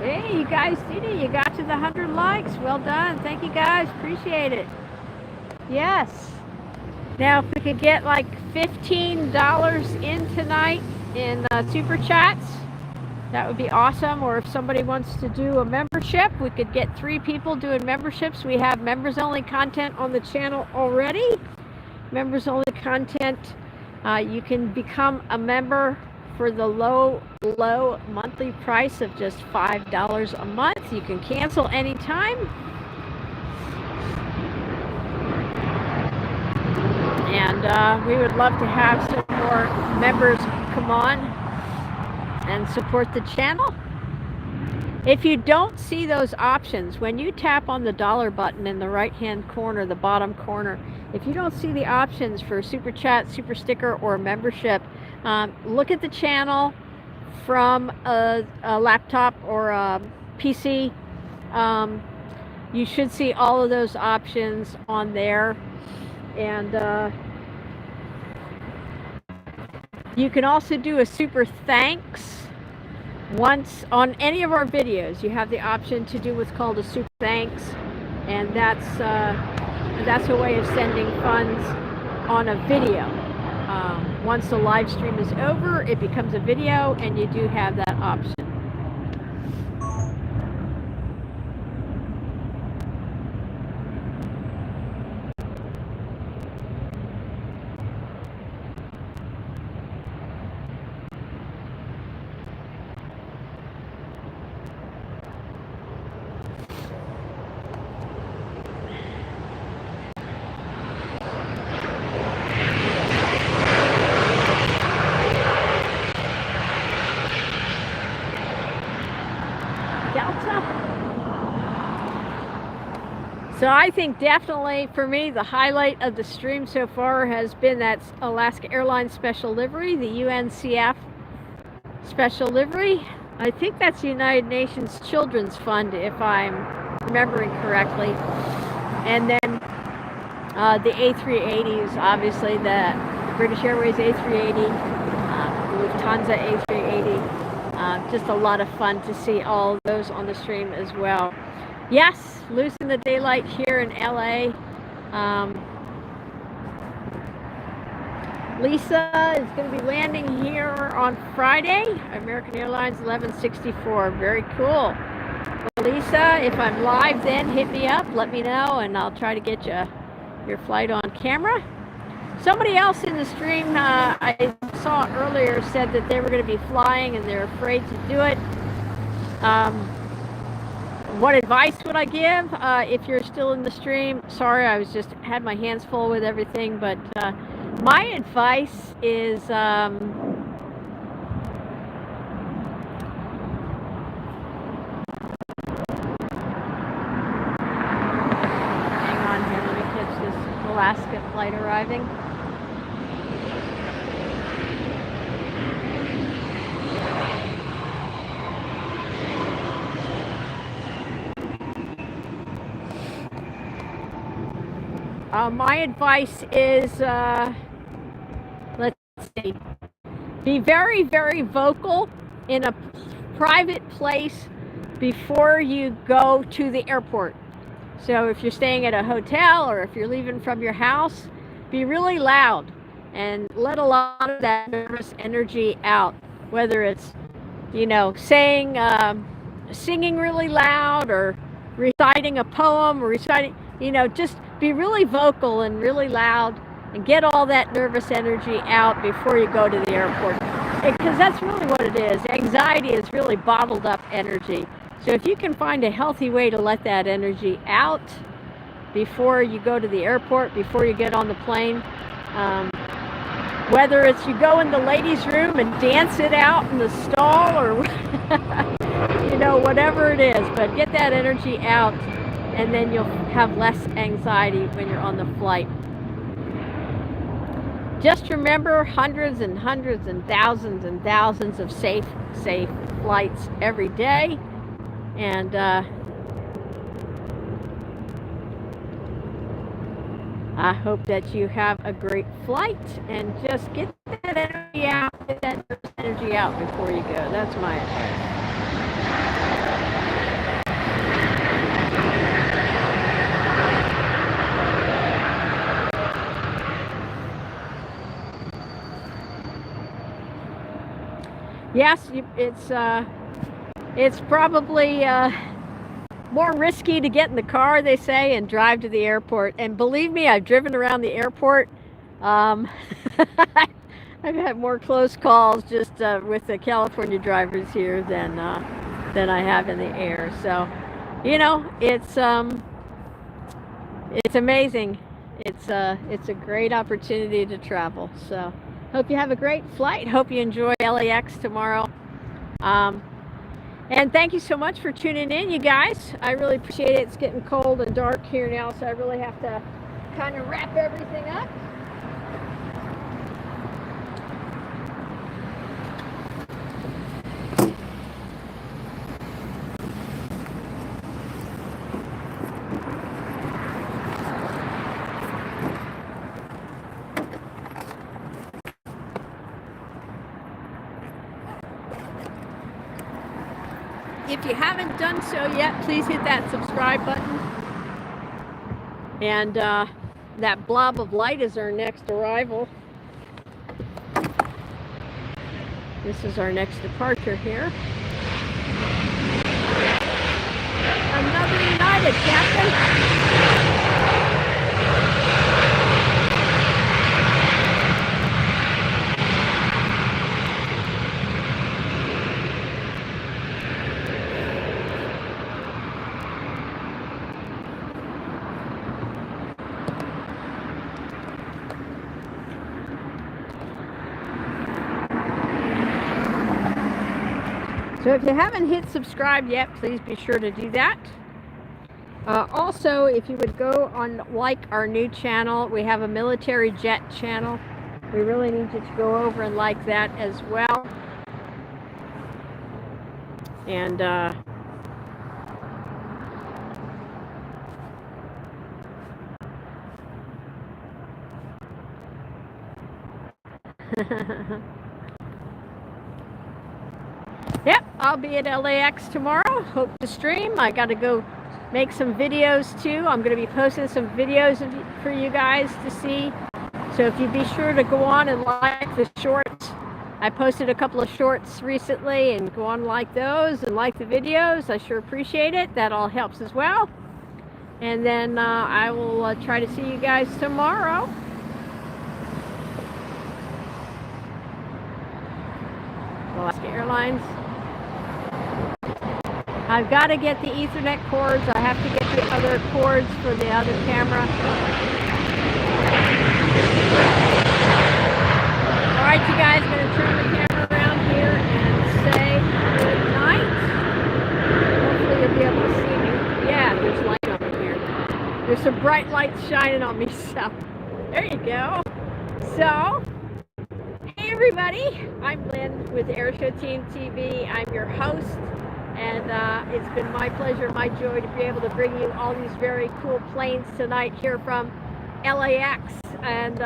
Hey, you guys did it. You got to the 100 likes. Well done. Thank you guys. Appreciate it. Yes. Now, if we could get like $15 in tonight in super chats, that would be awesome. Or if somebody wants to do a membership, we could get 3 people doing memberships. We have members only content on the channel already. Members only content. You can become a member for the low monthly price of just $5 a month. You can cancel anytime. And we would love to have some more members come on and support the channel. If you don't see those options, when you tap on the dollar button in the right hand corner, the bottom corner, if you don't see the options for super chat, super sticker, or membership, look at the channel from a laptop or a PC. You should see all of those options on there. And you can also do a super thanks. Once on any of our videos, you have the option to do what's called a super thanks, and that's a way of sending funds on a video. Once the live stream is over, it becomes a video, and you do have that option. So I think definitely for me the highlight of the stream so far has been that Alaska Airlines special livery, the UNCF special livery. I think that's the United Nations Children's Fund, if I'm remembering correctly. And then the A380s, obviously the British Airways A380, Lufthansa A380. Just a lot of fun to see all of those on the stream as well. Yes, losing the daylight here in LA. Lisa is going to be landing here on Friday. American Airlines 1164. Very cool. Well, Lisa, if I'm live then hit me up, let me know, and I'll try to get your flight on camera. Somebody else in the stream I saw earlier said that they were going to be flying and they're afraid to do it. What advice would I give if you're still in the stream? Sorry, I had my hands full with everything, but my advice is hang on here, let me catch this Alaska flight arriving. My advice is, let's see, be very, very vocal in a private place before you go to the airport. So if you're staying at a hotel or if you're leaving from your house, be really loud and let a lot of that nervous energy out, whether it's, saying, singing really loud or reciting a poem or reciting, just be really vocal and really loud and get all that nervous energy out before you go to the airport. Because that's really what it is. Anxiety is really bottled up energy. So if you can find a healthy way to let that energy out before you go to the airport, before you get on the plane, whether it's you go in the ladies' room and dance it out in the stall or whatever it is, but get that energy out, and then you'll have less anxiety when you're on the flight. Just remember, hundreds and hundreds and thousands of safe flights every day. And I hope that you have a great flight, and just get that energy out, before you go. That's my advice. Yes, it's probably more risky to get in the car, they say, and drive to the airport. And believe me, I've driven around the airport. I've had more close calls just with the California drivers here than I have in the air. So, it's amazing. It's a great opportunity to travel. So. Hope you have a great flight. Hope you enjoy LAX tomorrow. And thank you so much for tuning in, you guys. I really appreciate it. It's getting cold and dark here now, so I really have to kind of wrap everything up. If you haven't done so yet, please hit that subscribe button. And that blob of light is our next arrival. This is our next departure here. Another United, Captain. So if you haven't hit subscribe yet, please be sure to do that. Also, if you would go on like our new channel, we have a military jet channel. We really need you to go over and like that as well. And yep, I'll be at LAX tomorrow. Hope to stream. I got to go make some videos too. I'm going to be posting some videos for you guys to see. So if you be sure to go on and like the shorts. I posted a couple of shorts recently, and go on and like those and like the videos. I sure appreciate it. That all helps as well. And then I will try to see you guys tomorrow. Alaska Airlines. I've got to get the Ethernet cords. I have to get the other cords for the other camera. All right, you guys, I'm going to turn the camera around here and say good night. Hopefully you'll be able to see me. Yeah, there's light over here. There's some bright lights shining on me, so there you go. So, hey everybody, I'm Lynn with AirshowTeamTV. I'm your host. And it's been my pleasure, my joy to be able to bring you all these very cool planes tonight here from LAX. And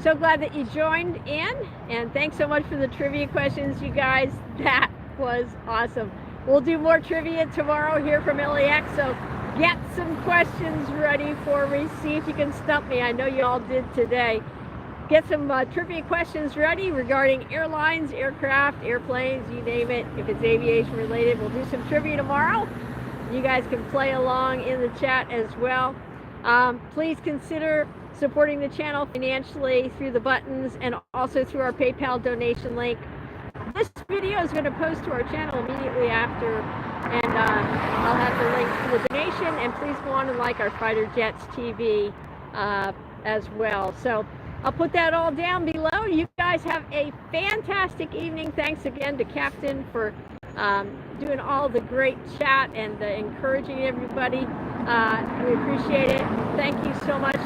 so glad that you joined in. And thanks so much for the trivia questions, you guys. That was awesome. We'll do more trivia tomorrow here from LAX. So get some questions ready for me. See if you can stump me. I know you all did today. Get some trivia questions ready regarding airlines, aircraft, airplanes, you name it. If it's aviation related, we'll do some trivia tomorrow. You guys can play along in the chat as well. Please consider supporting the channel financially through the buttons and also through our PayPal donation link. This video is going to post to our channel immediately after, and I'll have the link to the donation. And please go on and like our Fighter Jets TV as well. So I'll put that all down below. You guys have a fantastic evening. Thanks again to Captain for doing all the great chat and encouraging everybody. We appreciate it. Thank you so much.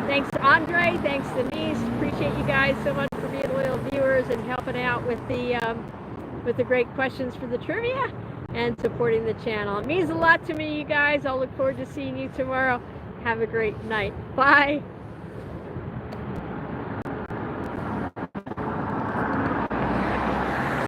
Thanks to Andre. Thanks to Denise. Appreciate you guys so much for being loyal viewers and helping out with the great questions for the trivia and supporting the channel. It means a lot to me, you guys. I'll look forward to seeing you tomorrow. Have a great night. Bye.